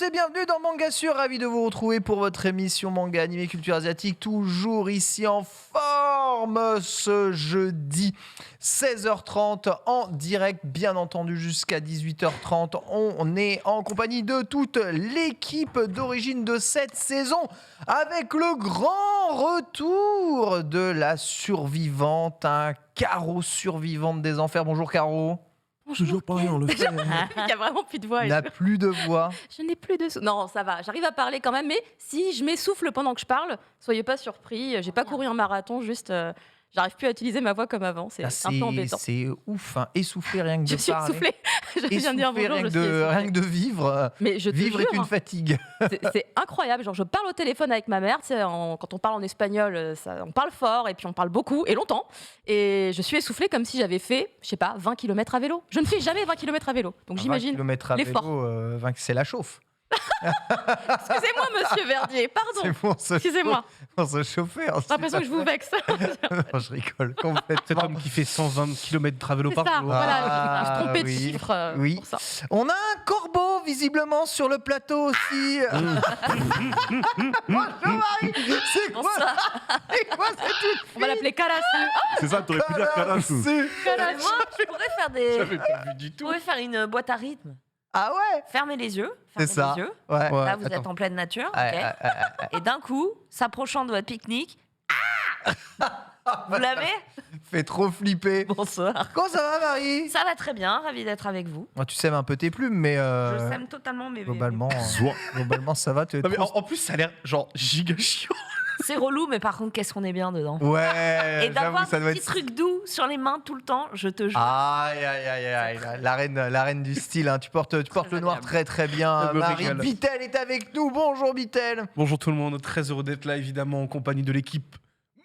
tous et bienvenue dans Manga Sur, ravi de vous retrouver pour votre émission Manga Animé Culture Asiatique, toujours ici en forme ce jeudi 16h30 en direct, bien entendu jusqu'à 18h30. On est en compagnie de toute l'équipe d'origine de cette saison avec le grand retour de la survivante, un Caro survivante des enfers. Bonjour Caro. Toujours pareil, on le fait. Il n'y a vraiment plus de voix. N'a plus de voix. Je n'ai plus de souffle. Non, ça va. J'arrive à parler quand même. Mais si je m'essouffle pendant que je parle, soyez pas surpris. J'ai pas couru un marathon, juste j'arrive plus à utiliser ma voix comme avant. C'est un peu embêtant. C'est ouf, hein. Essoufflé rien que de Je suis parler. essoufflée. Je viens de dire bonjour. Rien que de vivre. Mais je te vivre jure, est une fatigue. c'est incroyable. Genre, je parle au téléphone avec ma mère. Tu sais, quand on parle en espagnol, on parle fort et puis on parle beaucoup et longtemps. Et je suis essoufflée comme si j'avais fait, je sais pas, 20 km à vélo. Je ne fais jamais 20 km à vélo. Donc j'imagine 20 km à l'effort. vélo, c'est la chauffe. Excusez-moi, monsieur Verdier. Pardon. C'est pour se Excusez-moi. Pour se chauffer. J'ai l'impression que je vous vexe. Non, je rigole complètement. Cet homme qui fait 120 km à vélo C'est par ça, jour. voilà, je me suis trompée de oui. chiffre Oui. pour ça. On a un corbeau visiblement sur le plateau aussi. Bonjour Marie. C'est quoi Bonsoir. C'est quoi cette toute On va l'appeler Karasu. C'est ça, t'aurais pu dire Karasu. Karasu. Moi, je pourrais faire des. J'avais pas vu du Je tout. pourrais faire une boîte à rythme. Ah ouais. Fermez les yeux. C'est Fermez ça. les yeux. Ouais. Ouais. Là, vous êtes attends. en pleine nature. Ouais, ok. ouais, ouais. Et d'un coup, s'approchant de votre pique-nique. Vous l'avez? Fait trop flipper. Bonsoir. Comment ça va Marie? Ça va très bien. Ravi d'être avec vous. Oh, tu sèmes un peu tes plumes, mais Je sème totalement mes. globalement, Soit. globalement ça va. Tu es Non, mais trop- en plus, ça a l'air genre giga chiant. C'est relou, mais par contre, qu'est-ce qu'on est bien dedans. Ouais. Et j'avoue, d'avoir ça des doit petits être. trucs doux sur les mains tout le temps, je te jure. Aïe, aïe, aïe, aïe, la reine du style. Hein. Tu portes le noir agréable. très très bien. Je me Marie régale. Vitel est avec nous. Bonjour Vitel. Bonjour tout le monde, très heureux d'être là évidemment en compagnie de l'équipe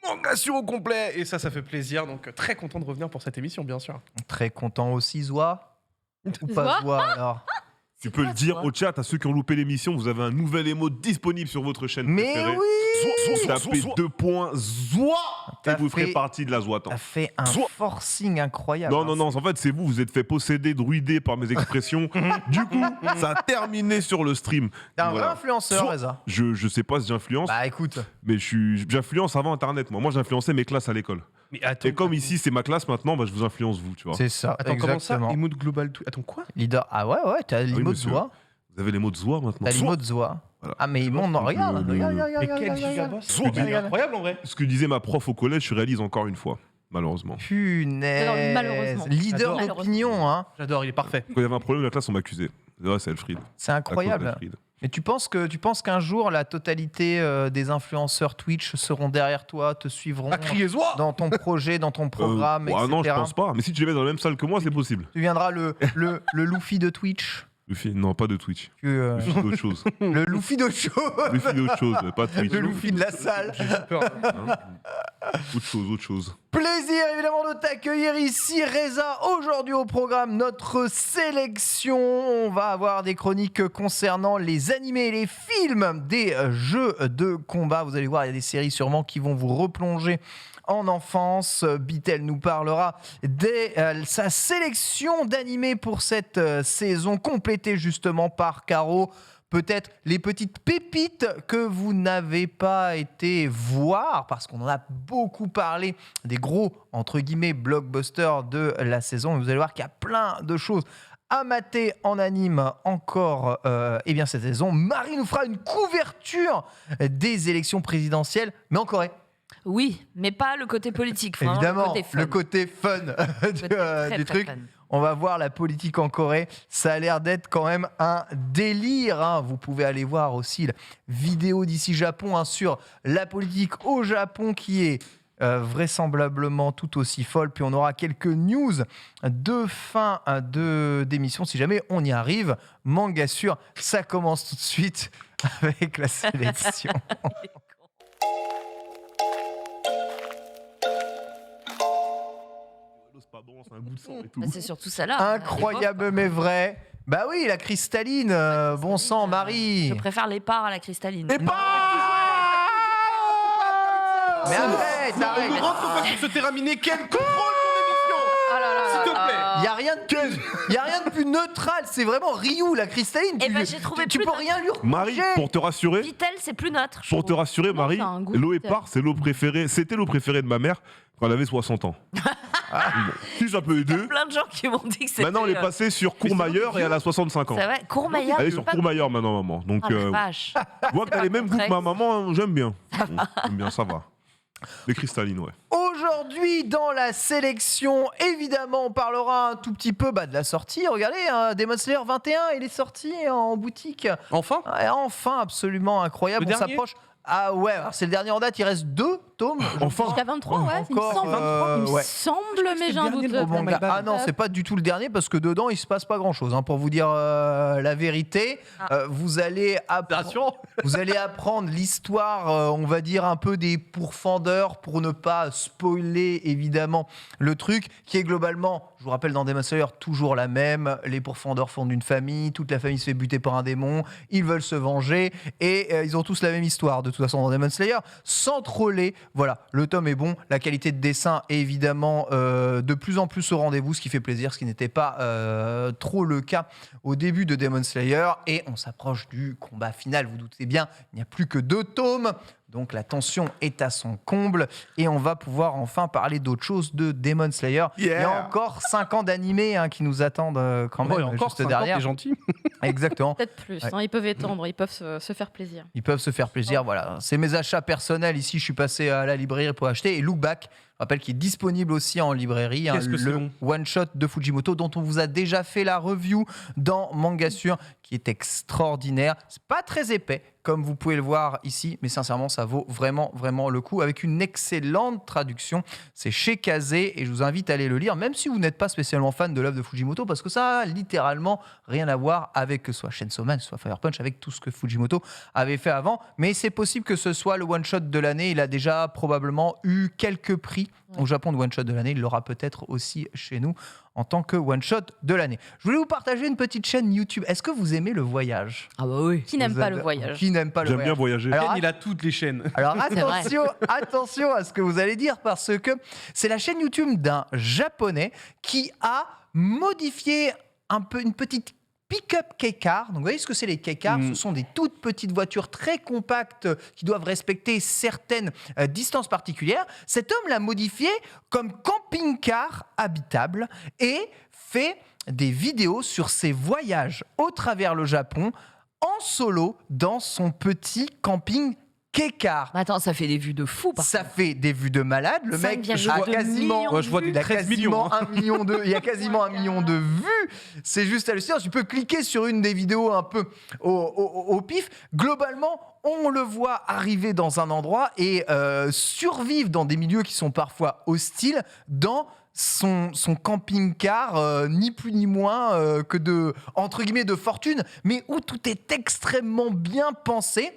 Manga Sur au complet. Et ça fait plaisir, donc très content de revenir pour cette émission bien sûr. Très content aussi, Zoa. Ou pas Zoa Zoa alors. Tu peux le dire au chat à ceux qui ont loupé l'émission, vous avez un nouvel émote disponible sur votre chaîne Mais préférée. oui. Tapez 2 points ZOA et T'as vous ferez fait- partie de la Zoatan. T'as fait un Zoa. forcing incroyable. Non, non, non, en fait, c'est vous, vous êtes fait posséder, druider par mes expressions. Du coup, ça a terminé sur le stream. T'es un Voilà. vrai influenceur, Zoa. Reza. Je sais pas si j'influence, Bah écoute. mais j'influence avant Internet, moi. Moi, j'influençais mes classes à l'école. Mais attends, Et comme ici, c'est ma classe maintenant, bah, je vous influence vous, tu vois. C'est ça. attends comment ça exactement. Emote global tout. Attends quoi? Leader. Ah ouais, t'as l'emote monsieur. Zoa. Vous avez les mots de Zoa maintenant. T'as Zoa. l'emote Zoa. Voilà. Ah mais ils montent. Donc, Regarde, le- regarde, Mais regarde, quel regarde. gigaboss. Zoa. C'est incroyable en vrai. Ce que disait ma prof au collège, je réalise encore une fois, malheureusement. Punaise. Alors, malheureusement. Leader J'adore. d'opinion, hein. J'adore, il est parfait. Quand il y avait un problème de la classe, on m'accusait. C'est vrai, c'est Elfried. C'est À cause incroyable. d'Elfried. Mais tu penses qu'un jour la totalité des influenceurs Twitch seront derrière toi, te suivront À crier Zoa. dans ton projet, dans ton programme, etc. Ah non, je pense pas. Mais si tu les mets dans la même salle que moi, c'est possible. Tu deviendras le Luffy de Twitch. Luffy, non, pas de Twitch. Que, Luffy d'autre chose. le Luffy de show. Luffy d'autre chose, mais pas Twitch. Le Luffy de la salle. J'ai peur. Hein autre chose, autre chose. Plaisir évidemment de t'accueillir ici, Reza. Aujourd'hui au programme, notre sélection. On va avoir des chroniques concernant les animés et les films des jeux de combat. Vous allez voir, il y a des séries sûrement qui vont vous replonger en enfance. Bitel nous parlera de sa sélection d'animés pour cette saison, complétée justement par Caro. Peut-être les petites pépites que vous n'avez pas été voir, parce qu'on en a beaucoup parlé, des gros, entre guillemets, blockbusters de la saison. Et vous allez voir qu'il y a plein de choses à mater en anime encore cette saison. Marie nous fera une couverture des élections présidentielles, mais en Corée. Oui, mais pas le côté politique. Vraiment, Évidemment, le côté fun. le côté fun Côté très, du très truc. fun. On va voir la politique en Corée. Ça a l'air d'être quand même un délire, hein. Vous pouvez aller voir aussi la vidéo d'ici Japon, hein, sur la politique au Japon qui est vraisemblablement tout aussi folle. Puis on aura quelques news de fin d'émission si jamais on y arrive. Manga Sur, ça commence tout de suite avec la sélection. C'est pas bon, c'est un goût de sang et tout. Bah, c'est surtout ça là. Incroyable mais vrai. Bah oui, la cristalline, bon sang, Marie. Je préfère les parts à la cristalline. Et pas. Mais arrête, On arrête. nous rentre pas sur ce terraminé. Quel contrôle ton émission. Oh là là S'il te là plaît. là. Il y a rien de plus neutral. C'est vraiment Ryu, la cristalline. Eh ben, j'ai trouvé tu plus peux neutre. rien lui reprocher. Marie, pour te rassurer, Vitel, c'est plus neutre. je pour te trouve. rassurer, Non, Marie, c'est un goût l'eau Vitel. épars, c'est l'eau préférée. C'était l'eau préférée de ma mère quand elle avait 60 ans. Bon. Si ça peut aider. Plein de gens qui m'ont dit que c'était. Maintenant, elle est passée sur Courmayeur et elle a 65 ans. C'est vrai, Courmayeur. Elle est sur Courmayeur maintenant, maman. Donc, Oh la vache. je vois que t'as les mêmes goûts que ma complexe. maman, j'aime bien. J'aime bien, ça va. Les cristallines, ouais. Aujourd'hui, dans la sélection, évidemment, on parlera un tout petit peu de la sortie. Regardez, Demon Slayer 21, il est sorti en boutique. Enfin Ouais, enfin, absolument incroyable. Le On dernier s'approche. Ah ouais, alors c'est le dernier en date, il reste 2 tomes. Enfin. Jusqu'à 23, ouais, il me Encore, semble. euh, Il me ouais. semble, mais j'ai le un dernier, doute. le Au manga. Ah non, c'est pas du tout le dernier parce que dedans il se passe pas grand chose. Pour vous dire la vérité, vous allez apprendre l'histoire, on va dire un peu des pourfendeurs pour ne pas spoiler évidemment le truc qui est globalement, je vous rappelle dans Demon Slayer, toujours la même. Les pourfendeurs fondent une famille, toute la famille se fait buter par un démon, ils veulent se venger et ils ont tous la même histoire de toute façon dans Demon Slayer, sans troller. Voilà, le tome est bon, la qualité de dessin est évidemment de plus en plus au rendez-vous, ce qui fait plaisir, ce qui n'était pas trop le cas au début de Demon Slayer. Et on s'approche du combat final, vous doutez bien, il n'y a plus que 2 tomes. Donc la tension est à son comble et on va pouvoir enfin parler d'autre chose de Demon Slayer. Il y a encore 5 ans d'animé qui nous attendent quand même Oh, et encore juste 50, derrière. t'es gentil. Exactement. Peut-être plus. Ouais. Ils peuvent étendre, ils peuvent se faire plaisir. Ils peuvent se faire plaisir, voilà. C'est mes achats personnels. Ici, je suis passé à la librairie pour acheter. Et Look Back, je rappelle qu'il est disponible aussi en librairie. Qu'est-ce que c'est le long one-shot de Fujimoto, dont on vous a déjà fait la review dans Mangasure, qui est extraordinaire. C'est pas très épais, comme vous pouvez le voir ici, mais sincèrement, ça vaut vraiment, vraiment le coup, avec une excellente traduction. C'est chez Kazé, et je vous invite à aller le lire, même si vous n'êtes pas spécialement fan de l'œuvre de Fujimoto, parce que ça a littéralement rien à voir avec que ce soit Chainsaw Man, que ce soit Fire Punch, avec tout ce que Fujimoto avait fait avant. Mais c'est possible que ce soit le one-shot de l'année. Il a déjà probablement eu quelques prix au Japon de one-shot de l'année. Il l'aura peut-être aussi chez nous en tant que one-shot de l'année. Je voulais vous partager une petite chaîne YouTube. Est-ce que vous aimez le voyage? Ah bah oui. Qui n'aime Vous pas avez- le voyage? Qui n'aime pas le J'aime bien voyage? voyager. Alors, Ken, il a toutes les chaînes. Alors C'est vrai. attention à ce que vous allez dire, parce que c'est la chaîne YouTube d'un Japonais qui a modifié un peu une petite pick-up K-Car. Donc vous voyez ce que c'est les K-Car? Ce sont des toutes petites voitures très compactes qui doivent respecter certaines distances particulières. Cet homme l'a modifié comme camping-car habitable et fait des vidéos sur ses voyages au travers le Japon en solo dans son petit camping K-Car. Attends, ça fait des vues de fou. Ça fait des vues de malade. Le mec 5,2 a quasiment, millions Moi, je vois des il a 13 millions. quasiment 1 million de, il y a quasiment 1 million de vues. C'est juste hallucinant. Tu peux cliquer sur une des vidéos un peu au pif. Globalement, on le voit arriver dans un endroit et survivre dans des milieux qui sont parfois hostiles dans son camping-car, ni plus ni moins que de, entre guillemets, de fortune, mais où tout est extrêmement bien pensé.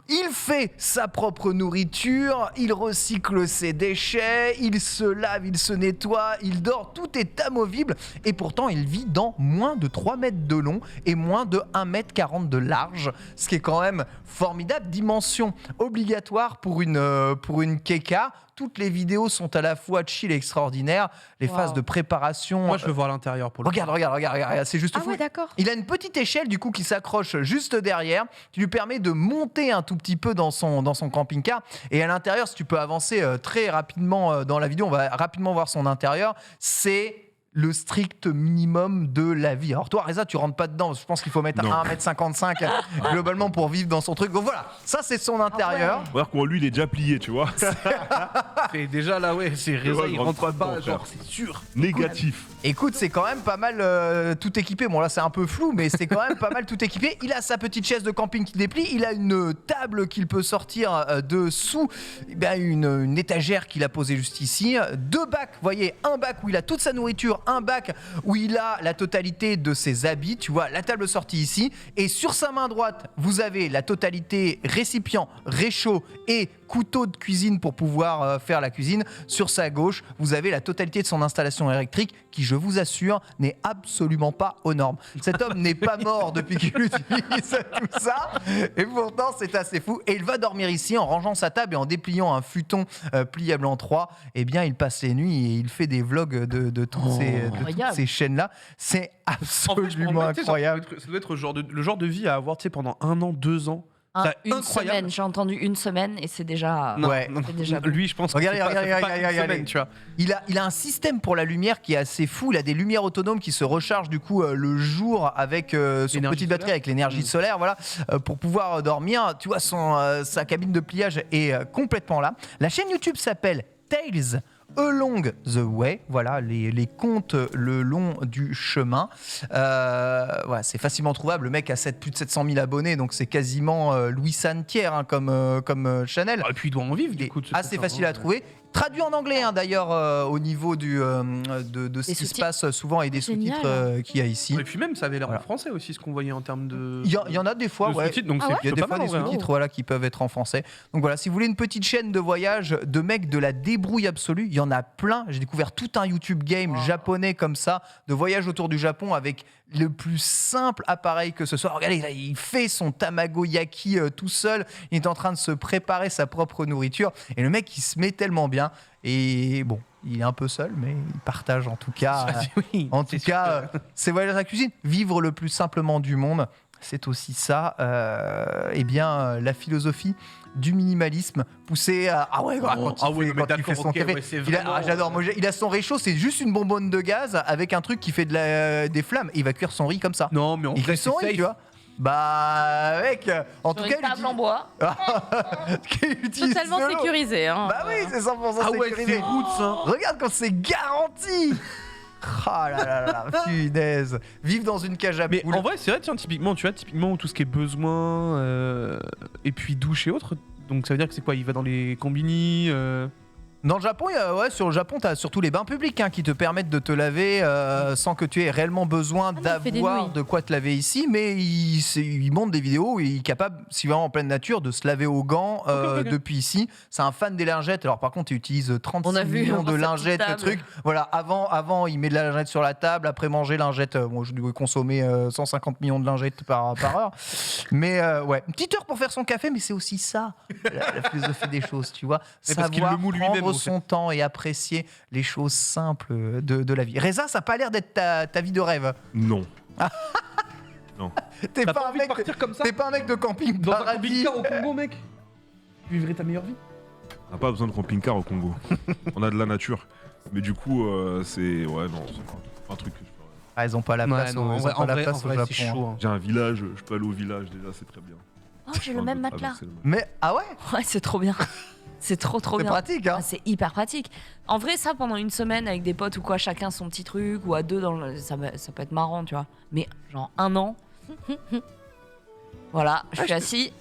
Il fait sa propre nourriture, il recycle ses déchets, il se lave, il se nettoie, il dort, tout est amovible, et pourtant il vit dans moins de 3 mètres de long et moins de 1,40 m de large, ce qui est quand même formidable. Dimension obligatoire pour une K-Car. Toutes les vidéos sont à la fois chill et extraordinaires. Les Wow. phases de préparation. Moi, je veux voir l'intérieur pour le Regarde, c'est juste Ah fou. ouais, d'accord. Il a une petite échelle du coup qui s'accroche juste derrière, qui lui permet de monter un tout petit peu dans son camping-car. Et à l'intérieur, si tu peux avancer très rapidement dans la vidéo, on va rapidement voir son intérieur. C'est le strict minimum de la vie. Alors toi, Reza, tu rentres pas dedans. Je pense qu'il faut mettre Non. 1,55 m globalement pour vivre dans son truc. Donc voilà, ça c'est son intérieur. On va dire qu'on lui, il est déjà plié, tu vois. Et déjà là, ouais, c'est Reza, Ouais, il je rentre rentre pas, pas dedans, genre, frère. c'est sûr. Négatif. Écoute, c'est quand même pas mal tout équipé. Bon là c'est un peu flou, mais c'est quand même pas mal tout équipé. Il a sa petite chaise de camping qui déplie. Il a une table qu'il peut sortir dessous. Une étagère qu'il a posée juste ici. 2 bacs, vous voyez, un bac où il a toute sa nourriture, un bac où il a la totalité de ses habits. Tu vois, la table sortie ici. Et sur sa main droite, vous avez la totalité récipient, réchaud et couteau de cuisine pour pouvoir faire la cuisine. Sur sa gauche, vous avez la totalité de son installation électrique qui, je vous assure, n'est absolument pas aux normes. Cet homme n'est pas mort depuis qu'il utilise tout ça, et pourtant c'est assez fou. Et il va dormir ici en rangeant sa table et en dépliant un futon pliable en 3. Eh bien, il passe les nuits et il fait des vlogs de toutes Incroyable. ces chaînes-là. C'est En vrai, je me absolument rends compte, tu sais, genre, incroyable. ça doit être le genre de vie à avoir, tu sais, pendant 1 an, 2 ans. C'est Une incroyable. semaine, j'ai entendu une semaine et c'est déjà. Non, Ouais. non, C'est déjà bon. lui, je pense que Regardez, c'est pas- ça fait regardez, pas une regardez. semaine, tu vois. Il a un système pour la lumière qui est assez fou. Il a des lumières autonomes qui se rechargent du coup le jour avec son L'énergie petite batterie solaire. avec l'énergie solaire, voilà, pour pouvoir dormir. Tu vois, sa cabine de pliage est complètement là. La chaîne YouTube s'appelle Tales Along the Way, voilà, les contes le long du chemin. Voilà, c'est facilement trouvable. Le mec a plus de 700 000 abonnés, donc c'est quasiment Louis Santière hein, comme Chanel. Ah, et puis il doit en vivre, Il du est coup. de ce assez truc-là, facile hein. à trouver. Traduit en anglais hein, d'ailleurs au niveau de ce qui se sous-titres. passe souvent et des Génial. sous-titres qu'il y a ici. Et puis même, ça avait l'air Voilà. en français aussi, ce qu'on voyait en termes de. Il y en a des fois, de ouais. sous-titres, donc Ah c'est ouais Il y a plutôt des pas fois mal, des en vrai, hein. sous-titres voilà, qui peuvent être en français. Donc voilà, si vous voulez une petite chaîne de voyage de mecs de la débrouille absolue, il y en a plein. J'ai découvert tout un YouTube game japonais comme ça, de voyage autour du Japon avec le plus simple appareil que ce soit. Regardez, là, il fait son tamagoyaki tout seul. Il est en train de se préparer sa propre nourriture. Et le mec, il se met tellement bien. Et bon, il est un peu seul, mais il partage en tout cas. Oui, En c'est tout sûr cas, que- c'est voyager à la cuisine. Vivre le plus simplement du monde, c'est aussi ça. La philosophie du minimalisme poussé à quand il fait son café. ouais, c'est J'adore. Moi, il a son réchaud, c'est juste une bonbonne de gaz avec un truc qui fait des flammes. Et il va cuire son riz comme ça. Non, mais en Il vrai, cuit c'est son riz, safe. tu vois. Bah, mec, en Sur tout une cas, table en bois. il utilise Totalement de l'eau. sécurisé. Hein. Bah oui, c'est 100% Ah ouais, sécurisé. c'est roots, hein. Regarde quand c'est garanti. Ah là là là, punaise. Vivre dans une cage à Mais poules. en vrai, c'est vrai, tiens, typiquement, tout ce qui est besoin, et puis douche et autres. Donc ça veut dire que c'est quoi? Il va dans les combini Dans le Japon, sur le Japon, t'as surtout les bains publics hein, qui te permettent de te laver sans que tu aies réellement besoin mais il fait des d'avoir nouilles. de quoi te laver ici. Mais il montre des vidéos et il est capable, si vraiment en pleine nature, de se laver aux gants Ok. depuis ici. C'est un fan des lingettes. Alors par contre, il utilise 36 On a vu, millions de sa petite lingettes, le table. truc. Voilà, avant, il met de la lingette sur la table. Après manger, lingette. Moi, je dois consommer 150 millions de lingettes par heure. Mais ouais, une petite heure pour faire son café, mais c'est aussi ça, la philosophie des choses, tu vois. Mais parce qu'il Savoir le moule lui-même, prendre en fait. son temps et apprécier les choses simples de la vie. Reza, ça n'a pas l'air d'être ta vie de rêve. Non. T'es T'as pas, pas un envie de mec partir comme ça t'es pas un mec de camping dans un paradis. camping-car au Congo, mec? Tu vivrais ta meilleure vie? On n'a pas besoin de camping-car au Congo. On a de la nature. Mais du coup, c'est. Ouais, non, c'est pas un truc que je ferais. Ah, ils ont pas la place, Ouais, non, ils ont en vrai, pas la en vrai, place au Japon. c'est chaud. hein. J'ai un village, je peux aller au village déjà, c'est très bien. Oh, j'ai le même matelas. Mais ah ouais, Ouais, c'est trop bien. C'est trop c'est bien. pratique hein. Ah, c'est hyper pratique. En vrai, ça, pendant une semaine avec des potes ou quoi, chacun son petit truc, ou à deux, ça peut être marrant, tu vois. Mais genre 1 an. Voilà, je suis assis.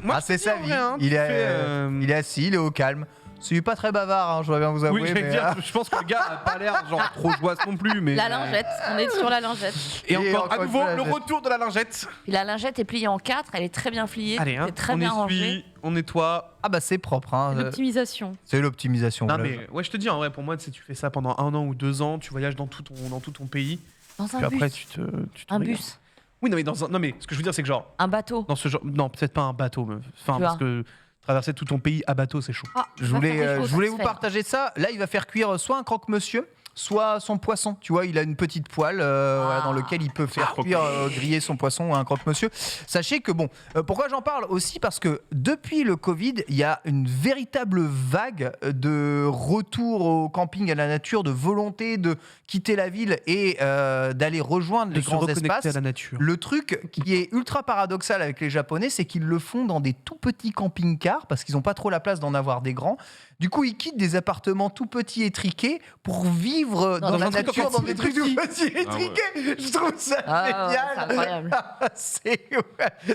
Moi, Ah, c'est je sa dis en vie. vrai, hein, Il tu est, fais, il est assis, il est au calme. C'est pas très bavard, hein, je dois bien vous avouer. Oui, j'allais mais, dire, je pense que le gars a pas l'air genre trop joyeux non plus, mais. La lingette, on est sur la lingette. Et Et encore, encore à une nouveau, fois, la le lingette. retour de la lingette. Puis la lingette est pliée en 4, elle est très bien pliée. Allez, hein, c'est très on bien essuie, rangé. on nettoie. Ah bah c'est propre, hein. L'optimisation. C'est l'optimisation. Non, voilà. mais ouais, je te dis, en vrai, pour moi, tu fais ça pendant 1 an ou 2 ans, tu voyages dans tout ton pays, Dans un puis après, bus. tu te Un régales. bus. Oui, non, mais non, mais ce que je veux dire, c'est que genre, Un bateau. dans ce genre, non, peut-être pas un bateau, mais enfin, Tu parce vois. que traverser tout ton pays à bateau, c'est chaud. Ah, Je va voulais, faire des je choses, voulais ça vous se fait. partager ça. Là, il va faire cuire soit un croque-monsieur, soit son poisson. Tu vois, il a une petite poêle voilà, dans lequel il peut faire cuire, griller son poisson ou un croque-monsieur. Sachez que, bon, pourquoi j'en parle aussi? Parce que depuis le Covid, il y a une véritable vague de retour au camping, à la nature, de volonté de quitter la ville et d'aller rejoindre De les se grands reconnecter espaces. à la nature. Le truc qui est ultra paradoxal avec les Japonais, c'est qu'ils le font dans des tout petits camping-cars parce qu'ils n'ont pas trop la place d'en avoir des grands. Du coup, ils quittent des appartements tout petits étriqués pour vivre dans la un truc nature, encore dans des trucs tout petits étriqués. Je trouve ça Ah, ouais, génial. c'est incroyable.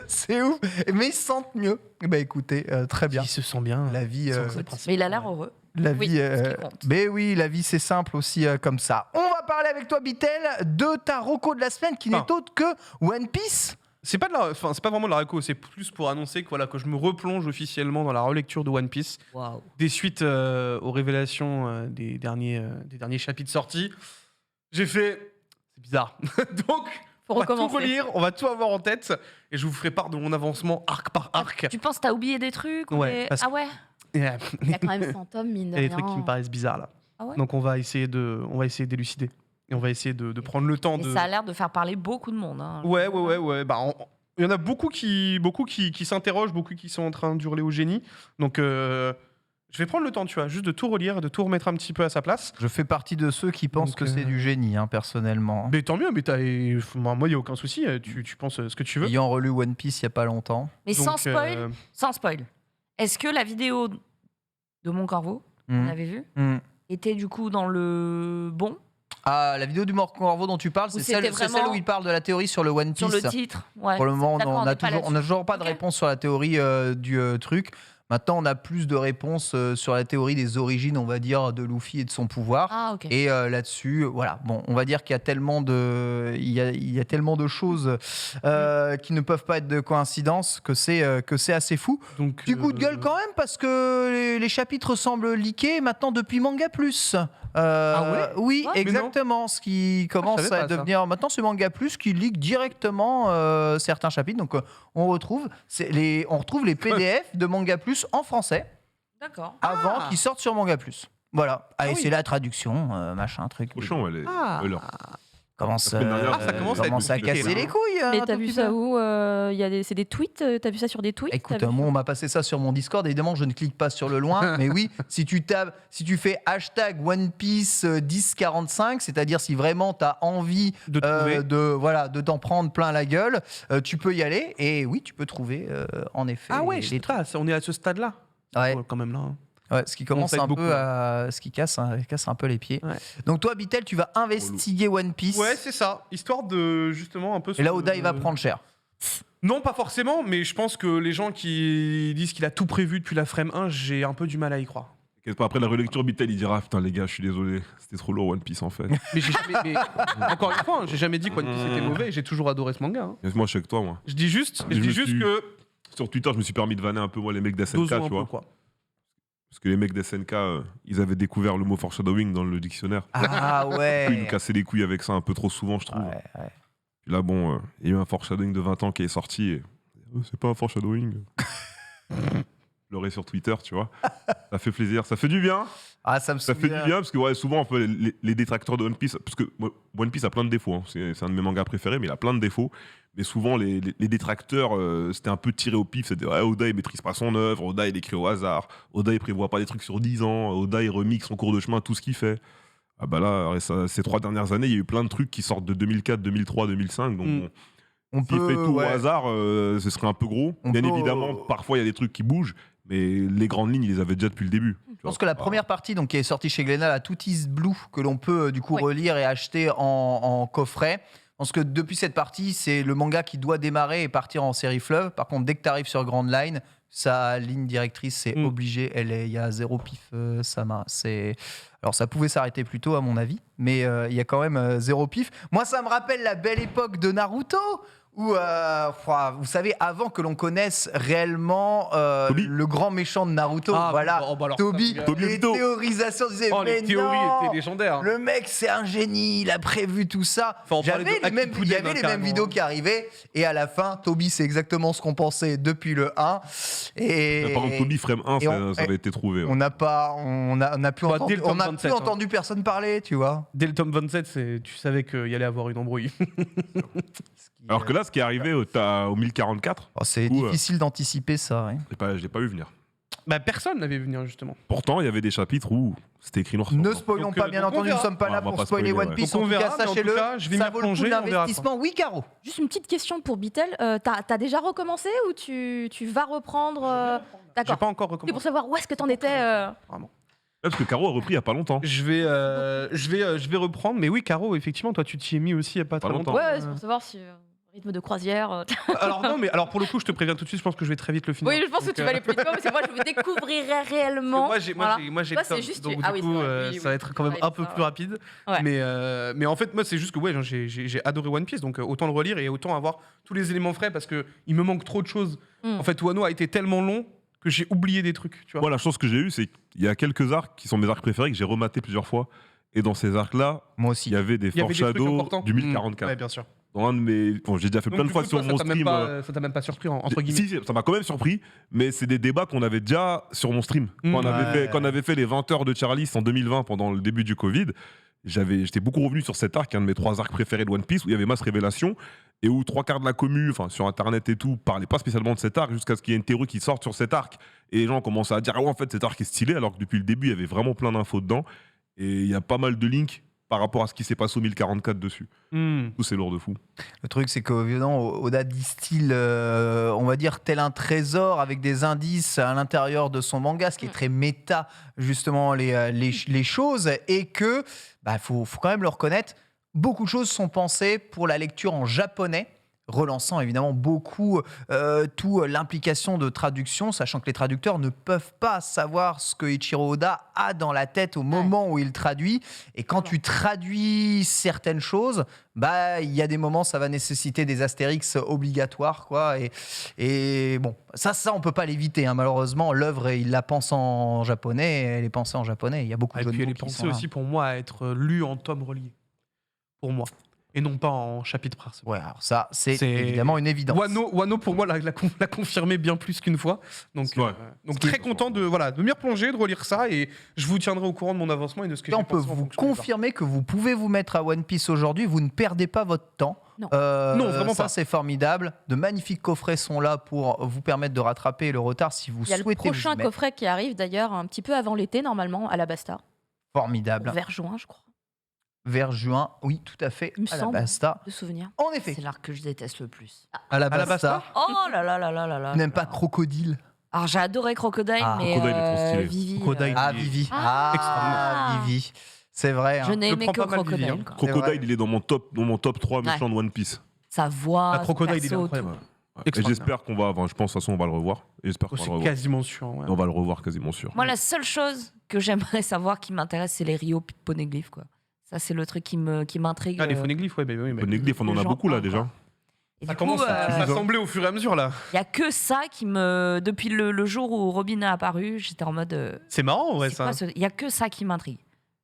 C'est ouf. Mais ils se sentent mieux. Bah écoutez, très bien. Il se sent bien. La vie, Mais il a l'air heureux. la Oui, vie, ce qui compte. mais oui, la vie c'est simple aussi comme ça. On va parler avec toi, Bitel, de ta reco de la semaine qui n'est autre que One Piece. C'est pas c'est pas vraiment de la reco, c'est plus pour annoncer que voilà que je me replonge officiellement dans la relecture de One Piece, Waouh. des suites aux révélations des derniers chapitres sortis. J'ai fait, c'est bizarre. Donc Faut on va tout recommencer. relire, on va tout avoir en tête et je vous ferai part de mon avancement arc par arc. Tu penses que t'as oublié des trucs ou Ouais, des- parce que- Ah ouais. Il Il y a quand même 100 tomes, mine de y a des rien. trucs qui me paraissent bizarres là. Ah ouais. Donc on va essayer d'élucider. Et on va essayer de prendre le temps Et de. ça a l'air de faire parler beaucoup de monde. Hein. Ouais. Bah, il y en a beaucoup qui s'interrogent, beaucoup qui sont en train d'hurler au génie. Donc, je vais prendre le temps, tu vois, juste de tout relire, de tout remettre un petit peu à sa place. Je fais partie de ceux qui pensent Donc, que c'est du génie, personnellement. Mais tant mieux, mais moi, il n'y a aucun souci. Tu penses ce que tu veux. Ayant relu One Piece il y a pas longtemps. Mais Donc, sans spoil, est-ce que la vidéo de Mon Corvo, on avait vu, était du coup dans le bon Ah, la vidéo du Mort Corvo dont tu parles, c'est c'était celle vraiment où il parle de la théorie sur le One Piece. sur le titre? Ouais. Pour le moment, D'accord, on n'a n'est pas toujours pas de Ok. réponse sur la théorie du truc. Maintenant, on a plus de réponses sur la théorie des origines, on va dire, de Luffy et de son pouvoir. Ah, ok. Et là-dessus, voilà. Bon, on va dire qu'il y a tellement il y a tellement de choses qui ne peuvent pas être de coïncidence que c'est assez fou. Donc, Du coup de gueule quand même parce que les chapitres semblent leakés maintenant depuis Manga Plus. Ah ouais Oui, Ouais. exactement. Ce qui commence savais à pas ça. devenir maintenant c'est Manga Plus qui leak directement certains chapitres. Donc on retrouve les PDF de Manga Plus en français D'accord. avant qu'ils sortent sur Manga Plus. Voilà. Allez, oui. c'est la traduction, machin, truc. Cochon, elle est. Ah. Commence, La semaine dernière, ça commence à être commence à compliqué, casser là. les couilles. Mais un t'as tout vu petit ça peu. où c'est des tweets. T'as vu ça sur des tweets? Écoute, T'as vu- moi, on m'a passé ça sur mon Discord. Évidemment, je ne clique pas sur le loin. Mais oui, si tu fais hashtag One Piece 1045, c'est-à-dire si vraiment tu as envie De trouver. de t'en prendre plein la gueule, tu peux y aller. Et oui, tu peux trouver, en effet. Ah ouais, les je sais pas, on est à ce stade-là. Ouais, Ouais, quand même là. hein. ouais, ce qui commence ça aide un beaucoup, peu à. Ce qui casse un peu les pieds. Ouais. Donc, toi, Bitel, tu vas investiguer One Piece. Ouais, c'est ça. Histoire de justement un peu. Et là, Oda, il va prendre cher. Non, pas forcément, mais je pense que les gens qui disent qu'il a tout prévu depuis la frame 1, j'ai un peu du mal à y croire. T'inquiète pas, après la relecture, Bitel, il dira putain, les gars, je suis désolé, c'était trop lourd One Piece en fait. Mais j'ai jamais. Encore une fois, hein, j'ai jamais dit que One Piece était mauvais. J'ai toujours adoré ce manga. hein. Moi, je suis avec toi, moi. Je dis juste Je me suis- que. Sur Twitter, je me suis permis de vanner un peu, moi, les mecs d'SNK, Dosons un tu peu, vois. quoi. Parce que les mecs d'SNK, ils avaient découvert le mot foreshadowing dans le dictionnaire. Ah ouais. Ils nous cassaient les couilles avec ça un peu trop souvent, je trouve. Ouais, ouais. Puis là, bon, il y a eu un foreshadowing de 20 ans qui est sorti. Et... c'est pas un foreshadowing. Pleurer sur Twitter, tu vois. Ça fait plaisir, ça fait du bien. Ah, ça me Ça fait du souvient. bien parce que ouais, souvent, un peu, les détracteurs de One Piece, parce que One Piece a plein de défauts. hein. C'est un de mes mangas préférés, mais il a plein de défauts. Mais souvent, les détracteurs, c'était un peu tiré au pif. C'était ouais, Oda, il maîtrise pas son œuvre. Oda, il écrit au hasard. Oda, il prévoit pas des trucs sur 10 ans. Oda, il remixe en cours de chemin tout ce qu'il fait. Ah bah là, ces 3 dernières années, il y a eu plein de trucs qui sortent de 2004, 2003, 2005. Donc, bon, On s'il peut. fait tout ouais. au hasard, ce serait un peu gros. On Bien peut, évidemment, parfois, il y a des trucs qui bougent. Mais les grandes lignes, ils les avaient déjà depuis le début. Je pense que la première partie donc, qui est sortie chez Glénat, la Tout Is Blue, que l'on peut du coup Oui. relire et acheter en coffret. Je pense que depuis cette partie, c'est le manga qui doit démarrer et partir en série fleuve. Par contre, dès que tu arrives sur Grand Line, sa ligne directrice, c'est obligé. Il y a zéro pif, Alors, ça pouvait s'arrêter plus tôt, à mon avis, mais il y a quand même zéro pif. Moi, ça me rappelle la belle époque de Naruto. Où, vous savez, avant que l'on connaisse réellement Toby. le grand méchant de Naruto, voilà, bah alors, Toby, ça, Toby les Vito. théorisations disaient Oh, mais les théories non, étaient légendaires. le mec c'est un génie, il a prévu tout ça. Faut en parler J'avais de les mêmes, Akipuden, il y avait hein, les mêmes carrément. vidéos qui arrivaient et à la fin, Toby c'est exactement ce qu'on pensait depuis le 1. Et Par contre, Toby Frame 1, et ça avait été trouvé. ouais. on n'a pas, on a plus, Bah, entendu, dès le tome on a 27, plus hein. entendu personne parler, tu vois. Dès le tome 27, tu savais qu'il y allait avoir une embrouille. Alors que là, ce qui est arrivé au 1044, Oh, c'est Ou, difficile d'anticiper ça. hein. je l'ai pas vu venir. Bah, personne n'avait vu venir, justement. Pourtant, il y avait des chapitres où c'était écrit noir sur Ne blanc. spoilons Donc, pas, bien donc on entendu, nous verra. sommes pas Ouais, là on va pour pas spoiler spoiler, One ouais. Piece. Donc En on tout cas, verra, mais en tout sachez-le, cas, je vais m'y ça vaut le coup replonger, on verra, d'investissement. Oui, Caro. Juste une petite question pour Bitel. T'as déjà recommencé ou tu vas reprendre J'ai D'accord. pas encore C'est pour recommencé. savoir où est-ce que t'en étais. Vraiment. Ouais, parce que Caro a repris il y a pas longtemps. Je vais reprendre, mais oui, Caro, effectivement, toi, tu t'y es mis aussi il y a pas très longtemps. Ouais, c'est pour savoir si rythme de croisière. Alors non, mais alors pour le coup, je te préviens tout de suite, je pense que je vais très vite le finir. Oui, je pense que Donc, tu vas aller plus vite parce que moi je me découvrirai réellement. Moi, j'ai Voilà. le Toi, c'est tome, juste donc tu- du ah oui, coup, c'est vrai, oui, ça va être quand même oui, un peu ça, plus rapide. Ouais. Mais en fait, moi, c'est juste que ouais, j'ai adoré One Piece, donc autant le relire et autant avoir tous les éléments frais parce que il me manque trop de choses. Mm. En fait, Wano a été tellement long que j'ai oublié des trucs, tu vois. Moi, la chance que j'ai eue, c'est qu'il y a quelques arcs qui sont mes arcs préférés que j'ai rematé plusieurs fois. Et dans ces arcs-là, Moi aussi. il y avait des Il y avait des trucs foreshadows importants. du 1044. Ouais, bien sûr. Dans un de mes... Bon, j'ai déjà fait Donc, plein de du fois coup, sur toi, mon ça t'a même stream. pas- ça t'a même pas surpris entre guillemets. Si, ça m'a quand même surpris, mais c'est des débats qu'on avait déjà sur mon stream. Quand, on avait Ouais. fait, quand on avait fait les 20 heures de Charlie en 2020 pendant le début du Covid, j'étais beaucoup revenu sur cet arc, un de mes 3 arcs préférés de One Piece, où il y avait masse révélation, et où 3/4 de la commu, enfin sur internet et tout, parlait pas spécialement de cet arc, jusqu'à ce qu'il y ait une théorie qui sorte sur cet arc. Et les gens commencent à dire, ah ouais, en fait, cet arc est stylé, alors que depuis le début, il y avait vraiment plein d'infos dedans. Et il y a pas mal de links par rapport à ce qui s'est passé au 1044 dessus. Tout, c'est lourd de fou. Le truc, c'est Oda distille, on va dire, tel un trésor avec des indices à l'intérieur de son manga, ce qui est très méta, justement, les choses. Et que, faut quand même le reconnaître, beaucoup de choses sont pensées pour la lecture en japonais, relançant évidemment beaucoup tout l'implication de traduction, sachant que les traducteurs ne peuvent pas savoir ce que Ichiro Oda a dans la tête au moment où il traduit. Et quand tu traduis certaines choses, il y a des moments, ça va nécessiter des astérix obligatoires, quoi. Et bon, ça on peut pas l'éviter, hein. Malheureusement, l'œuvre, il la pense en japonais, elle est pensée en japonais. Il y a beaucoup de jeux de puis elle mots est qui pensée sont là. aussi pour moi à être lue en tomes reliés. Pour moi. Et non pas en chapitre par semaine. Ouais, alors ça, c'est C'est- évidemment une évidence. Wano pour moi, l'a confirmé bien plus qu'une fois. Donc, Ouais. donc très content de m'y replonger, de relire ça. Et je vous tiendrai au courant de mon avancement et de ce que Là, j'ai on peut pensé en vous fonction des arcs. confirmer que vous pouvez vous mettre à One Piece aujourd'hui. Vous ne perdez pas votre temps. Non. Non, vraiment ça, pas. c'est formidable. De magnifiques coffrets sont là pour vous permettre de rattraper le retard si vous Il y a le souhaitez vous prochain y mettre. coffret qui arrive d'ailleurs un petit peu avant l'été, normalement, à la Basta. Formidable. Vers juin, je crois, Vers juin, oui, tout à fait. Il me À la semble. Basta. de souvenir. En effet, C'est l'arc que je déteste le plus. à la À la Basta. Basta. Oh là là là là là là. Tu n'aimes pas Crocodile? Alors j'ai adoré Crocodile, Ah, mais Crocodile est trop stylé. Vivi. Crocodile. Ah, Il est Vivi. Ah. Vivi. C'est vrai. Je hein. n'ai Je aimé prends que pas mal Vivi, Crocodile. hein. quoi. C'est vrai. Crocodile, il est dans mon top 3 méchants de One Piece. Sa voix, La Crocodile, il est perso, incroyable. tout. Ouais. Et j'espère qu'on va, je pense de toute façon on va le revoir. Et j'espère qu'on va le C'est revoir. quasiment sûr. Ouais. On va le revoir quasiment sûr. Moi, la seule chose que j'aimerais savoir qui m'intéresse, c'est les Rio poneglyphes, quoi. Ça, c'est le truc qui m'intrigue. Ah, les phonéglyphes, ouais, oui. Poneglyph, on en a Genre beaucoup là un, déjà. quoi. Et Ça du coup, commence à sembler au fur et à mesure là. il y a que ça qui me. Depuis le jour où Robin a apparu, j'étais en mode. C'est marrant, ouais, c'est ça. quoi ce- Il y a que ça qui m'intrigue.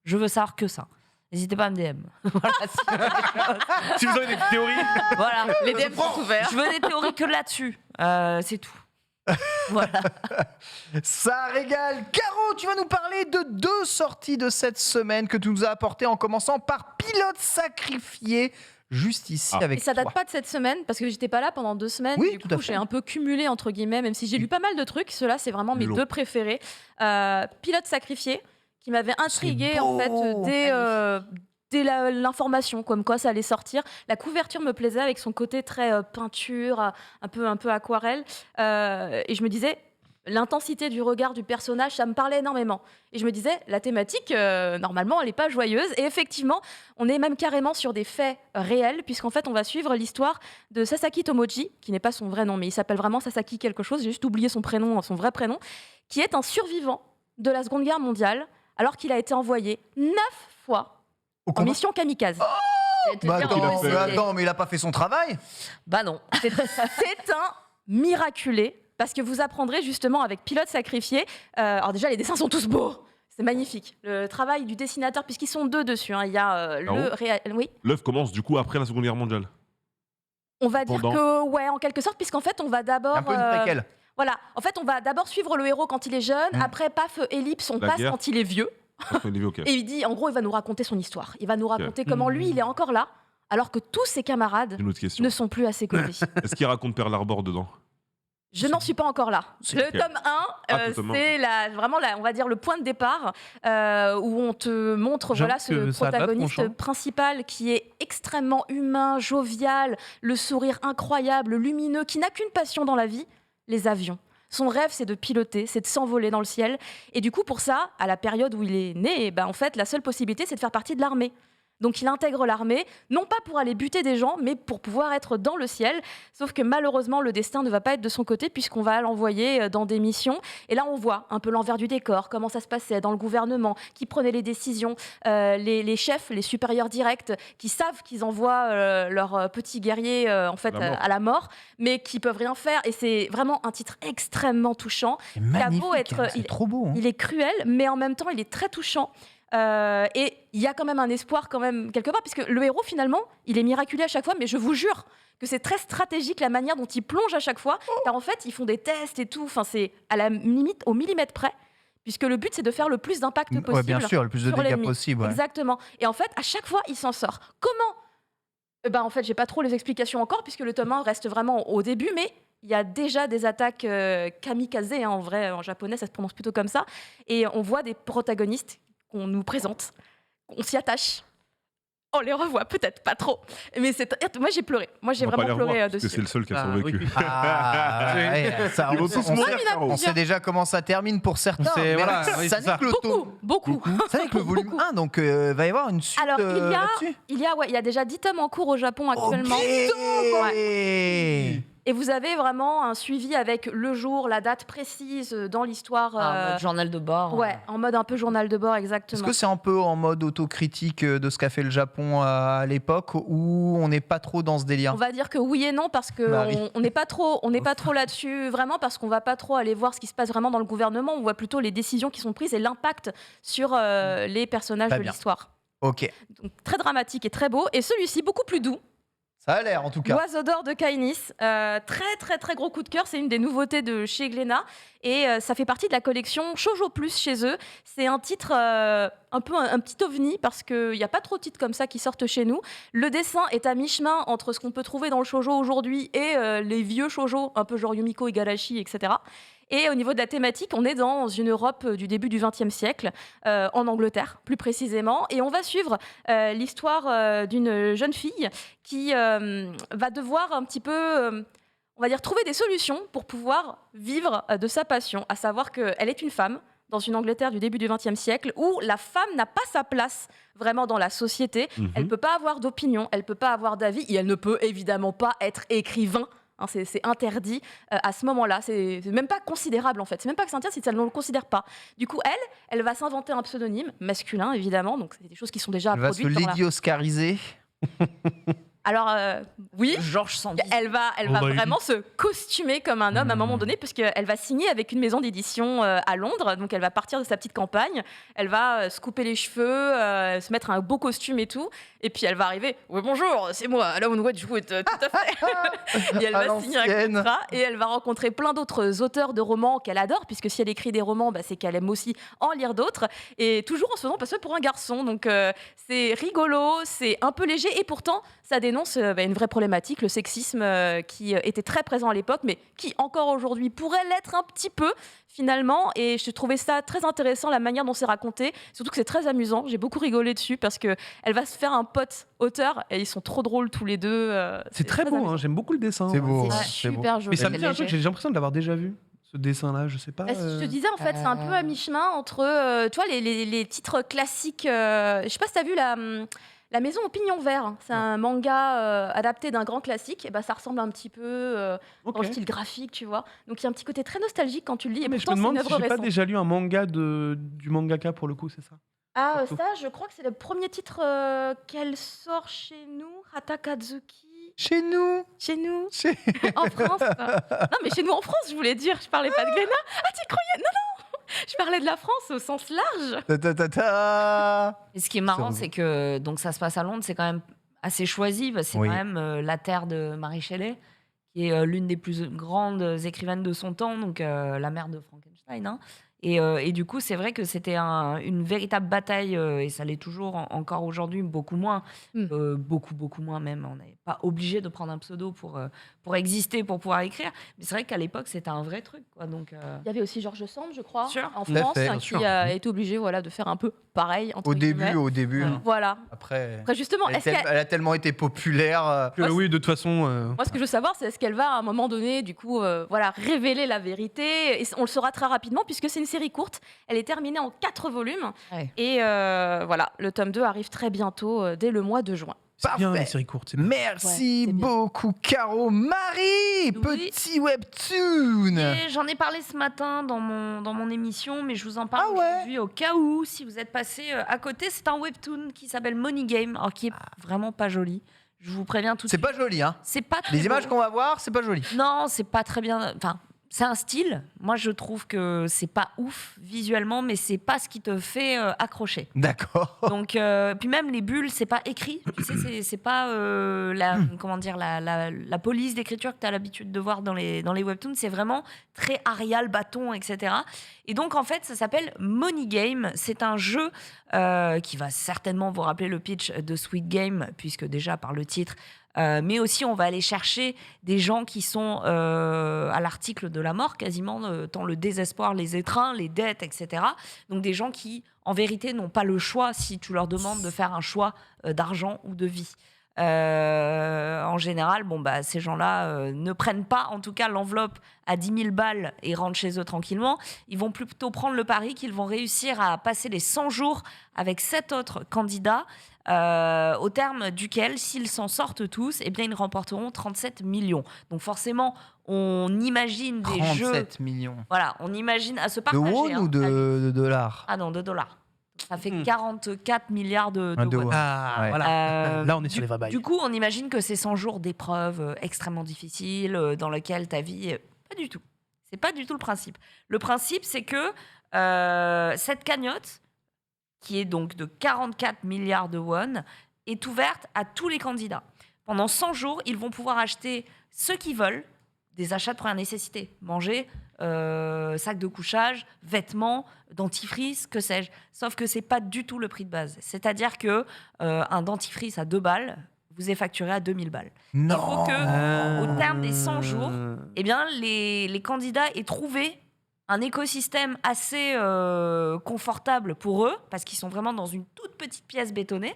Je veux savoir que ça. N'hésitez pas à me DM. Voilà, Si vous avez des théories, voilà. Les DM sont ouverts. Je veux des théories que là-dessus. C'est tout. Voilà. Ça régale. Caro, tu vas nous parler de 2 sorties de cette semaine que tu nous as apportées, en commençant par Pilote Sacrifié, juste ici Ah. avec Et ça date toi. pas de cette semaine parce que j'étais pas là pendant 2 semaines. Oui, du tout coup, à fait. j'ai un peu cumulé entre guillemets, même si j'ai lu pas mal de trucs. Ceux-là, c'est vraiment mes Long. 2 préférés. Pilote sacrifié, qui m'avait intrigué beau. en fait dès l'information, comme quoi ça allait sortir. La couverture me plaisait avec son côté très peinture, un peu aquarelle, et je me disais. L'intensité du regard du personnage, ça me parlait énormément. Et je me disais, la thématique, normalement, elle n'est pas joyeuse. Et effectivement, on est même carrément sur des faits réels, puisqu'en fait, on va suivre l'histoire de Sasaki Tomoji, qui n'est pas son vrai nom, mais il s'appelle vraiment Sasaki quelque chose, j'ai juste oublié son prénom, son vrai prénom, qui est un survivant de la Seconde Guerre mondiale, alors qu'il a été envoyé 9 fois Au en combat. mission kamikaze. Je vais te dire, Attends, en plus, attends, mais il a pas fait son travail. Bah non. C'est un miraculé, parce que vous apprendrez justement avec Pilote Sacrifié. Alors déjà, les dessins sont tous beaux. C'est magnifique. Le travail du dessinateur, puisqu'ils sont 2 dessus. hein. Il y a oui. L'œuvre commence du coup après la Seconde Guerre mondiale. On va dire Pendant. que, ouais, en quelque sorte, puisqu'en fait, on va d'abord. Un peu une préquelle. Voilà. En fait, on va d'abord suivre le héros quand il est jeune. Après, paf, ellipse, on La passe guerre. quand il est vieux. Ok. Et il dit, en gros, il va nous raconter son histoire. Il va nous raconter comment lui, il est encore là, alors que tous ses camarades Une autre question. ne sont plus à ses côtés. Est-ce qu'il raconte Pearl Harbor dedans? Je n'en suis pas encore là. Le Ok. tome 1, le tome un. c'est vraiment, on va dire, le point de départ où on te montre J'avoue ce que ça a de la protagoniste tronche, hein. principal qui est extrêmement humain, jovial, le sourire incroyable, lumineux, qui n'a qu'une passion dans la vie, les avions. Son rêve, c'est de piloter, c'est de s'envoler dans le ciel. Et du coup, pour ça, à la période où il est né, en fait, la seule possibilité, c'est de faire partie de l'armée. Donc il intègre l'armée, non pas pour aller buter des gens, mais pour pouvoir être dans le ciel. Sauf que malheureusement, le destin ne va pas être de son côté, puisqu'on va l'envoyer dans des missions. Et là, on voit un peu l'envers du décor, comment ça se passait dans le gouvernement, qui prenait les décisions, les chefs, les supérieurs directs, qui savent qu'ils envoient leurs petits guerriers en fait, À la mort. à la mort, mais qui peuvent rien faire. Et c'est vraiment un titre extrêmement touchant. C'est magnifique. beau être- hein, c'est trop beau. hein. Il est cruel, mais en même temps, il est très touchant. Et il y a quand même un espoir, quand même, quelque part, puisque le héros, finalement, il est miraculé à chaque fois, mais je vous jure que c'est très stratégique la manière dont il plonge à chaque fois, car en fait, ils font des tests et tout, enfin, c'est à la limite, au millimètre près. puisque le but c'est de faire le plus d'impact possible. Ouais, bien sûr, le plus de sur dégâts l'ennemi. possible. Ouais. Exactement. Et en fait, à chaque fois, il s'en sort. Comment En fait, j'ai pas trop les explications encore, puisque le tome 1 reste vraiment au début, mais il y a déjà des attaques kamikaze, en vrai, en japonais, ça se prononce plutôt comme ça. Et on voit des protagonistes qu'on nous présente, on s'y attache. On les revoit peut-être pas trop, mais moi j'ai pleuré. Moi j'ai On va pas vraiment les revoir, pleuré parce que dessus. c'est le seul qui a Ah, survécu. oui. Ah, ouais, ça, Ils vont tous mourir, il y en a frérot. on sait déjà comment ça termine pour certains. C'est- mais voilà, ça oui, n'est c'est ça. que le tome. Beaucoup. Ça n'est que le volume Beaucoup. 1, donc va y avoir une suite Alors, là-dessus. Il y a déjà 10 tomes en cours au Japon actuellement. Ok. Et vous avez vraiment un suivi avec le jour, la date précise dans l'histoire. Notre journal de bord. Ouais, en mode un peu journal de bord, Est-ce exactement. que c'est un peu en mode autocritique de ce qu'a fait le Japon à l'époque, ou on n'est pas trop dans ce délire? On va dire que oui et non, parce que Marie. on n'est pas trop là-dessus vraiment, parce qu'on va pas trop aller voir ce qui se passe vraiment dans le gouvernement. On voit plutôt les décisions qui sont prises et l'impact sur les personnages Très de bien. l'histoire. Ok, Donc, très dramatique et très beau. Et celui-ci, beaucoup plus doux. ça a l'air en tout cas. L'Oiseau d'or de Kainis, très très très gros coup de cœur, c'est une des nouveautés de chez Glénat et ça fait partie de la collection Shoujo Plus chez eux. C'est un titre un peu un petit ovni parce qu'il n'y a pas trop de titres comme ça qui sortent chez nous. Le dessin est à mi-chemin entre ce qu'on peut trouver dans le shoujo aujourd'hui et les vieux shoujo, un peu genre Yumiko Igarashi, etc. Et au niveau de la thématique, on est dans une Europe du début du XXe siècle, en Angleterre plus précisément. Et on va suivre l'histoire d'une jeune fille qui va devoir un petit peu, on va dire, trouver des solutions pour pouvoir vivre de sa passion, à savoir qu'elle est une femme dans une Angleterre du début du XXe siècle où la femme n'a pas sa place vraiment dans la société. Elle ne peut pas avoir d'opinion, elle ne peut pas avoir d'avis et elle ne peut évidemment pas être écrivain. Hein, c'est interdit à ce moment-là. C'est même pas considérable en fait. C'est même pas que c'est interdit, c'est qu'elle ne le considère pas. Du coup, elle va s'inventer un pseudonyme masculin évidemment. Donc c'est des choses qui sont déjà Elle va se produites. Lady Oscariser. Alors oui. Georges Sandy. Elle va vraiment se costumer comme un homme à un moment donné, puisqu'elle va signer avec une maison d'édition à Londres. Donc elle va partir de sa petite campagne, elle va se couper les cheveux, se mettre un beau costume et tout. Et puis elle va arriver, oui bonjour, c'est moi, Alan Wedgwood, tout à fait. Et elle À va signer un l'ancienne. contrat et elle va rencontrer plein d'autres auteurs de romans qu'elle adore, puisque si elle écrit des romans, bah, c'est qu'elle aime aussi en lire d'autres. Et toujours en se faisant passer pour un garçon. Donc c'est rigolo, c'est un peu léger et pourtant ça dénonce une vraie problématique, le sexisme qui était très présent à l'époque, mais qui encore aujourd'hui pourrait l'être un petit peu finalement. Et je trouvais ça très intéressant, la manière dont c'est raconté, surtout que c'est très amusant. J'ai beaucoup rigolé dessus parce que elle va se faire un pote auteur et ils sont trop drôles tous les deux. C'est très beau, amusant. hein, j'aime beaucoup le dessin. C'est beau. C'est ouais, c'est beau. super joli. Mais ça me c'est dit un truc, léger. j'ai l'impression de l'avoir déjà vu, ce dessin-là, je sais pas. Bah, si je te disais, en fait, c'est un peu à mi-chemin entre, tu vois, les titres classiques. Je sais pas si t'as vu la Maison au Pignon Vert. C'est un manga adapté d'un grand classique. Et bah, ça ressemble un petit peu dans Ok. le style graphique, tu vois. Donc il y a un petit côté très nostalgique quand tu le lis. Et Mais je me pourtant, c'est une demande si œuvre j'ai pas récente. déjà lu un manga du mangaka pour le coup, c'est ça. Ah, surtout. ça, je crois que c'est le premier titre qu'elle sort chez nous, Hatakazuki. Chez nous. Chez nous, Chez- en France. Non, mais chez nous en France, je voulais dire. Je parlais pas de Glénat. Ah, tu croyais? Non, non. Je parlais de la France au sens large. Ta, ta, ta, ta. Et ce qui est marrant, C'est c'est que donc ça se passe à Londres, c'est quand même assez choisi. C'est Oui. quand même la terre de Mary Shelley, qui est l'une des plus grandes écrivaines de son temps, donc la mère de Frankenstein. Hein. Et du coup, c'est vrai que c'était une véritable bataille, et ça l'est toujours encore aujourd'hui, beaucoup moins. Beaucoup moins même. On n'est pas obligé de prendre un pseudo pour exister, pour pouvoir écrire. Mais c'est vrai qu'à l'époque, c'était un vrai truc. Quoi. Donc, Il y avait aussi Georges Sand, je crois, Sûr. en Tout à France, fait, hein, bien qui sûr. a été obligé de faire un peu pareil. Entre Au début, guillemets. hein. Voilà. Après, Après, justement, elle, est-ce qu'elle- elle a tellement été populaire. Que, oui, de toute façon. moi, ce que je veux savoir, c'est est-ce qu'elle va, à un moment donné, du coup, révéler la vérité. Et on le saura très rapidement, puisque c'est une série courte. Elle est terminée en 4 volumes. ouais. Et voilà, le tome 2 arrive très bientôt, dès le mois de juin. C'est bien Parfait. les séries courtes. c'est bien. Merci Ouais, c'est bien. beaucoup, Caro. Marie, petit webtoon. Et j'en ai parlé ce matin dans mon émission, mais je vous en parle Ah ouais. aujourd'hui au cas où, si vous êtes passé à côté. C'est un webtoon qui s'appelle Money Game, alors qui est vraiment pas joli. Je vous préviens tout de C'est suite. pas joli, hein. C'est pas très Les images beau. qu'on va voir, c'est pas joli. Non, c'est pas très bien. Enfin, c'est un style. Moi, je trouve que c'est pas ouf visuellement, mais c'est pas ce qui te fait accrocher. D'accord. Donc, puis même les bulles, c'est pas écrit. Tu sais, c'est pas la police d'écriture que tu as l'habitude de voir dans les webtoons. C'est vraiment très Arial, bâton, etc. Et donc, en fait, ça s'appelle Money Game. C'est un jeu qui va certainement vous rappeler le pitch de Sweet Game, puisque déjà par le titre. Mais aussi, on va aller chercher des gens qui sont à l'article de la mort, quasiment, tant le désespoir les étreint, les dettes, etc. Donc des gens qui, en vérité, n'ont pas le choix si tu leur demandes de faire un choix d'argent ou de vie. En général, ces gens-là ne prennent pas, en tout cas, l'enveloppe à 10 000 balles et rentrent chez eux tranquillement. Ils vont plutôt prendre le pari qu'ils vont réussir à passer les 100 jours avec 7 autres candidats, au terme duquel, s'ils s'en sortent tous, eh bien, ils remporteront 37 millions. Donc forcément, on imagine des jeux... 37 millions. Voilà, on imagine à se De partager. won ou de dollars? Ah non, de dollars. Ça fait 44 milliards de Un de won. won. Ah, Ouais. voilà. Là, on est sur les vrais bails. Du coup, on imagine que c'est 100 jours d'épreuves extrêmement difficiles dans lesquelles ta vie... Pas du tout. C'est pas du tout le principe. Le principe, c'est que cette cagnotte, qui est donc de 44 milliards de won, est ouverte à tous les candidats. Pendant 100 jours, ils vont pouvoir acheter ce qu'ils veulent, des achats de première nécessité. Manger, sac de couchage, vêtements, dentifrice, que sais-je. Sauf que c'est pas du tout le prix de base. C'est-à-dire que un dentifrice à 2 balles vous est facturé à 2000 balles. Non. Il faut que, au terme des 100 jours, eh bien, les candidats aient trouvé un écosystème assez confortable pour eux, parce qu'ils sont vraiment dans une toute petite pièce bétonnée,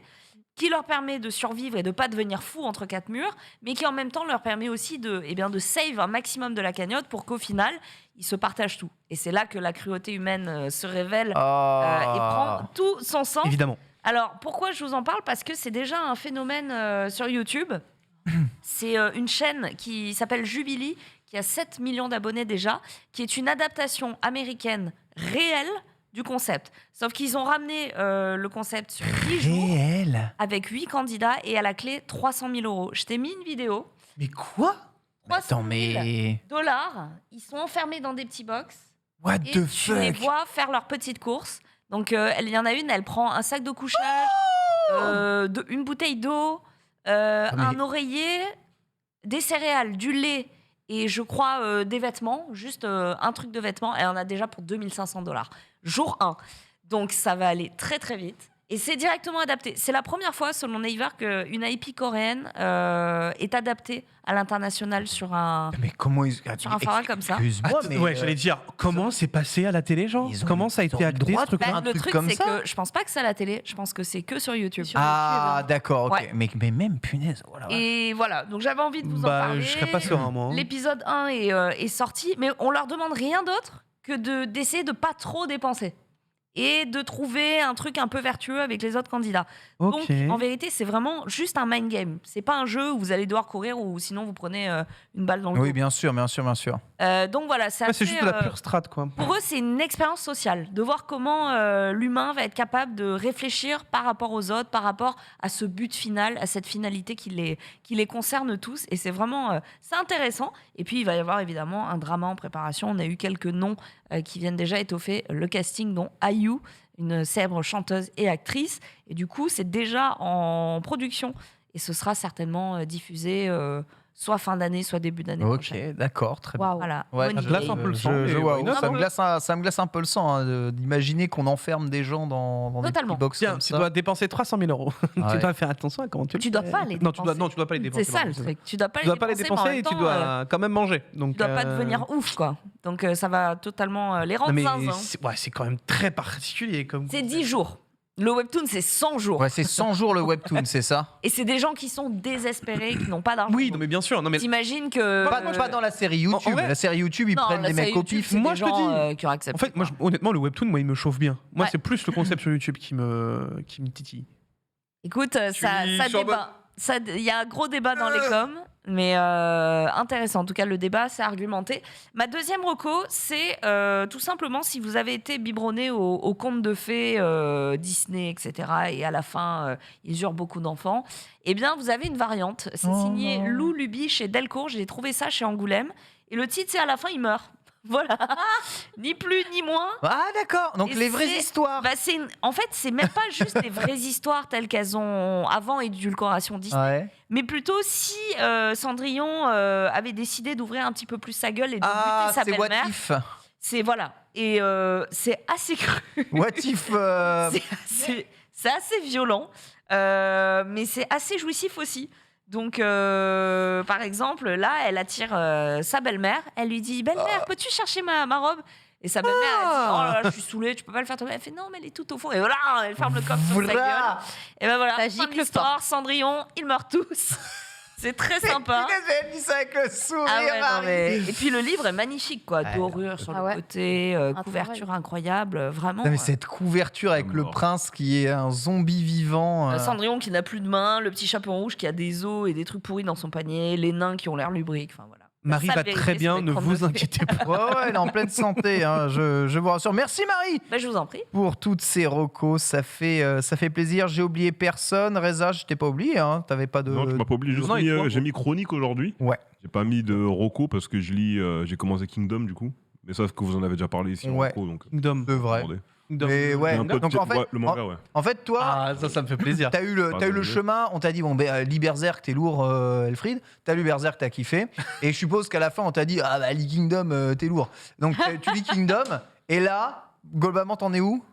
qui leur permet de survivre et de ne pas devenir fous entre 4 murs, mais qui en même temps leur permet aussi de save un maximum de la cagnotte pour qu'au final, ils se partagent tout. Et c'est là que la cruauté humaine se révèle et prend tout son sens. Évidemment. Alors, pourquoi je vous en parle? Parce que c'est déjà un phénomène sur YouTube. C'est une chaîne qui s'appelle Jubilee, qui a 7 millions d'abonnés déjà, qui est une adaptation américaine réelle du concept. Sauf qu'ils ont ramené le concept sur 10 jours, Réel. avec 8 candidats et à la clé 300 000 euros. Je t'ai mis une vidéo. Mais quoi? 300 000 mais... dollars. Ils sont enfermés dans des petits box. What Et the tu les fuck? vois faire leurs petites courses. Donc, il y en a une, elle prend un sac de couchage, une bouteille d'eau, un oreiller, des céréales, du lait et je crois des vêtements, juste un truc de vêtements. Elle en a déjà pour 2500 $. Jour 1. Donc, ça va aller très, très vite. Et c'est directement adapté. C'est la première fois, selon Naver, qu'une IP coréenne est adaptée à l'international sur un format comme ça. Excuse-moi, mais... ouais, j'allais dire, comment c'est passé à la télé, genre? Ils ont- Comment ça a ils ont été le acté, droit ce truc-là? un Le truc truc, comme c'est ça que je pense pas que c'est à la télé. Je pense que c'est que sur YouTube. Ah, d'accord, ok. Ouais. Mais même, punaise. Voilà, Et voilà, donc j'avais envie de vous en parler. Je serais pas serein, moi. hein. L'épisode 1 est sorti, mais on leur demande rien d'autre que d'essayer de pas trop dépenser et de trouver un truc un peu vertueux avec les autres candidats. Ok. Donc, en vérité, c'est vraiment juste un mind game. C'est pas un jeu où vous allez devoir courir ou sinon vous prenez une balle dans le Oui, dos. bien sûr, bien sûr, bien sûr. Donc voilà, Ouais, c'est juste de la pure strat, quoi. pour eux, c'est une expérience sociale, de voir comment l'humain va être capable de réfléchir par rapport aux autres, par rapport à ce but final, à cette finalité qui les concerne tous. Et c'est vraiment c'est intéressant. Et puis, il va y avoir évidemment un drama en préparation. On a eu quelques noms qui viennent déjà étoffer le casting, dont IU, une célèbre chanteuse et actrice. Et du coup, c'est déjà en production. Et ce sera certainement diffusé soit fin d'année, soit début d'année Ok, prochaine. d'accord, très bien. Waouh. Voilà. Ouais, Bonne ça glace idée. un peu le sang, Je mais vois, why not, ça, hein. me glace un peu le sang d'imaginer qu'on enferme des gens dans des Totalement. petits box Tiens, comme tu ça. dois dépenser 300 000 euros. Ouais. Tu dois faire attention à comment tu le Tu dois fais. pas les Non, dépenser. tu dois pas les dépenser. C'est ça le pardon, truc. Tu dois pas Tu dois pas les mais en dépenser même et tu temps, dois quand même manger. Donc, tu dois pas devenir ouf, quoi. Donc ça va totalement les Non, rendre mais zinzin. c'est quand même très particulier comme. C'est 10 jours. Le webtoon, c'est 100 jours. Ouais, c'est 100 jours le webtoon, c'est ça? Et c'est des gens qui sont désespérés, qui n'ont pas d'argent. Oui, non, mais bien sûr. Non, mais T'imagines que... Pas dans la série YouTube. En vrai- La série YouTube, ils Non, prennent la des mecs série au YouTube, pif. c'est Moi, des je te gens, dis. qui auraient accepté. en fait, moi, honnêtement, le webtoon, moi, il me chauffe bien. Moi, Ouais. c'est plus le concept sur YouTube qui me titille. Écoute, ça suis sur débat. Il y a un gros débat dans les coms, mais intéressant. En tout cas, le débat, c'est argumenté. Ma deuxième reco, c'est tout simplement si vous avez été biberonné au conte de fées Disney, etc., et à la fin, ils eurent beaucoup d'enfants, eh bien, vous avez une variante. C'est signé Lou Luby chez Delcourt. J'ai trouvé ça chez Angoulême. Et le titre, c'est à la fin, il meurt. Voilà. Ni plus ni moins. Ah d'accord, donc Et les vraies c'est- histoires. Bah, en fait, c'est même pas juste des vraies histoires telles qu'elles ont avant édulcoration Disney, Ouais. mais plutôt si Cendrillon avait décidé d'ouvrir un petit peu plus sa gueule et de Ah, buter sa c'est What belle-mère. If. C'est voilà. Et c'est assez cru. What If. C'est assez violent, mais c'est assez jouissif aussi. Donc, par exemple, là, elle attire sa belle-mère. Elle lui dit Belle-mère, peux-tu chercher ma robe? Et sa belle-mère, elle dit Oh là là, je suis saoulée, tu peux pas le faire toi-même. Elle fait Non, mais elle est tout au fond. Et voilà, elle ferme le coffre sur sa gueule. Voilà. Et ben voilà, Ça fin gicle de l'histoire, Cendrillon, ils meurent tous. C'est très sympa. Elle dit ça avec le sourire, Ah ouais, non, Marie. mais- Et puis le livre est magnifique, quoi. Ouais, Dorure sur Ah le ouais. côté, Un couverture incroyable, vraiment. Non, mais cette couverture avec le mort. prince qui est un zombie vivant. Cendrillon qui n'a plus de mains, le petit chaperon rouge qui a des os et des trucs pourris dans son panier, les nains qui ont l'air lubriques, enfin voilà. Marie Ça, va vérité très sur bien, les ne 32 vous faits. inquiétez pas. Ouais, elle est en pleine santé, hein, je vous rassure. Merci Marie Bah, je vous en prie. pour toutes ces recos, ça fait plaisir. J'ai oublié personne. Reza, je t'ai pas oublié, hein. T'avais pas de. Non, tu m'as pas oublié. Juste Non, et toi, j'ai mis chronique aujourd'hui. Ouais. J'ai pas mis de Rocco parce que j'ai commencé Kingdom du coup. Mais sauf que vous en avez déjà parlé ici en Ouais. Rocco, donc. Kingdom. C'est vrai. attendez. Kingdom. Mais ouais, J'ai un peu de- donc en fait, ouais, le manga, ouais. En fait, toi, Ah, ça me fait plaisir. t'as eu le Pardon. chemin, on t'a dit, bon, ben, lis Berserk, t'es lourd, Elfried. T'as lu Berserk, t'as kiffé. Et je suppose qu'à la fin, on t'a dit, ah bah, lis Kingdom, t'es lourd. Donc tu lis Kingdom, et là, globalement, t'en es où?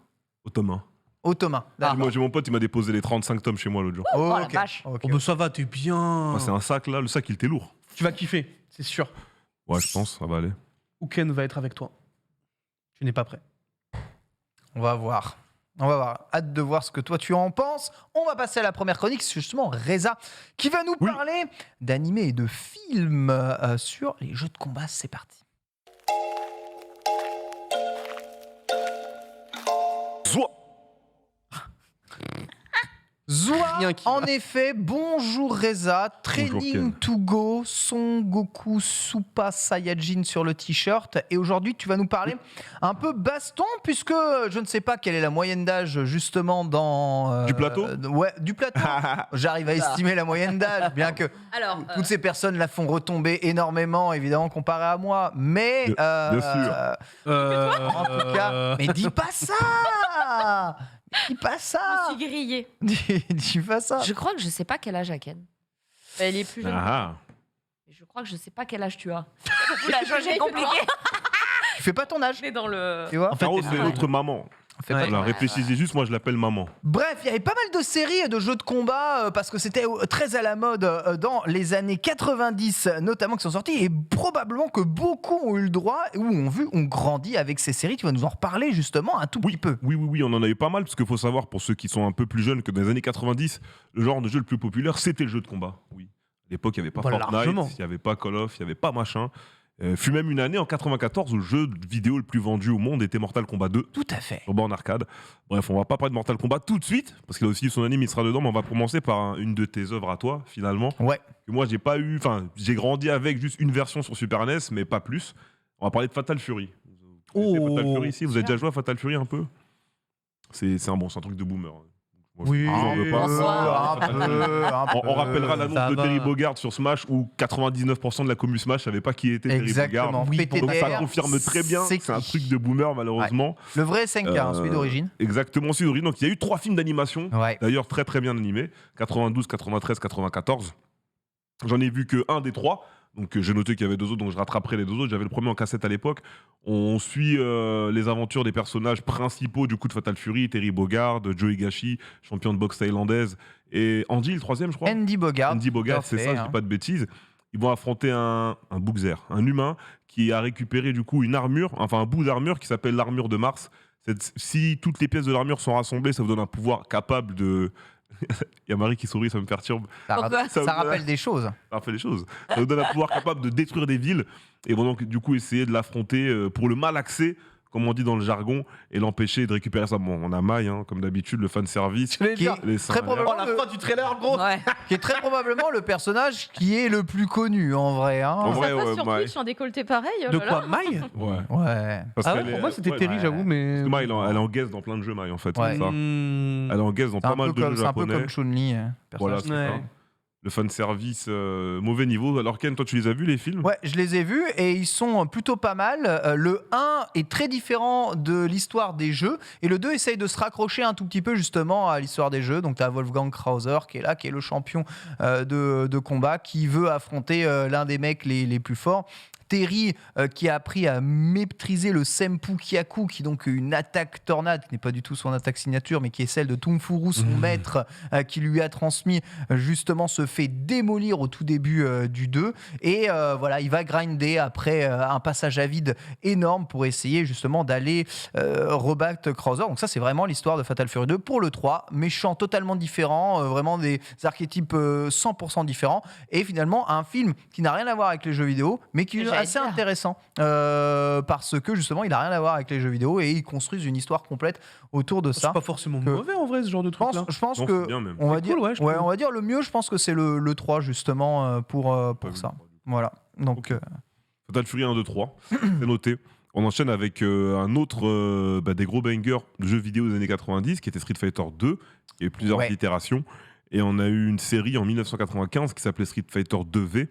Au tome 1. Au tome 1. D'accord. Moi, j'ai mon pote, il m'a déposé les 35 tomes chez moi l'autre jour. Oh, la ok. vache. Ok. Oh, bah, ça va, t'es bien. Ah, c'est un sac là, le sac il était lourd. Tu vas kiffer, c'est sûr. Ouais, je pense, ça va aller. Ou Ken va être avec toi. Tu n'es pas prêt. On va voir. On va voir. Hâte de voir ce que toi tu en penses. On va passer à la première chronique, c'est justement Reza qui va nous Oui. parler d'animés et de films sur les jeux de combat. C'est parti. Zouah. Zoua, Rien qui en va. effet, bonjour Reza, Training Ken. to Go, Son Goku Super Saiyajin sur le t-shirt. Et aujourd'hui, tu vas nous parler un peu baston, puisque je ne sais pas quelle est la moyenne d'âge justement dans... Du plateau Ouais, du plateau. J'arrive à estimer la moyenne d'âge, bien que Alors, toutes ces personnes la font retomber énormément, évidemment, comparé à moi. Mais... Bien sûr. En tout cas, mais dis pas ça. Dis pas ça. je suis grillée. Dis pas ça. Je crois que je sais pas quel âge a Ken. Elle est plus jeune. Ah. Et je crois que je sais pas quel âge tu as. La jauge est compliquée. Tu fais pas ton âge, Je vais dans le. tu vois. En fait, Caro, t'es c'est pareil. notre maman. Fais pas Ouais. ton Voilà, réfléchissez juste, moi je l'appelle maman. Bref, il y avait pas mal de séries et de jeux de combat parce que c'était très à la mode dans les années 90, notamment qui sont sortis, et probablement que beaucoup ont eu le droit ou ont grandi avec ces séries. Tu vas nous en reparler justement un tout petit peu. Oui, on en a eu pas mal, parce qu'il faut savoir, pour ceux qui sont un peu plus jeunes, que dans les années 90, le genre de jeu le plus populaire, c'était le jeu de combat. Oui. À l'époque, il n'y avait pas Bah, Fortnite, largement. il n'y avait pas Call of, il n'y avait pas machin. Fut même une année en 94 où le jeu vidéo le plus vendu au monde était Mortal Kombat 2. Tout à fait. Sur borne arcade. Bref, on va pas parler de Mortal Kombat tout de suite, parce qu'il a aussi son anime, il sera dedans, mais on va commencer par une de tes œuvres à toi, finalement. Ouais. Que moi, j'ai pas eu. Enfin, j'ai grandi avec juste une version sur Super NES, mais pas plus. On va parler de Fatal Fury. Vous connaissez Oh. Fatal Fury ici, vous avez déjà joué à Fatal Fury un peu? C'est un truc de boomer. Moi, Oui. je vous en veux pas. Bonsoir. On rappellera l'annonce ça de va. Terry Bogard sur Smash où 99% de la commu Smash savait pas qui était Terry Exactement. Bogard. Oui, Donc ça PTDR, confirme très bien c'est que c'est un qui truc de boomer malheureusement. Le vrai SNK, celui d'origine. Exactement, celui d'origine. Donc il y a eu 3 films d'animation, Ouais. d'ailleurs très très bien animés, 92, 93, 94. J'en ai vu que un des 3. Donc j'ai noté qu'il y avait 2 autres, donc je rattraperai les 2 autres. J'avais le premier en cassette à l'époque. On suit les aventures des personnages principaux du coup de Fatal Fury, Terry Bogard, Joe Higashi, champion de boxe thaïlandaise, et Andy, le troisième je crois. Andy Bogard. Andy Bogard, tout à c'est fait, ça, je hein. dis pas de bêtises. Ils vont affronter un Bookzer, un humain qui a récupéré du coup une armure, enfin un bout d'armure qui s'appelle l'armure de Mars. Si toutes les pièces de l'armure sont rassemblées, ça vous donne un pouvoir capable de... Il y a Marie qui sourit, ça me perturbe. Ça, Pourquoi ça Ça vous- rappelle des choses. Ça fait les choses. Ça vous donne un pouvoir capable de détruire des villes. Et vont donc du coup essayer de l'affronter pour le malaxer, comme on dit dans le jargon, et l'empêcher de récupérer ça. Bon, on a Maille, hein, comme d'habitude, le fan service. Je l'ai Qui dit. est Les seins très à l'air. Oh, probablement la fin du trailer, gros. Ouais. qui est très probablement le personnage qui est le plus connu en vrai. Hein. En vrai, Ça passe ouais, sur ouais. Twitch en décolleté pareil. oh De là quoi, là. Maille Ouais. Ouais. Parce Ah ouais, qu'elle pour est- moi c'était ouais, Terry, ouais. j'avoue, mais. Parce que Maille, elle est en guest dans plein de jeux, Maille, en fait. Ouais. c'est ça. Hmm. Elle est en guest dans C'est pas un, mal peu de comme, jeux c'est un peu japonais. comme Chun-Li. Voilà, personnage. c'est Ouais. ça. le fanservice mauvais niveau. Alors Ken, toi tu les as vus les films? Ouais, je les ai vus et ils sont plutôt pas mal. Le 1 est très différent de l'histoire des jeux et le 2 essaye de se raccrocher un tout petit peu justement à l'histoire des jeux. Donc tu as Wolfgang Krauser qui est là, qui est le champion de combat, qui veut affronter l'un des mecs les plus forts. Terry qui a appris à maîtriser le Senpu Kyaku, qui est donc une attaque tornade, qui n'est pas du tout son attaque signature, mais qui est celle de Tongfuru, son maître, qui lui a transmis, justement, se fait démolir au tout début du 2. Et voilà, il va grinder après un passage à vide énorme pour essayer justement d'aller rebattre Krauser. Donc ça, c'est vraiment l'histoire de Fatal Fury 2. Pour le 3, méchant totalement différent, vraiment des archétypes 100% différents. Et finalement, un film qui n'a rien à voir avec les jeux vidéo, mais qui est assez intéressant parce que justement il n'a rien à voir avec les jeux vidéo et ils construisent une histoire complète autour de ça. C'est pas forcément mauvais en vrai ce genre de truc là. Je pense Non, que c'est bien, même. on va C'est dire, cool, ouais, je ouais, trouve. on va dire le mieux, je pense que c'est le 3 justement pour ça. Voilà. Donc Ok. Fatal Fury 1, 2, 3, c'est noté. On enchaîne avec un autre des gros bangers de jeux vidéo des années 90 qui était Street Fighter 2. Il y a eu plusieurs Ouais. itérations. Et on a eu une série en 1995 qui s'appelait Street Fighter 2V.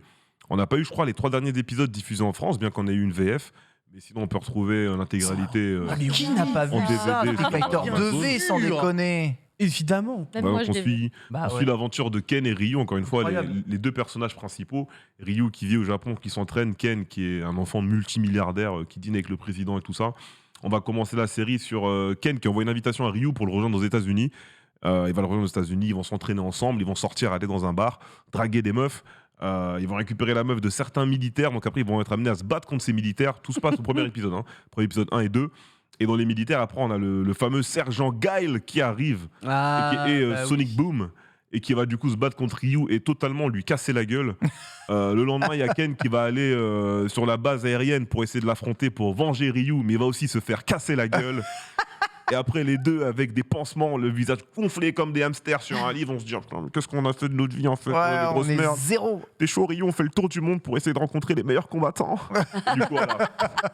On n'a pas eu, je crois, les 3 derniers épisodes diffusés en France, bien qu'on ait eu une VF. Mais sinon, on peut retrouver l'intégralité. qui n'a pas vu en ça, DVD, Street Fighter bien 2V sans sûr. déconner. Évidemment. Même Ouais, moi, donc je on l'ai vu. suit, Bah on suit ouais. l'aventure de Ken et Ryu, encore une fois, Incroyable. les deux personnages principaux. Ryu qui vit au Japon, qui s'entraîne, Ken qui est un enfant multimilliardaire qui dîne avec le président et tout ça. On va commencer la série sur Ken qui envoie une invitation à Ryu pour le rejoindre aux États-Unis. Il va le rejoindre aux États-Unis, ils vont s'entraîner ensemble, ils vont sortir, aller dans un bar, draguer des meufs. Ils vont récupérer la meuf de certains militaires, donc après ils vont être amenés à se battre contre ces militaires. Tout se passe au premier épisode, premier épisode 1 et 2. Et dans les militaires, après, on a le fameux sergent Guile qui arrive, et Sonic Boom, et qui va du coup se battre contre Ryu et totalement lui casser la gueule. Le lendemain, il y a Ken qui va aller sur la base aérienne pour essayer de l'affronter, pour venger Ryu, mais il va aussi se faire casser la gueule. Et après, les deux, avec des pansements, le visage gonflé comme des hamsters sur un lit, vont se dire putain, qu'est-ce qu'on a fait de notre vie en fait, Ouais, des on grosses est merdes. zéro. T'es chaud, Ryu, on fait le tour du monde pour essayer de rencontrer les meilleurs combattants. Du coup, voilà.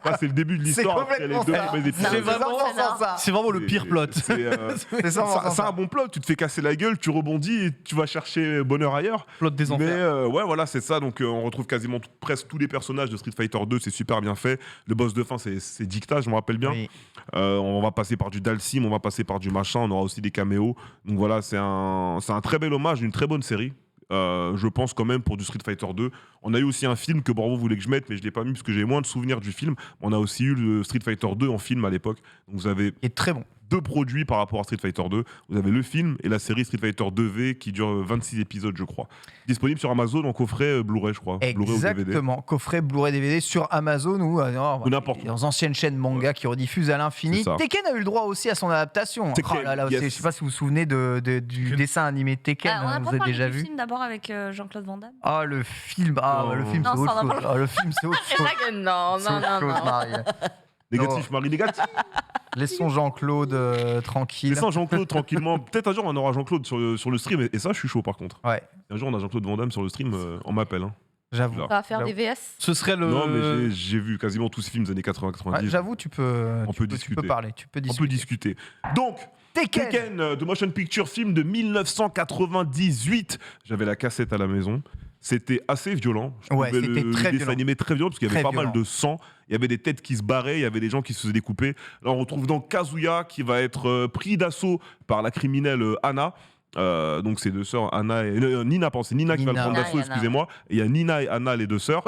Ça, c'est le début de l'histoire. Après les complètement deux ça. premiers C'est épisodes. vraiment ça. C'est vraiment le pire plot. C'est ça, C'est un bon plot. Tu te fais casser la gueule, tu rebondis et tu vas chercher bonheur ailleurs. Plot des Mais enfers. ouais, voilà, c'est ça. Donc on retrouve quasiment presque tous les personnages de Street Fighter 2. C'est super bien fait. Le boss de fin, c'est Dicta, je me rappelle bien. Oui. On va passer par du Dalsim, on va passer par du machin. On aura aussi des caméos. Donc voilà, c'est un très bel hommage, une très bonne série. Je pense quand même pour du Street Fighter 2. On a eu aussi un film que Bravo voulait que je mette, mais je l'ai pas mis parce que j'ai moins de souvenirs du film. On a aussi eu le Street Fighter 2 en film à l'époque. Donc vous avez Il est très bon. 2 produits par rapport à Street Fighter 2. Vous avez le film et la série Street Fighter 2V qui dure 26 épisodes, je crois. Disponible sur Amazon en coffret Blu-ray, je crois. Blu-ray ou DVD. Exactement. Coffret Blu-ray DVD sur Amazon ou n'importe où. dans anciennes chaînes manga qui rediffusent à l'infini. C'est ça. Tekken a eu le droit aussi à son adaptation. Tekken, Oh là là, yes. je sais pas si vous vous souvenez du dessin animé Tekken, Ah, on a vous pas avez parlé déjà du vu. film d'abord avec Jean-Claude Van Damme. Ah le film, Non. le film Non, c'est ça, autre on en chose. Ah, le film c'est autre C'est chose. vrai que non, C'est non, autre non, chose, non. Marie. Négatif, Marie, négatif. Laissons Jean-Claude tranquille. Laissons Jean-Claude tranquillement. Peut-être un jour on aura Jean-Claude sur le stream. Et ça, je suis chaud par contre. Ouais, Un jour on a Jean-Claude Van Damme sur le stream, on m'appelle. Hein. j'avoue. Là. On va faire des VS. Ce serait le. Non, mais j'ai vu quasiment tous ces films des années 80-90. Ouais, j'avoue, tu peux discuter. parler. Tu peux on discuter. peut discuter. Donc, Tekken. Tekken, de Motion Picture Film de 1998. J'avais la cassette à la maison. C'était assez violent. Je Ouais, trouvais c'était le très dessin violent. animé très violent parce qu'il y avait Très pas mal violent. de sang. Il y avait des têtes qui se barraient, il y avait des gens qui se faisaient découper. Là, on retrouve donc Kazuya qui va être pris d'assaut par la criminelle Anna. Donc c'est deux sœurs, Anna et Nina, pardon, c'est Nina qui va le Nina. prendre Nina d'assaut, et Anna. excusez-moi. Et il y a Nina et Anna, les deux sœurs.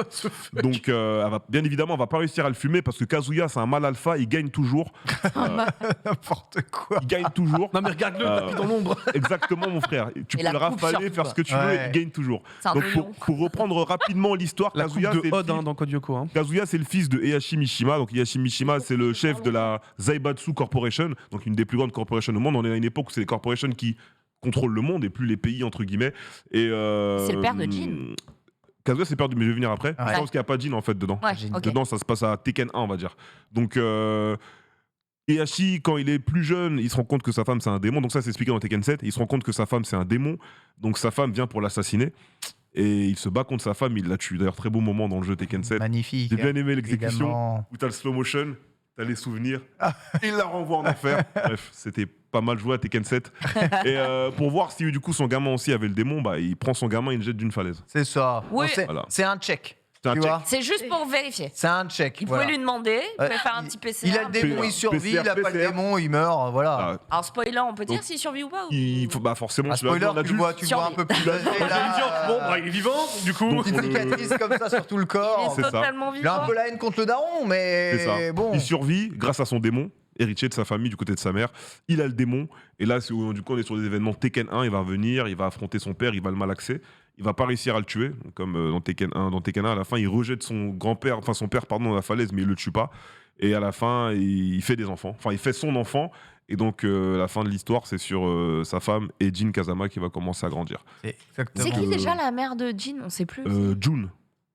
Donc bien évidemment, elle va pas réussir à le fumer parce que Kazuya, c'est un mâle alpha, il gagne toujours. N'importe quoi. Il gagne toujours. Non, mais regarde-le, tapis dans l'ombre. Exactement, mon frère. Tu Et peux la le coupe rafaler, surtout, faire ce que tu veux, Ouais. il gagne toujours. C'est un Donc peu long. pour reprendre rapidement l'histoire, La coupe Kazuya, c'est de le Odd fils- dans Code Lyoko. Hein. Kazuya, c'est le fils de Heihachi Mishima. Donc Heihachi Mishima, c'est le chef de la Zaibatsu Corporation, donc une des plus grandes corporations au monde. On est à une époque où c'est les corporations qui contrôlent le monde et plus les pays, entre guillemets. Et C'est le père de Jin. Kazuya, c'est le père de... Mais je vais venir après. Je pense qu'il n'y a pas Jin, en fait, dedans. Ouais, J'ai une ok. Dedans, ça se passe à Tekken 1, on va dire. Donc, Heihachi, quand il est plus jeune, il se rend compte que sa femme, c'est un démon. Donc ça, c'est expliqué dans Tekken 7. Il se rend compte que sa femme, c'est un démon. Donc sa femme vient pour l'assassiner. Et il se bat contre sa femme, il la tue. D'ailleurs, très beau moment dans le jeu Tekken 7. Magnifique. J'ai bien aimé l'exécution, Évidemment. où t'as le slow motion, t'as les souvenirs, et il la renvoie en enfer. Bref, c'était pas mal joué à Tekken 7. Et pour voir si du coup son gamin aussi avait le démon, bah, il prend son gamin et il le jette d'une falaise. C'est ça. Oui. Bon, c'est Voilà. c'est un check. C'est un Tu check. vois C'est juste pour vérifier. C'est un check. Il voilà. pouvait lui demander, il pouvait faire un il- petit PCR. Il a le démon, PCR, il survit. Il a pas le PCR. démon, il meurt. Voilà. Ah, Alors, spoiler, on peut dire Donc, s'il survit ou pas ou- il faut, bah forcément, Ah, tu l'as vu spoiler, en tu le adulte. vois, tu le vois un peu plus âgé. J'allais là, dire, bon, bah, il est vivant, du coup. Donc, Petite cicatrice comme ça sur tout le corps. Il est c'est ça. totalement Il a un vivant. peu la haine contre le daron, C'est ça. mais bon. Il survit grâce à son démon, héritier de sa famille du côté de sa mère. Il a le démon. Et là, du coup, on est sur des événements Tekken 1. Il va revenir, il va affronter son père, il va le malaxer. Il va pas réussir à le tuer, donc comme dans Tekken 1. Dans Tekken 1, à la fin, il rejette son père, dans la falaise, mais il le tue pas. Et à la fin, il fait des enfants. Enfin, il fait son enfant. Et donc, la fin de l'histoire, c'est sur sa femme et Jin Kazama qui va commencer à grandir. C'est exactement. C'est qui Euh, déjà la mère de Jin On sait plus. June,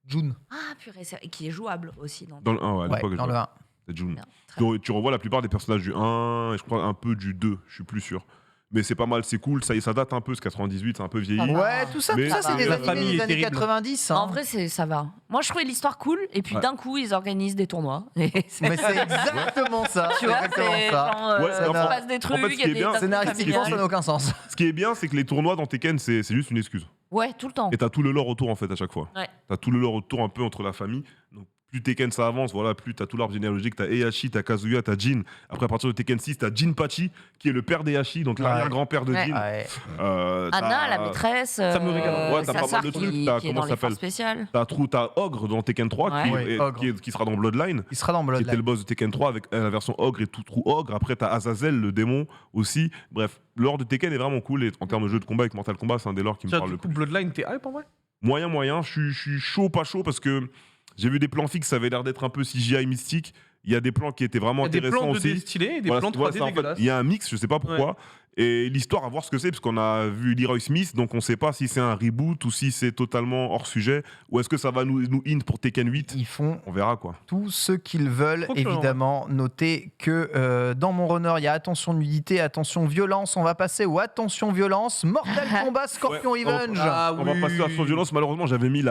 June. Ah, purée, et qui est jouable aussi. dans le 1, ouais, à Ouais, l'époque, dans le 1. c'est June. Merde, très Tu revois la plupart des personnages du 1 et je crois un peu du 2, je suis plus sûr. Mais c'est pas mal, c'est cool, ça date un peu, ce 98, c'est un peu vieilli. Ah bah. Ouais, tout ça, Mais c'est des la animés famille des est années terrible. 90. hein. En vrai, ça va. Moi, je trouvais l'histoire cool, et puis Ouais. d'un coup, ils organisent des tournois. Et c'est- Mais c'est exactement ça. tu vois, exactement c'est ça. genre, Ouais, il enfin, se passe des trucs, ce qui est bien, Scénaristiquement, ça n'a aucun sens. Ce qui est bien, c'est que les tournois dans Tekken, c'est juste une excuse. Ouais, tout le temps. Et t'as tout le lore autour, en fait, à chaque fois. Ouais. T'as tout le lore autour un peu entre la famille. Donc, plus Tekken ça avance, voilà, plus t'as tout l'arbre généalogique. T'as Heihachi, t'as Kazuya, t'as Jin. Après, à partir de Tekken 6, t'as Jinpachi, qui est le père d'Heihachi, donc Ouais. l'arrière-grand-père de Ouais. Jin. Ouais. Anna, T'as- la maîtresse, Ça me régale. Ouais, t'as sa pas mal sœur de trucs, qui t'as- est comment dans ça les forces s'appelle spéciales. T'as Ogre dans Tekken 3, Ouais. qui, Ouais, est- Ogre. qui sera dans Bloodline. Il sera dans Qui était Bloodline. le boss de Tekken 3 avec la version Ogre et tout trou Ogre. Après, t'as Azazel, le démon aussi. Bref, le lore de Tekken est vraiment cool. Et en termes de jeu de combat avec Mortal Kombat, c'est un des lores qui me Tiens, parle du le coup, plus. Bloodline, t'es hype en vrai? Moyen. Je suis chaud, pas chaud, parce que j'ai vu des plans fixes, ça avait l'air d'être un peu CGI mystique. Il y a des plans qui étaient vraiment Il y a des intéressants plans 2D aussi. stylés et des Voilà, plans tu vois, 3D ça, en fait, dégueulasses. il y a un mix, je sais pas pourquoi. Et l'histoire, à voir ce que c'est, parce qu'on a vu Leroy Smith, donc on sait pas si c'est un reboot ou si c'est totalement hors sujet, ou est-ce que ça va nous hint pour Tekken 8. Ils font On verra quoi. tout ce qu'ils veulent, Trop curieux, évidemment. Notez que dans mon runner, il y a attention nudité, attention violence. On va passer au attention violence. Mortal Kombat Scorpion Ouais, Revenge. Ah On va oui. passer à la violence. Malheureusement, j'avais mis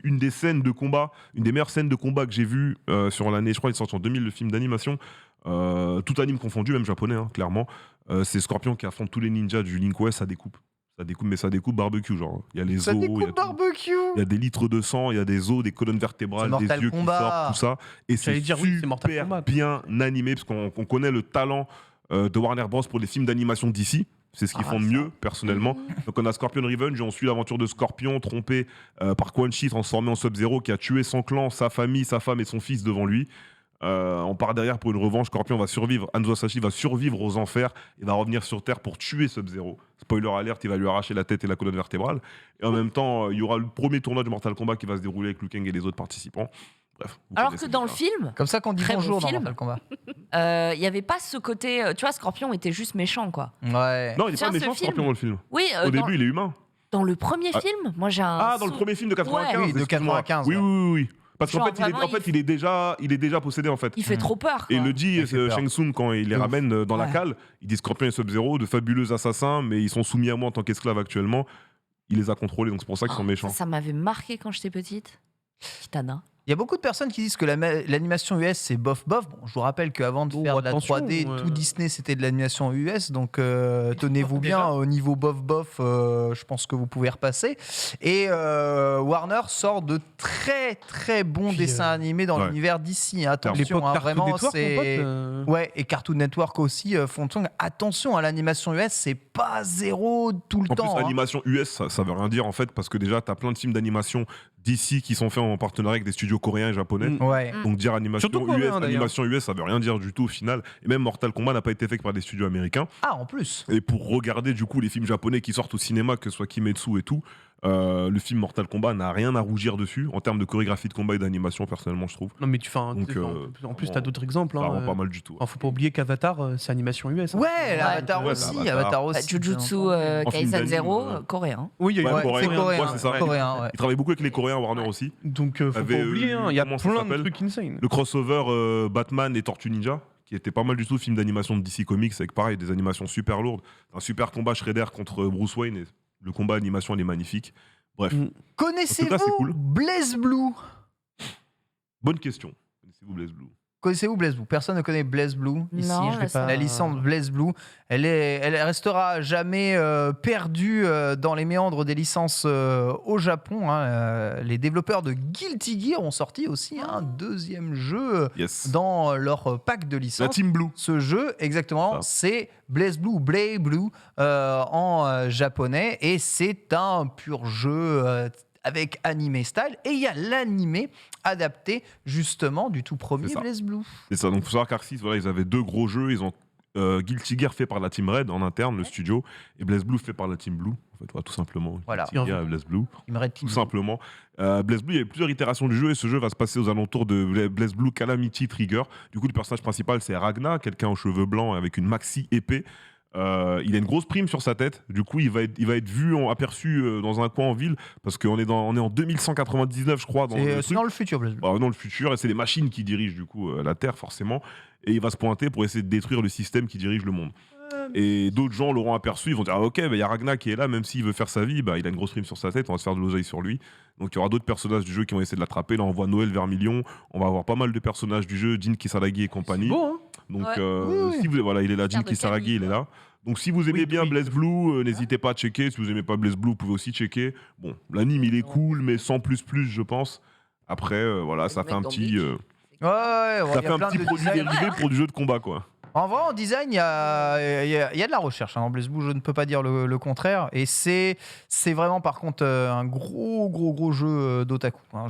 une des scènes de combat, une des meilleures scènes de combat que j'ai vues sur l'année. Je crois qu'il est sorti en 2000, le film d'animation. Tout anime confondu, même japonais, hein, clairement. C'est Scorpion qui affronte tous les ninjas du Link West. Ça découpe, mais ça découpe barbecue, genre. Il y a les Ça os, il y a découpe tout. barbecue. Il y a des litres de sang, il y a des os, des colonnes vertébrales, C'est des Mortal yeux Kombat. qui sortent, tout ça. Et c'est J'allais dire, oui, c'est Mortal super Kombat. bien animé, parce qu'on connaît le talent de Warner Bros. Pour les films d'animation d'ici. C'est ce qu'ils Ah, font de ça. mieux, personnellement. Donc on a Scorpion Revenge, et on suit l'aventure de Scorpion, trompé par Quan Chi, transformé en Sub-Zero, qui a tué son clan, sa famille, sa femme et son fils devant lui. On part derrière pour une revanche. Scorpion va survivre. Hanzo Hasashi va survivre aux enfers et va revenir sur Terre pour tuer Sub-Zero. Spoiler alert, il va lui arracher la tête et la colonne vertébrale. Et en même temps, il y aura le premier tournoi de Mortal Kombat qui va se dérouler avec Liu Kang et les autres participants. Bref. vous Alors connaissez que dans le déjà. film, Comme ça qu'on dit Très bon bonjour dans film. Mortal Kombat. il n'y avait pas ce côté. Tu vois, Scorpion était juste méchant, quoi. Ouais. Non, il est Tiens, pas ce méchant, film. Scorpion, dans le film. Oui, Au début, il est humain. dans le premier Ah. film, moi j'ai un. Ah, dans le premier film de 95. Oui, de excuse-moi. 95, Oui, ouais. oui. Parce qu'en Genre, fait, vraiment, il est déjà possédé, en fait. Il fait trop peur. Et quoi. il le dit, Il fait peur. Shang Tsung, quand il les De ramène dans la Ouais. cale, il dit Scorpion et Sub-Zero, de fabuleux assassins, mais ils sont soumis à moi en tant qu'esclaves actuellement. Il les a contrôlés, donc c'est pour ça qu'ils sont méchants. Ça m'avait marqué quand j'étais petite. Kitana. Il y a beaucoup de personnes qui disent que l'animation US c'est bof. Bon, je vous rappelle qu'avant de Oh, faire de la attention, 3D, tout Disney c'était de l'animation US, donc tenez-vous Déjà. bien au niveau bof. Je pense que vous pouvez repasser. Et Warner sort de très bons Puis, dessins animés dans ouais. l'univers d'ici. L'époque Attention, hein, Cartoon vraiment Network, mon c'est. pote, Ouais, et Cartoon Network aussi font tout. Attention à l'animation US, c'est pas zéro tout le En temps. plus, hein. animation US, ça veut rien dire en fait, parce que déjà, t'as plein de films d'animation d'ici qui sont faits en partenariat avec des studios coréens et japonais. Mm. Ouais. Donc dire animation Surtout US, coréen, d'ailleurs. animation US, ça veut rien dire du tout au final. Et même Mortal Kombat n'a pas été fait que par des studios américains. Ah, en plus. Et pour regarder du coup les films japonais qui sortent au cinéma, que ce soit Kimetsu et tout, le film Mortal Kombat n'a rien à rougir dessus en termes de chorégraphie de combat et d'animation, personnellement, je trouve. Non, mais tu fais un. Donc, en plus, t'as d'autres exemples. Ça Hein, rend pas mal du tout. Faut pas oublier qu'Avatar, c'est animation US. hein. Ouais, l'Avatar Ouais, aussi. Avatar. Avatar Bah, aussi. Jujutsu En film Kaisen d'anime, 0, coréen. Oui, il y a eu Ouais, Ouais, coréen. c'est coréen. Ouais, c'est ça. Coréen, ouais. Il travaille beaucoup avec les Coréens, Warner aussi. Donc, faut Avait, pas oublier, hein, il y a comment ça plein de s'appelle trucs insane. Le crossover Batman et Tortue Ninja, qui était pas mal du tout, film d'animation de DC Comics, avec pareil, des animations super lourdes. Un super combat Shredder contre Bruce Wayne. Et le combat animation, il est magnifique. Bref, Mm. En tout cas, c'est Connaissez-vous cool. Blaze Blue? bonne question. Connaissez-vous Blaze Blue? Connaissez-vous BlazBlue? Personne ne connaît BlazBlue ici. Non, Je là, vais ça- pas- La licence BlazBlue, elle restera jamais perdue dans les méandres des licences au Japon. Hein. Les développeurs de Guilty Gear ont sorti aussi un deuxième jeu Yes. dans leur pack de La licences. Team Blue. Ce jeu, exactement, Ça. c'est BlazBlue, Blade Blue en japonais, et c'est un pur jeu avec animé style, et il y a l'animé adapté justement du tout premier C'est ça. BlazBlue. C'est ça. Donc, faut savoir qu'Arc 6, voilà, ils avaient 2 gros jeux. Ils ont Guilty Gear fait par la Team Red en interne, le studio, et BlazBlue fait par la Team Blue. En fait, voilà, tout simplement. Voilà. Guilty Gear et BlazBlue. Il me reste Tout simplement. BlazBlue, il y a eu plusieurs itérations du jeu, et ce jeu va se passer aux alentours de BlazBlue Calamity Trigger. Du coup, le personnage principal, c'est Ragna, quelqu'un aux cheveux blancs avec une maxi épée. Il a une grosse prime sur sa tête. Du coup, il va être vu, aperçu dans un coin en ville, parce qu'on est en 2199, je crois. Dans le C'est truc. dans le futur, BlazBlue. Dans le futur, et c'est les machines qui dirigent du coup la Terre forcément, et il va se pointer pour essayer de détruire le système qui dirige le monde. Et d'autres gens l'auront aperçu, ils vont dire ah, ok, il y a Ragnar qui est là, même s'il veut faire sa vie, il a une grosse prime sur sa tête, on va se faire de l'oseille sur lui. Donc il y aura d'autres personnages du jeu qui vont essayer de l'attraper. Là on voit Noël Vermilion, on va avoir pas mal de personnages du jeu, Jin Kisaragi et compagnie. Bon, hein. Donc Ouais. Oui. si vous voilà, il est là, Jin Père de Kisaragi, Camille, il est quoi. là. Donc si vous aimez Oui, bien oui. BlazBlue, n'hésitez pas à checker. Si vous aimez pas BlazBlue, vous pouvez aussi checker. Bon, l'anime il est cool, mais sans plus, je pense. Après, voilà, ça Le fait un mec dans petit, Bleach. Ouais, ouais, ça il y fait a un plein petit de produit designs. dérivé pour du jeu de combat, quoi. En vrai, en design, il y a de la recherche. Hein. Dans BlazBlue, je ne peux pas dire le contraire. Et c'est vraiment, par contre, un gros jeu d'otaku. Hein.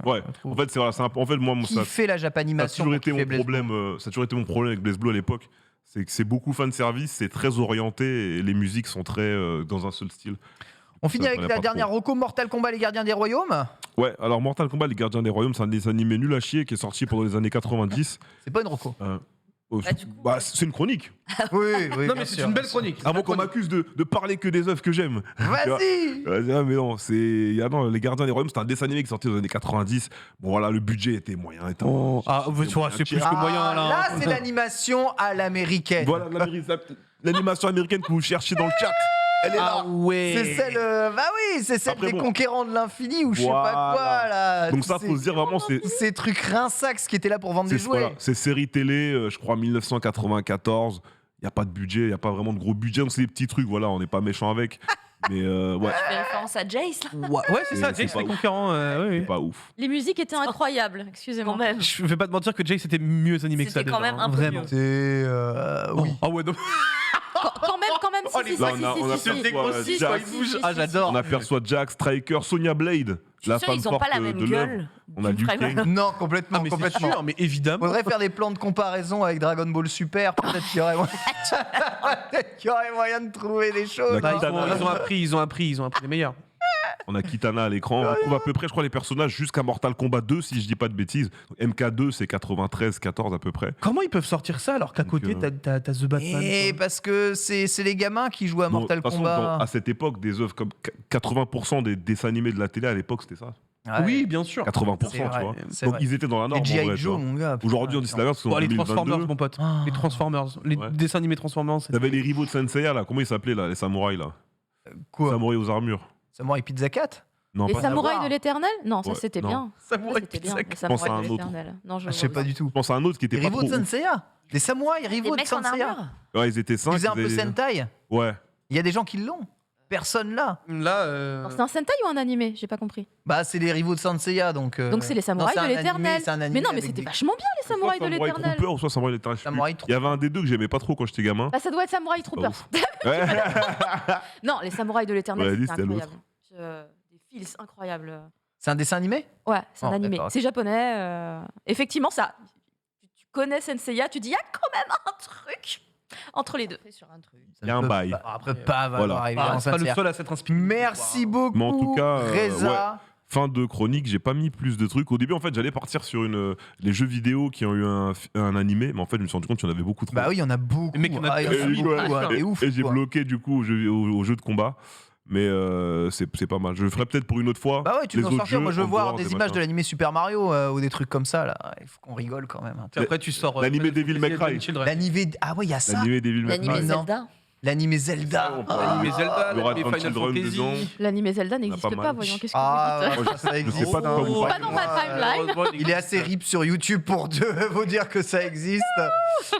Ouais. trouve. En fait, c'est voilà, c'est un peu- en fait, moi, Qui ça, fait la ça a Japanimation toujours pour été kiffer mon BlazBlue. problème. Ça a toujours été mon problème avec BlazBlue à l'époque. C'est que c'est beaucoup fan service, c'est très orienté et les musiques sont très dans un seul style. On finit Ça avec me la plaît pas dernière reco, Mortal Kombat, les gardiens des royaumes. Ouais, alors Mortal Kombat, les Gardiens des Royaumes, c'est un des animés nul à chier qui est sorti pendant les années 90. C'est pas une reco. du coup, C'est une chronique. Oui, oui. Non, bien mais c'est sûr, une belle bien sûr. chronique. Avant qu'on m'accuse de parler que des œuvres que j'aime. Vas-y. Ah, mais non, non, les Gardiens des Royaumes, c'est un dessin animé qui est sorti dans les années 90. Bon voilà, le budget était moyen. C'est plus que moyen, là. Là, c'est l'animation à l'américaine. Voilà l'animation américaine que vous cherchez dans le chat. Elle est là. ouais. C'est celle, bah oui, c'est celle Après, des bon. conquérants de l'infini ou je sais pas Voilà. quoi là. Donc Tous ça, faut se dire vraiment, c'est tous ces trucs rinsax qui étaient là pour vendre des C'est jouets. voilà, c'est série télé, je crois 1994. Il n'y a pas de budget, il n'y a pas vraiment de gros budget. Donc c'est des petits trucs, voilà, on n'est pas méchant avec. Mais ouais, tu fais référence à Jace, là Ouais, c'est ça, C'est Jace, pas les ouf. concurrents. Oui, c'est oui. pas ouf. Les musiques étaient incroyables, excusez-moi. Quand même. Je vais pas te mentir que Jace était mieux animé que ça. C'était quand déjà, même hein, un peu vraiment. mieux. C'est oui. Ah ouais, non. Quand même, Oh, si, les si, Là, si, on a si, si, si, aperçoit si, si, Jack. si, si, si, Ah, si, j'adore. On aperçoit Jack, Striker, Sonya Blade, Je la suis sûre, femme ils ont forte pas la même de l'œuvre. gueule. On a d'une Liu vraie Kang. meuf. Non, complètement, Ah, mais c'est complètement. sûr, mais évidemment. Faudrait faire des plans de comparaison avec Dragon Ball Super. Peut-être qu'il y aurait moyen... Peut-être qu'il y aurait moyen de trouver des choses. La Bah, hein. ils ont appris les meilleurs. On a Kitana à l'écran. On retrouve à peu près, je crois, les personnages jusqu'à Mortal Kombat 2, si je dis pas de bêtises. MK2, c'est 93, 14 à peu près. Comment ils peuvent sortir ça alors qu'à Donc, côté, t'as The Batman Et quoi. parce que c'est les gamins qui jouent à Non, Mortal de toute façon, Kombat. à cette époque, des œuvres comme 80% des dessins animés de la télé à l'époque, c'était ça. Ouais. Oui, bien sûr. 80%, C'est tu vrai, vois. c'est Donc vrai. ils étaient dans la norme. Les en G.I. vrai, tu Joe, vois. mon gars. Aujourd'hui, on dit putain. la merde, parce qu'on est Bon, en les Transformers, 2022. mon pote. Ah. Les Transformers. Les Ouais. dessins animés Transformers. c'est- T'avais les rivaux de Senseiya, là. Comment ils s'appelaient, là, les samouraïs, là Quoi Samouraïs aux armures. Samurai Pizza Cat. Non, Les pas ça. samouraïs voir. de l'éternel. Non, ça Ouais, c'était non. bien. Samouraï Ça, c'était bien. Pizza Les Cat. pense à samouraïs un de autre. l'éternel. Non, Je sais pas du tout. Je pense à un autre qui était Les pas rivaux trop de ouf. Senseiya. Les samouraïs Des rivaux de mecs en Senseiya. armure. Ouais, ils étaient Ils 5. faisaient un peu Sentai. Ouais. Il y a des gens qui l'ont. Personne là. Là, Alors, c'est un Sentai ou un animé? J'ai pas compris. Bah, c'est les rivaux de Senseiya, donc. Donc c'est les samouraïs non, de c'est un animé, l'éternel. c'est un animé Mais non, mais avec c'était des- vachement bien les samouraïs de Samouraï l'éternel. Trooper ou soit Samouraï de l'éternel, je sais plus. Samouraï Il y avait un des deux que j'aimais pas trop quand j'étais gamin. Bah ça doit être Samouraï Troopers. Ouais. Non, les samouraïs de l'éternel, Ouais, lui, c'était c'était incroyable. Des fils incroyables. C'est un dessin animé. Ouais, c'est un Oh, animé. d'accord. C'est japonais. Effectivement, ça. Tu connais Senseiya, tu dis il y a quand même un truc entre les deux. Sur un truc. Ça Il y a ne un peut bail. pas- Après, pas Voilà. avoir arrivé Ah, dans c'est pas le Senseiya. seul à s'être inspiré. Merci beaucoup. Mais en tout cas, Reza. Fin de chronique, j'ai pas mis plus de trucs. Au début, en fait, j'allais partir sur les jeux vidéo qui ont eu un animé, mais en fait, je me suis rendu compte qu'il y en avait beaucoup trop. Bah oui, il y en a beaucoup. Les mecs, il y en a Ah, il y en plein. a beaucoup, Ouais. ouais, et ouf, Et j'ai quoi. bloqué du coup aux jeux de combat. Mais c'est pas mal. Je le ferai peut-être pour une autre fois. Bah ouais, tu les peux en autres sortir. jeux, Moi, je veux en voir dehors des des images de machins. l'animé Super Mario ou des trucs comme ça, là. Il faut qu'on rigole quand même. Hein. Puis après, tu sors. L'animé Devil May Cry. Children. L'animé. Ah ouais, il y a ça. L'animé Devil May L'animé Cry. non. Zelda. L'animé Zelda. L'animé Zelda, Il y aura l'animé Advent Final Children Fantasy. dedans. L'animé Zelda n'existe pas pas, mal. voyons, qu'est-ce que Ah, vous dites ça existe. sais pas de quoi vous Pas dans ma timeline. Il est assez rip sur YouTube pour vous dire que ça existe.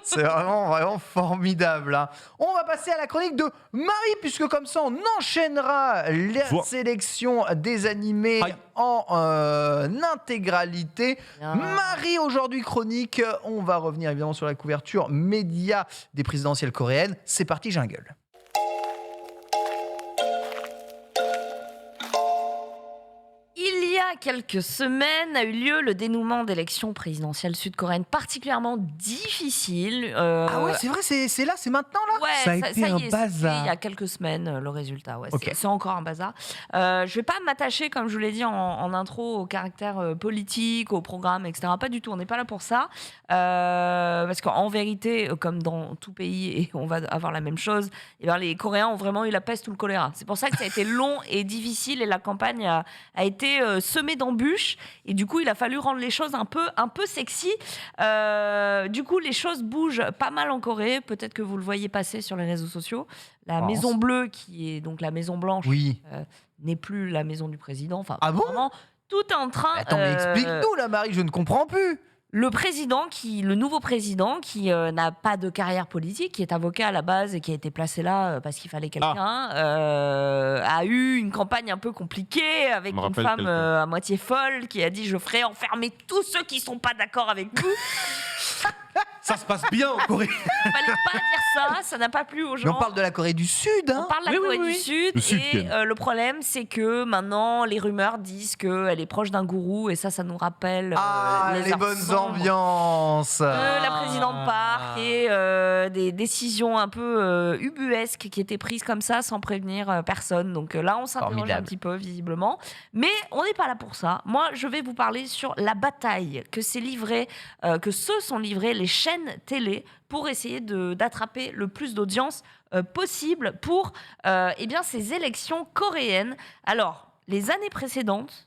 C'est vraiment formidable. Hein. On va passer à la chronique de Marie, puisque comme ça, on enchaînera la Soit. sélection des animés Aïe. en intégralité. Marie, aujourd'hui, chronique. On va revenir évidemment sur la couverture média des présidentielles coréennes. C'est parti, jungle. Il y a quelques semaines a eu lieu le dénouement d'élections présidentielles sud-coréennes particulièrement difficiles. Ah ouais, c'est vrai, c'est là, c'est maintenant là. Ouais, Ça a été un y est, bazar. c'était il y a quelques semaines, le résultat. Ouais, Ok. c'est encore un bazar. Je vais pas m'attacher, comme je vous l'ai dit en intro, au caractère politique, au programme, etc. Pas du tout, on n'est pas là pour ça. Parce qu'en vérité, comme dans tout pays, et on va avoir la même chose, eh bien, les Coréens ont vraiment eu la peste ou le choléra. C'est pour ça que ça a été long et difficile, et la campagne a été semée d'embûches. Et du coup, il a fallu rendre les choses un peu sexy. Du coup, les choses bougent pas mal en Corée. Peut-être que vous le voyez passer sur les réseaux sociaux. La pense. Maison Bleue, qui est donc la Maison Blanche, Oui. n'est plus la maison du président. Enfin, Ah bon vraiment, tout est en train. Attends, mais explique-nous là, Marie, je ne comprends plus. Le nouveau président, qui n'a pas de carrière politique, qui est avocat à la base et qui a été placé là parce qu'il fallait quelqu'un, a eu une campagne un peu compliquée avec Me une rappelle femme quelqu'un. à moitié folle qui a dit: je ferai enfermer tous ceux qui sont pas d'accord avec nous. Ça se passe bien en Corée. Fallait pas dire ça n'a pas plu aux gens. Mais on parle de la Corée du Sud, On hein. parle de la Oui, oui, Corée oui. du Sud, Le Sud, et Ken. le problème, c'est que maintenant, les rumeurs disent qu'elle est proche d'un gourou, et ça nous rappelle Ah, les heures bonnes sombres. ambiances. La présidente part, et des décisions un peu ubuesques qui étaient prises comme ça sans prévenir personne. Donc là, on s'interroge Formidable. un petit peu, visiblement. Mais on n'est pas là pour ça. Moi, je vais vous parler sur la bataille que se sont livrées les chaînes télé pour essayer d'attraper le plus d'audience possible pour ces élections coréennes. Alors, les années précédentes,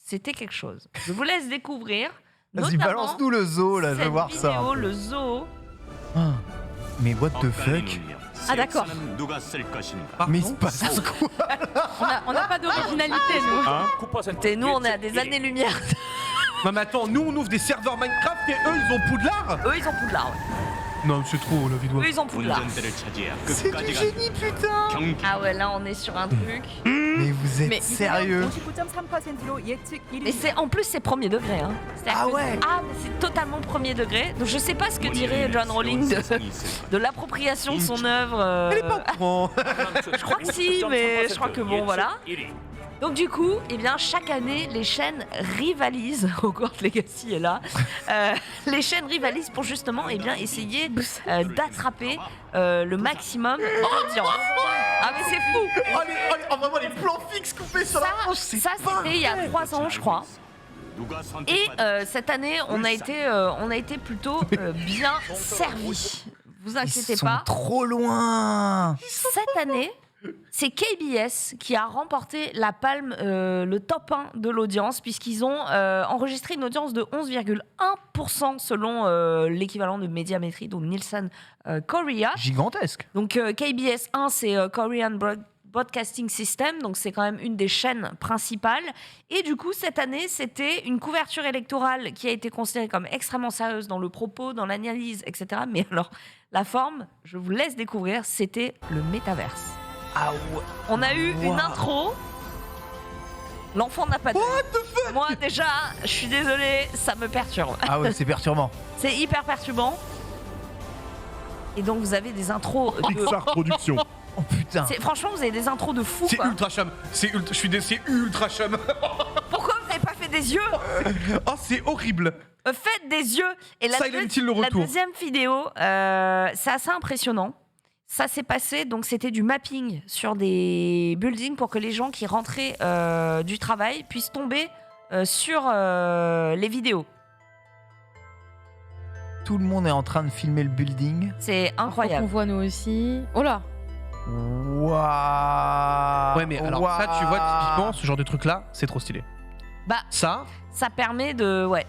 c'était quelque chose. Je vous laisse découvrir. Vas-y, notamment balance-nous le zoo, là, je veux cette voir ça. vidéo, le zoo. Ah, mais what the fuck? Ah, d'accord. Mais il se passe quoi? On n'a pas d'originalité, nous. Hein Écoutez, nous, on est à des années-lumière. Non mais attends, nous on ouvre des serveurs Minecraft et eux ils ont Poudlard. Eux, ils ont Poudlard. Ouais. Non, c'est trop la vidéo. Eux, ils ont Poudlard. C'est du génie, putain! Ah ouais, là, on est sur un truc. Mais vous êtes Mais- sérieux? Et en plus, c'est premier degré. Hein. C'est-à-dire Ah que- ouais. Ah, mais c'est totalement premier degré. Donc, je sais pas ce que dirait John Rowling de l'appropriation de son œuvre. Elle est pas au courant. Je crois que si, mais je crois que bon, voilà. Donc du coup, eh bien, chaque année, les chaînes rivalisent. Hogwarts Legacy est là. Les chaînes rivalisent pour justement essayer d'attraper le maximum d'audience. Ah mais c'est fou. Vraiment les plans fixes coupés sur la tranche, c'est Ça c'était il y a 3 ans, je crois. Et cette année, on a été plutôt bien servis. Vous Ils inquiétez sont pas. trop loin. Cette année, c'est KBS qui a remporté la palme, le top 1 de l'audience, puisqu'ils ont enregistré une audience de 11,1% selon l'équivalent de Médiamétrie, donc Nielsen Korea. Gigantesque. Donc KBS 1, c'est Korean Broadcasting System, donc c'est quand même une des chaînes principales. Et du coup, cette année, c'était une couverture électorale qui a été considérée comme extrêmement sérieuse dans le propos, dans l'analyse, etc. Mais alors, la forme, je vous laisse découvrir, c'était le métaverse. Ah ouais. On a eu une intro. L'enfant n'a pas d'œil. Moi, déjà, je suis désolée, ça me perturbe. Ah ouais, c'est perturbant. C'est hyper perturbant. Et donc, vous avez des intros de... Pixar Productions. Oh putain. Franchement, vous avez des intros de fou, C'est quoi. ultra chum. C'est ultra chum. Pourquoi vous n'avez pas fait des yeux? Oh, c'est horrible. Faites des yeux. Et Silent Hill, le la retour. deuxième vidéo, c'est assez impressionnant. Ça s'est passé, donc c'était du mapping sur des buildings pour que les gens qui rentraient du travail puissent tomber sur les vidéos. Tout le monde est en train de filmer le building. C'est On incroyable. voit nous aussi. Oh là. Waouh. Ouais, mais alors ça, tu vois, typiquement, ce genre de truc là, c'est trop stylé. Bah, Ça, ça permet de... Ouais.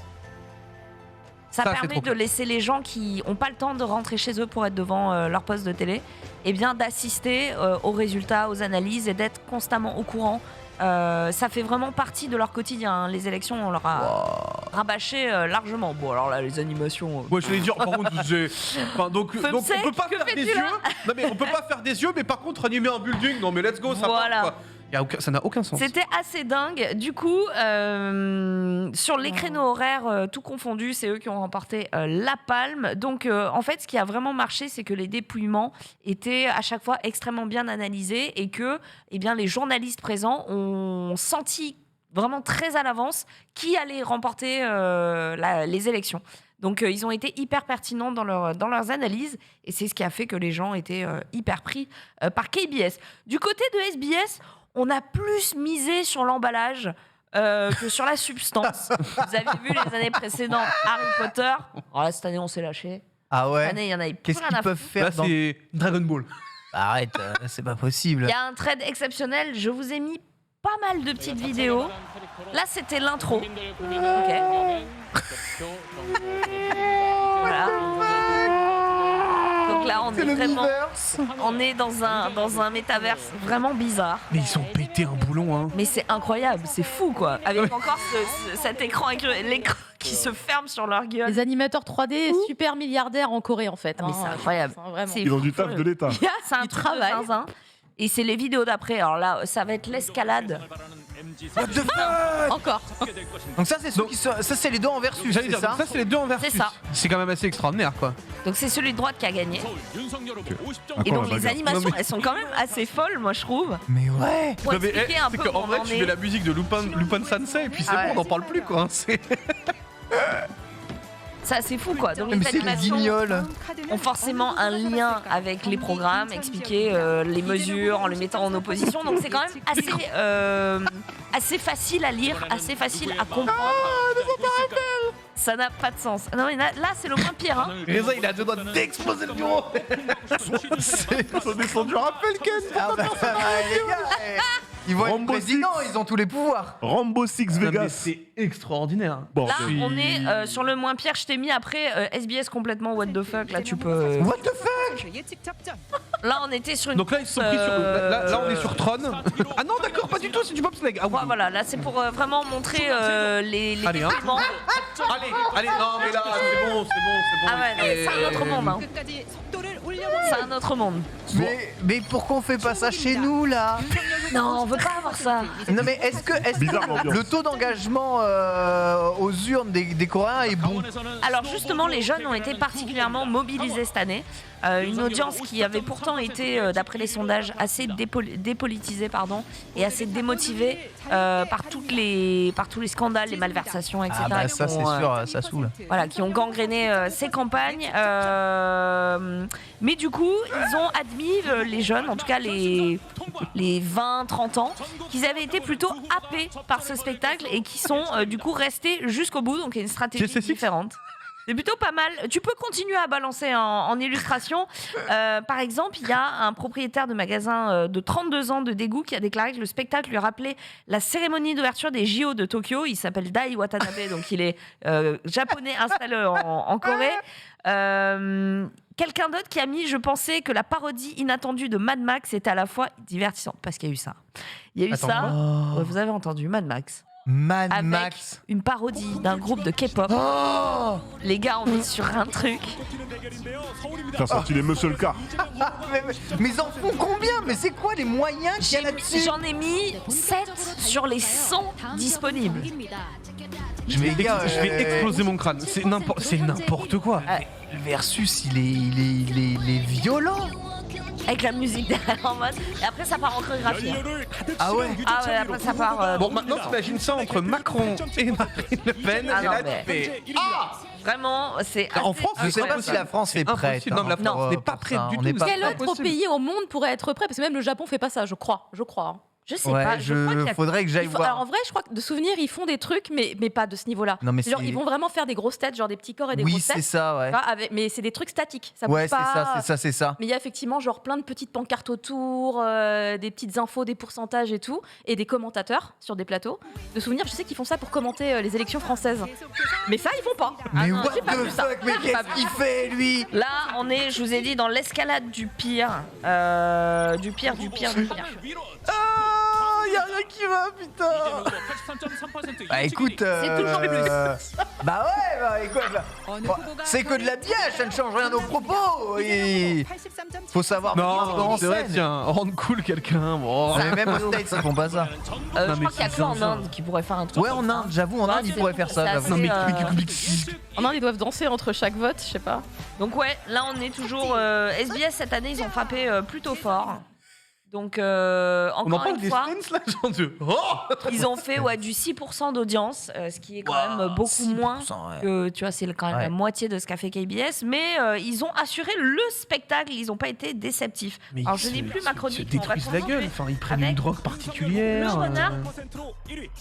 Ça c'est permet trop de cool. laisser les gens qui n'ont pas le temps de rentrer chez eux pour être devant leur poste de télé, et bien d'assister aux résultats, aux analyses et d'être constamment au courant. Ça fait vraiment partie de leur quotidien. Hein. Les élections, on leur a rabâché largement. Bon, alors là, les animations. Ouais, je vais dire, par contre, donc on peut pas que faire des fais-tu yeux. là Non, mais on peut pas faire des yeux, mais par contre, animer un building, non, mais let's go, ça Voilà. part, quoi. Ça n'a aucun sens. C'était assez dingue. Du coup, sur les créneaux horaires, tout confondu, c'est eux qui ont remporté la palme. Donc, en fait, ce qui a vraiment marché, c'est que les dépouillements étaient à chaque fois extrêmement bien analysés et que les journalistes présents ont senti vraiment très à l'avance qui allait remporter les élections. Donc, ils ont été hyper pertinents dans leurs analyses et c'est ce qui a fait que les gens étaient hyper pris par KBS. Du côté de SBS, on a plus misé sur l'emballage que sur la substance. Vous avez vu les années précédentes Harry Potter. Alors là, cette année, on s'est lâché. Ah Cette ouais. année, il y en avait plus Qu'est-ce rien qu'ils à peuvent foutre. faire Là, dans... c'est Dragon Ball. Arrête, c'est pas possible. Il y a un trade exceptionnel. Je vous ai mis pas mal de petites vidéos. Là, c'était l'intro. Ok. Voilà. Donc là, on C'est est vraiment, l'univers. on est dans un métaverse vraiment bizarre. Mais ils ont pété un boulon, hein. Mais c'est incroyable, c'est fou quoi. Avec encore cet écran avec l'écran qui se ferme sur leur gueule. Les animateurs 3D super milliardaires en Corée en fait. Mais c'est incroyable. Vraiment. C'est Ils ont du fou. taf de l'État. C'est un Ils truc de travaillent. zinzin. Et c'est les vidéos d'après. Alors là, ça va être l'escalade. What the fuck. Encore. Donc ça, c'est ceux qui sont... ça, c'est les deux en versus, J'allais c'est dire, ça donc ça, c'est les deux en versus. C'est ça. C'est quand même assez extraordinaire, quoi. Donc c'est celui de droite qui a gagné. Et Encore donc la les bagarre. animations, Non, mais- elles sont quand même assez folles, moi je trouve. Mais ouais. Pour Non, mais, expliquer eh, un c'est peu où qu'en on vrai, en tu est. mets la musique de Lupin Sensei et puis c'est Ah bon, ouais, on n'en c'est parle fou. plus, quoi. C'est- C'est assez fou quoi. Donc Mais les c'est les animations guignols. ont forcément un lien avec les programmes, expliquer les mesures en les mettant en opposition. Donc c'est quand même assez facile à lire, assez facile à comprendre. Ça n'a pas de sens. Non mais là c'est le moins pire. Hein. Reza, il a deux doigts d'exploser le bureau. Ils sont descendus rappel, Ken. Ah bah, les gars, ils vont être Rambo présidents, ils ont tous les pouvoirs. Rambo Six Non, mais Vegas. c'est extraordinaire. Bon, Là, suis- on est sur le moins pire. Je t'ai mis après SBS complètement what the fuck. Là, tu peux. What the fuck. Là, on était sur une. Donc là, ils se sont pris sur. Là, on est sur Tron. Ah non, d'accord, pas du tout, c'est du bobsleigh. Ah oui. Ouais, voilà, là, c'est pour vraiment montrer les Allez, hein. déploiements. Allez, non, mais là, c'est bon. Ah ouais, non, mais c'est un autre monde. Hein. C'est un autre monde. Mais pourquoi on fait pas ça chez nous là? Non, on veut pas avoir ça. Non mais est-ce que Bizarre l'ambiance. le taux d'engagement aux urnes des Coréens est bon? Alors justement, les jeunes ont été particulièrement mobilisés cette année. Une audience qui avait pourtant été, d'après les sondages, assez dépolitisée et assez démotivée par tous les scandales, les malversations, etc. Ah bah qui ça c'est ont, sûr, ça saoule. voilà, qui ont gangréné ces campagnes. Mais du coup, ils ont admis, les jeunes, en tout cas les 20-30 ans, qu'ils avaient été plutôt happés par ce spectacle et qui sont du coup restés jusqu'au bout. Donc il y a une stratégie GC6. différente. C'est plutôt pas mal. Tu peux continuer à balancer en illustration. Par exemple, il y a un propriétaire de magasin de 32 ans de Daegu qui a déclaré que le spectacle lui rappelait la cérémonie d'ouverture des JO de Tokyo. Il s'appelle Dai Watanabe, donc il est japonais installé en Corée. Quelqu'un d'autre qui a mis « Je pensais que la parodie inattendue de Mad Max était à la fois divertissante. » Parce qu'il y a eu ça. Il y a eu Attends, ça. quoi Ouais, vous avez entendu Mad Max. Mad Avec Max. une parodie d'un groupe de K-pop. Oh. Les gars, on est sur un truc. T'as sorti les muscle cars. Mais ils en font combien? Mais c'est quoi les moyens qu'il y a là-dessus? J'en ai mis 7 sur les 100 disponibles. Je vais exploser mon crâne. C'est n'importe quoi. Ouais. Le versus, il est violent. Avec la musique derrière en mode. Et après, ça part en chorégraphie. Ah ouais. Ah ouais, après, ça part. Bon, maintenant, t'imagines ça entre Macron et Marine Le Pen. Ah et non, là, mais- tu fais. Vraiment, c'est. En assez France, Je sais pas incroyable. si la France est C'est prête. impossible. Non, mais la France Non. n'est pas prête du On tout. n'est pas Quel prêt. autre possible. pays au monde pourrait être prêt? Parce que même le Japon fait pas ça, je crois. Hein. Je sais pas. Je crois qu'il y a- faudrait que j'aille Alors voir. en vrai, je crois que de souvenir, ils font des trucs, mais pas de ce niveau-là. Non, mais Genre, c'est- ils vont vraiment faire des grosses têtes, genre des petits corps et des Oui, grosses c'est têtes. ça, ouais. Tu vois, mais c'est des trucs statiques. Ça bouge Ouais, c'est pas. c'est ça. Mais il y a effectivement genre plein de petites pancartes autour, des petites infos, des pourcentages et tout, et des commentateurs sur des plateaux. De souvenir, je sais qu'ils font ça pour commenter les élections françaises. Mais ça, ils font pas. Mais non, what j'ai pas the vu ça. fuck, mais J'ai pas qu'est-ce vu. qu'il fait, lui? Là, on est, je vous ai dit, dans l'escalade du pire. Du pire. Ah, y a rien qui va, putain. Bah écoute, C'est toujours bah ouais, bah écoute, c'est que de l'habillage, ça ne change rien aux propos. Et faut savoir mettre Non, en c'est vrai, scène. tiens, rendre cool quelqu'un. Bon. Mais même aux States, ils font pas ça. Je mais crois qu'il y a c'est que en zinzin. Inde qui pourrait faire un truc. Ouais, en Inde, j'avoue, en Inde, ils pourraient faire ça. C'est j'avoue. assez, Non, mais En Inde, ils doivent danser entre chaque vote, je sais pas. Donc ouais, là on est toujours. SBS cette année, ils ont frappé plutôt fort. Donc On en encore parle une des fois, Stones là, genre de. Oh ils ont fait du 6% d'audience, ce qui est quand même beaucoup 6%, moins. ouais. Que, tu vois, c'est quand même Ouais. la moitié de ce qu'a fait KBS, mais ils ont assuré le spectacle, ils n'ont pas été déceptifs. Mais Alors ils je n'ai se- plus ma Ils se chronique. on va détruisent la continuer. gueule. Enfin, ils prennent avec une drogue particulière. le renard.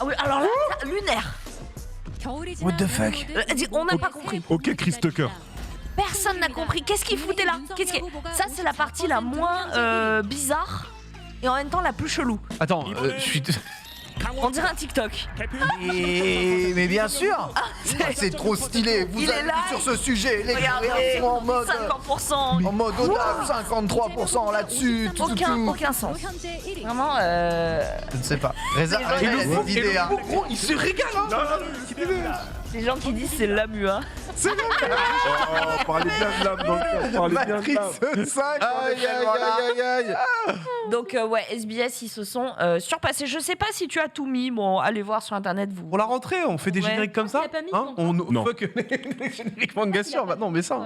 Ah oui, alors là, lunaire. What the fuck? On n'a pas compris. Ok, Chris Tucker. Personne n'a compris. Qu'est-ce qu'il foutait là Ça, c'est la partie la moins bizarre et en même temps la plus chelou. Attends, je suis. On dirait un TikTok. Mais bien sûr. C'est trop stylé. Vous Il est avez là. vu sur ce sujet, les Regardez, Coréens sont en mode 50%. en mode ODAP, 53% là-dessus. Tout. Aucun sens. Vraiment, Je ne sais pas. Reza, Et Reza, il a le des idées. Hein. gros, il se régale, hein. les gens qui disent c'est la mua. Oh, parlez bien de l'âme dans le cœur, parlez bien de Matrix l'âme. 5. Aïe, aïe, aïe, aïe, aïe. Donc ouais, SBS ils se sont surpassés. Je sais pas si tu as tout mis. Bon, allez voir sur internet vous. Pour la rentrée, on fait des Ouais. génériques comme ça. Il a pas mis, Hein non. on Non. fuck les génériques manga sur. Bah non, mais ça.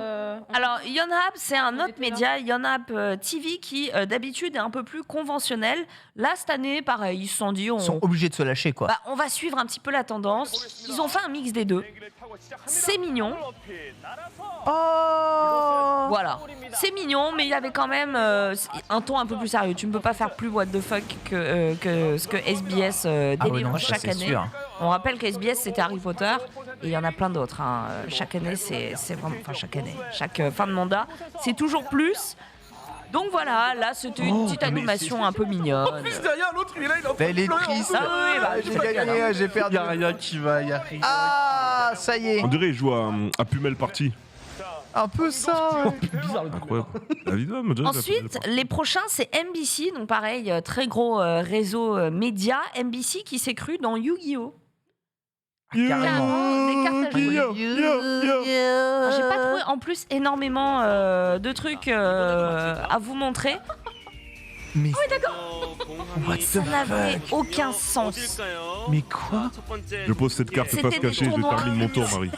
Alors Yonhap c'est un autre était là. média, Yonhap TV qui d'habitude est un peu plus conventionnel. Là cette année pareil, ils se sont dit Ils sont obligés de se lâcher, quoi. on va suivre un petit peu la tendance. Ils ont fait un mix des deux. C'est mignon. Oh. Voilà, c'est mignon, mais il y avait quand même un ton un peu plus sérieux. Tu ne peux pas faire plus what the fuck que ce que SBS Ah ouais, délivre non, ça, chaque c'est année. sûr. On rappelle que SBS c'était Harry Potter et il y en a plein d'autres. Hein. Chaque année, c'est vraiment. Enfin, chaque année, chaque fin de mandat, c'est toujours plus. Donc voilà, là c'était une petite animation un peu mignonne. Juste derrière, l'autre, il est là, il est en train Elle est triste. Ah oui, bah, J'ai gagné, j'ai Il perdu. y a rien qui va, il y a rien. Ah, ça y est. On dirait qu'il joue à Pumel Party. Un peu ça. Ouais. Bizarre le Incroyable. La vidéo, on dirait Ensuite, les prochains, c'est NBC, donc pareil, très gros réseau média. NBC qui s'est cru dans Yu-Gi-Oh! Carrément, des cartes à jouer. Alors, j'ai pas trouvé en plus énormément de trucs à vous montrer. Mais Et ça n'avait aucun sens. Mais quoi? Je pose cette carte C'était face des cachée, je tournois. termine mon tour, Marie.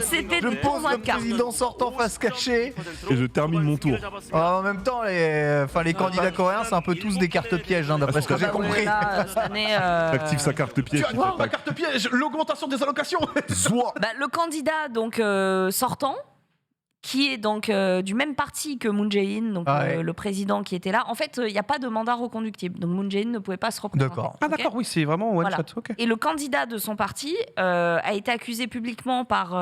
C'était je des pense tournois le de cartes. président sortant face cachée. Et je termine mon tour. En même temps, les candidats coréens, c'est un peu tous des cartes pièges, hein, d'après ce que j'ai Ah ouais, compris. là, cette année, Active sa carte piège. Tu vois, ma carte piège, l'augmentation des allocations. le candidat donc sortant, qui est donc du même parti que Moon Jae-in, donc Ah ouais. le président qui était là. En fait, il n'y a pas de mandat reconductible, donc Moon Jae-in ne pouvait pas se représenter. D'accord. Ah Ok. d'accord, oui, c'est vraiment one Voilà. shot. Ok. Et le candidat de son parti a été accusé publiquement par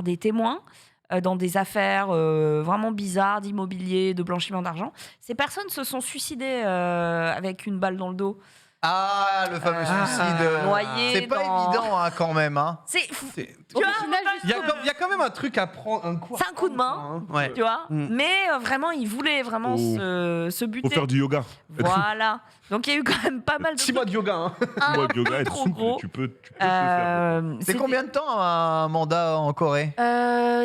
des témoins dans des affaires vraiment bizarres d'immobilier, de blanchiment d'argent. Ces personnes se sont suicidées avec une balle dans le dos. Ah, le fameux suicide. noyé C'est pas dans- évident, hein, quand même. Hein. C'est C'est- tu vois, Il y a quand même un truc à prendre. c'est un coup de main, Ouais. tu vois. Mm. Mais vraiment, il voulait vraiment Oh. se Faut buter. faire du yoga. Voilà. Donc il y a eu quand même pas mal de 6 mois de yoga. Hein. un Moi, le yoga, peu être trop souple, gros. tu peux le faire. C'est combien de temps un mandat en Corée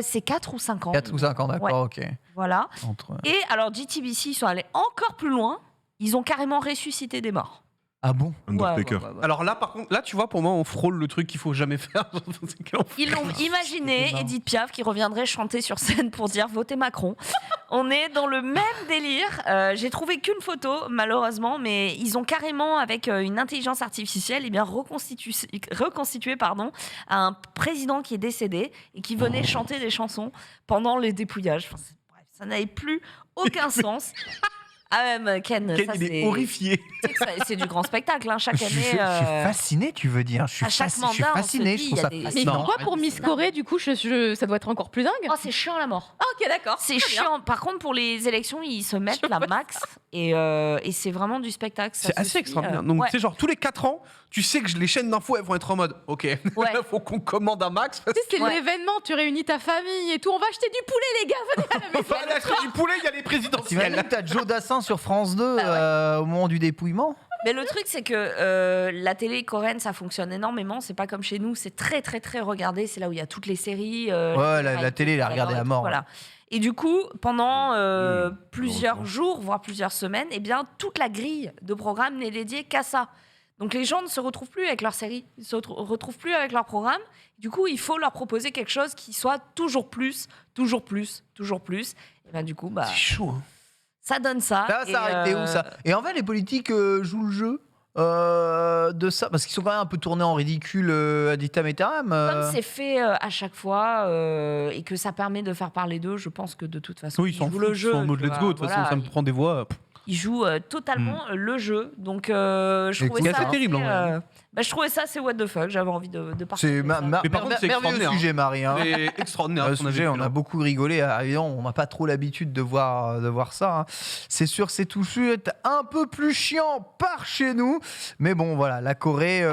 C'est 4 ou 5 ans. 4 ou 5 ans, d'accord, ok. Voilà. Entre... Et alors JTBC, ils sont allés encore plus loin. Ils ont carrément ressuscité des morts. Ah bon Undertaker. Ouais. Alors là, par contre, là, tu vois, pour moi, on frôle le truc qu'il faut jamais faire. C'est que l'on- Ils l'ont imaginé, marrant. Edith Piaf qui reviendrait chanter sur scène pour dire votez Macron. On est dans le même délire. J'ai trouvé qu'une photo, malheureusement, mais ils ont carrément, avec une intelligence artificielle, reconstitué un président qui est décédé et qui venait chanter des chansons pendant les dépouillages. Enfin, bref, ça n'avait plus aucun sens. Ah ouais, mais Ken, Ken, ça, il est c'est horrifié. tu sais que c'est du grand spectacle, hein, chaque Je année. suis fasciné, tu veux dire. à chaque Je suis mandat, on se fasciné, dit, je trouve il y a ça des- Mais fascinant. Non, pourquoi pour Miss Corée, du coup, ça doit être encore plus dingue? Oh, c'est chiant la mort. Ah, ok, d'accord. C'est Très bien. chiant. Par contre, pour les élections, ils se mettent Je la vois max et c'est vraiment du spectacle. ça C'est se assez suit, extraordinaire. Donc, ouais. tu sais, genre, tous les 4 ans, tu sais que les chaînes d'infos, elles vont être en mode OK, Ouais. là, faut qu'on commande un max. Tu sais, c'est Ouais. l'événement, tu réunis ta famille et tout. On va acheter du poulet, les gars, venez à la On maison. va aller acheter du poulet, il y a les T'imagines présidentielles. que t'as Joe Dassin sur France 2 au moment du dépouillement? Mais le truc, c'est que la télé coréenne, ça fonctionne énormément. C'est pas comme chez nous. C'est très, très, très regardé. C'est là où il y a toutes les séries. Ouais, la télé, elle a regardé à mort. Voilà. Et du coup, pendant plusieurs heureusement. jours, voire plusieurs semaines, eh bien, toute la grille de programme n'est dédiée qu'à ça. Donc les gens ne se retrouvent plus avec leurs séries, ils ne se retrouvent plus avec leurs programmes. Du coup, il faut leur proposer quelque chose qui soit toujours plus, toujours plus, toujours plus. Et ben du coup, C'est chaud. Hein. ça donne ça. Là, Et, ça a arrêté où ça? Et en fait, les politiques jouent le jeu de ça, parce qu'ils sont quand même un peu tournés en ridicule ad vitam aeternam. Comme c'est fait à chaque fois et que ça permet de faire parler d'eux, je pense que de toute façon, Oui, ils s'en jouent foutent. le Ils jeu. sont en mode tu let's vois, go. De toute façon, voilà. ça me prend des voix. Ils jouent totalement le jeu. Donc, je trouvais C'est ça assez terrible, en vrai. je trouvais ça assez what the fuck. J'avais envie de partager C'est ça. Mais par contre, c'est merveilleux extraordinaire, sujet, Marie. Hein. C'est extraordinaire. Le ce qu'on a sujet, vécu, on là. a beaucoup rigolé. Évidemment, on n'a pas trop l'habitude de voir ça. Hein. C'est sûr, c'est tout de suite un peu plus chiant par chez nous. Mais bon, voilà, la Corée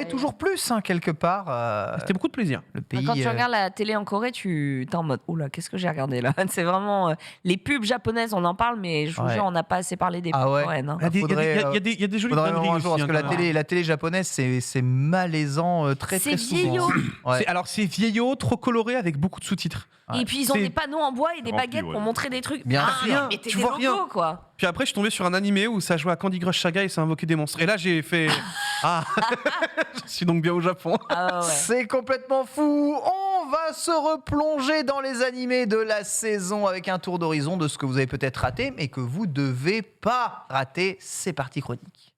toujours plus, hein, quelque part. C'était beaucoup de plaisir. Le pays. Quand tu regardes la télé en Corée, tu es en mode oula, qu'est-ce que j'ai regardé là? C'est vraiment les pubs japonaises, on en parle, mais je vous Ouais. jure, on n'a pas assez parlé des pubs Ah ouais. coréennes. hein. Il y a des- il y a des- faudrait, il y a des- il y a des jolies faudrait dingueries un jour, aussi, parce que hein, quand même. la télé japonaise, c'est malaisant très C'est très souvent. vieillot. Ouais. Alors, c'est vieillot, trop coloré, avec beaucoup de sous-titres. Ouais. Et puis ils ont C'est des panneaux en bois et des rempli, baguettes ouais. pour montrer des trucs. Bien Ah, sûr. mettez Tu des vois logos, rien. quoi. Puis après, je suis tombé sur un animé où ça jouait à Candy Crush Saga et ça invoquait des monstres. Et là, j'ai fait ah, je suis donc bien au Japon. Ah ouais. C'est complètement fou. On va se replonger dans les animés de la saison avec un tour d'horizon de ce que vous avez peut-être raté, mais que vous devez pas rater. C'est parti, chronique.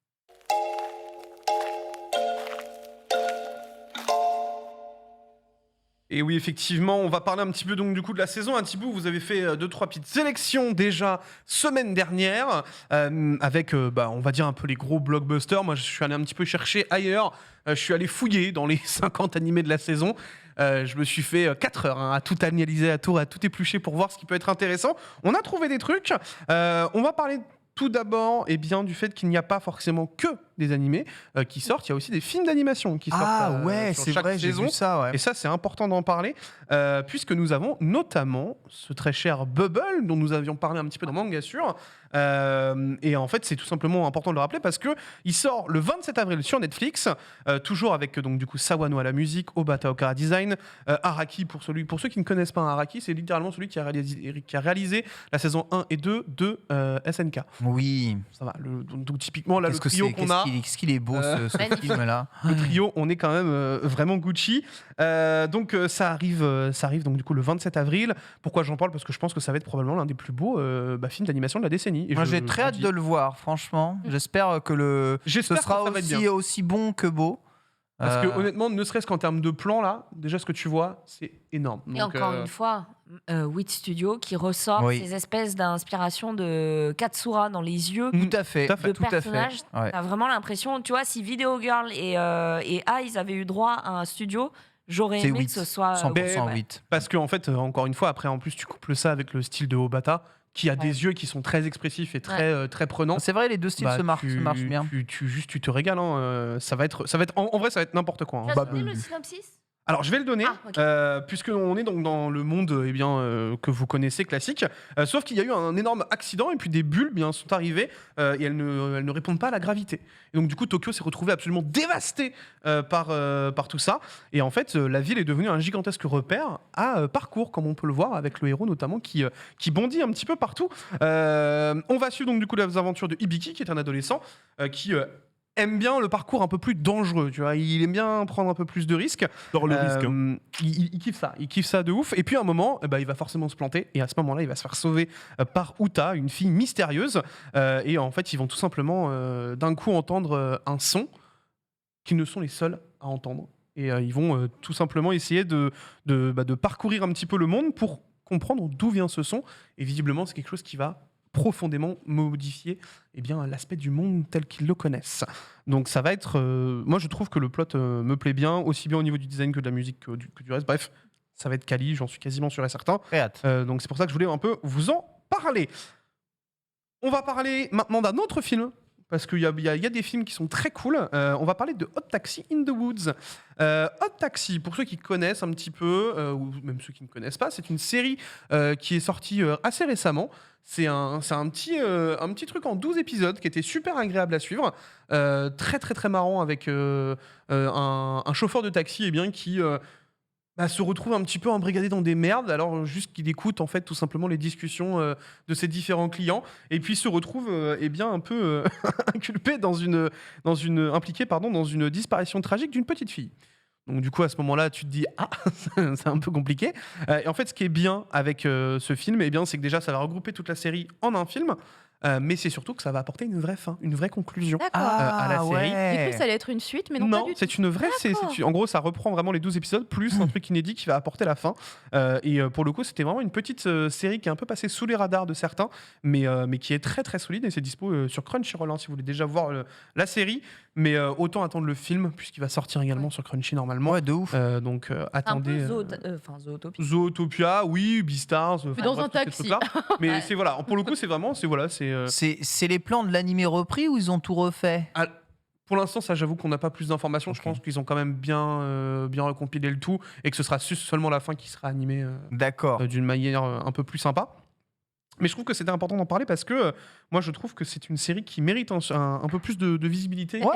Et oui, effectivement, on va parler un petit peu donc du coup de la saison. Un petit bout, vous avez fait 2-3 petites sélections déjà semaine dernière avec, on va dire un peu les gros blockbusters. Moi, je suis allé un petit peu chercher ailleurs. Je suis allé fouiller dans les 50 animés de la saison. Je me suis fait 4 heures à tout analyser, à tout éplucher pour voir ce qui peut être intéressant. On a trouvé des trucs. On va parler tout d'abord du fait qu'il n'y a pas forcément que des animés qui sortent. Il y a aussi des films d'animation qui sortent Ah ouais, sur c'est chaque vrai, j'ai saison. vu ça. Ouais. Et ça, c'est important d'en parler, puisque nous avons notamment ce très cher Bubble, dont nous avions parlé un petit peu dans Mangasure. Et en fait, c'est tout simplement important de le rappeler, parce qu'il sort le 27 avril sur Netflix, toujours avec donc, du coup, Sawano à la musique, Obata Okara Design, Araki, pour ceux qui ne connaissent pas Araki, c'est littéralement celui qui a réalisé la saison 1 et 2 de SNK. Oui. Ça va, donc typiquement, là, le trio qu'on a... Qu'est-ce qu'il est beau ce Magnifique. film-là. Le trio, on est quand même vraiment Gucci. Donc ça arrive donc du coup le 27 avril. Pourquoi j'en parle? Parce que je pense que ça va être probablement l'un des plus beaux films d'animation de la décennie. Et Moi, je j'ai très le hâte dis. de le voir, franchement. J'espère que ce J'espère sera que ça va être bien. aussi bon que beau. Parce que honnêtement, ne serait-ce qu'en termes de plan là, déjà ce que tu vois, c'est énorme. Et Donc, encore une fois, Wit Studio qui ressort Oui. ces espèces d'inspiration de Katsura dans les yeux Tout à fait. tout à fait. de Tout à fait. personnages. Ouais. T'as vraiment l'impression, tu vois, si Video Girl et Eyes avaient eu droit à un studio, j'aurais C'est aimé 8. que ce soit 100% ouais. 8. Parce qu'en fait, encore une fois, après en plus tu couples ça avec le style de Obata, qui a Ouais. des yeux qui sont très expressifs et très prenants. C'est vrai, les deux styles Bah, se marchent bien. Tu te régales. Hein. Ça va être en vrai, ça va être n'importe quoi. Tu Hein. as donné le synopsis? Alors, je vais le donner, Ah, ok. puisqu'on est donc dans le monde que vous connaissez, classique. Sauf qu'il y a eu un énorme accident, et puis des bulles sont arrivées, et elles ne répondent pas à la gravité. Et donc, du coup, Tokyo s'est retrouvé absolument dévasté par tout ça. Et en fait, la ville est devenue un gigantesque repère à parcours, comme on peut le voir, avec le héros notamment qui bondit un petit peu partout. On va suivre donc du coup les aventures de Hibiki, qui est un adolescent qui aime bien le parcours un peu plus dangereux, tu vois. Il aime bien prendre un peu plus de risques. Dans le risque. hein. Il kiffe ça de ouf. Et puis à un moment, il va forcément se planter. Et à ce moment-là, il va se faire sauver par Uta, une fille mystérieuse. Et en fait, ils vont tout simplement d'un coup entendre un son qu'ils ne sont les seuls à entendre. Et ils vont tout simplement essayer de parcourir un petit peu le monde pour comprendre d'où vient ce son. Et visiblement, c'est quelque chose qui va profondément modifier l'aspect du monde tel qu'ils le connaissent. Donc ça va être... moi, je trouve que le plot me plaît bien, aussi bien au niveau du design que de la musique que du reste. Bref, ça va être quali, j'en suis quasiment sûr et certain. Très hâte. Donc c'est pour ça que je voulais un peu vous en parler. On va parler maintenant d'un autre film, parce qu'il y a des films qui sont très cool. On va parler de Hot Taxi in the Woods. Hot Taxi, pour ceux qui connaissent un petit peu, ou même ceux qui ne connaissent pas, c'est une série qui est sortie assez récemment. C'est un petit truc en 12 épisodes qui était super agréable à suivre. Très très très marrant avec un chauffeur de taxi qui... se retrouve un petit peu embrigadé dans des merdes, alors juste qu'il écoute en fait tout simplement les discussions de ses différents clients, et puis se retrouve un peu inculpé impliqué dans une disparition tragique d'une petite fille. Donc du coup à ce moment-là tu te dis c'est un peu compliqué. Et en fait ce qui est bien avec ce film, c'est que déjà ça va regrouper toute la série en un film. Mais c'est surtout que ça va apporter une vraie fin, une vraie conclusion D'accord. à la série. J'ai cru que ça allait être une suite, mais non, pas du tout. C'est une vraie. En gros, ça reprend vraiment les 12 épisodes plus un truc inédit qui va apporter la fin. Pour le coup, c'était vraiment une petite série qui est un peu passée sous les radars de certains, mais qui est très très solide et c'est dispo sur Crunchyroll si vous voulez déjà voir la série. Mais autant attendre le film puisqu'il va sortir également sur Crunchy normalement. Ouais, de ouf. Donc Un attendez. peu Zootopia. Zootopia, oui, Beastars. Mais dans un taxi. Mais c'est voilà. Pour le coup, c'est vraiment C'est les plans de l'animé repris ou ils ont tout refait? Pour l'instant, ça, j'avoue qu'on n'a pas plus d'informations. Je pense qu'ils ont quand même bien recompilé le tout et que ce sera seulement la fin qui sera animée D'accord. d'une manière un peu plus sympa. Mais je trouve que c'était important d'en parler parce que moi, je trouve que c'est une série qui mérite un peu plus de visibilité. Ouais,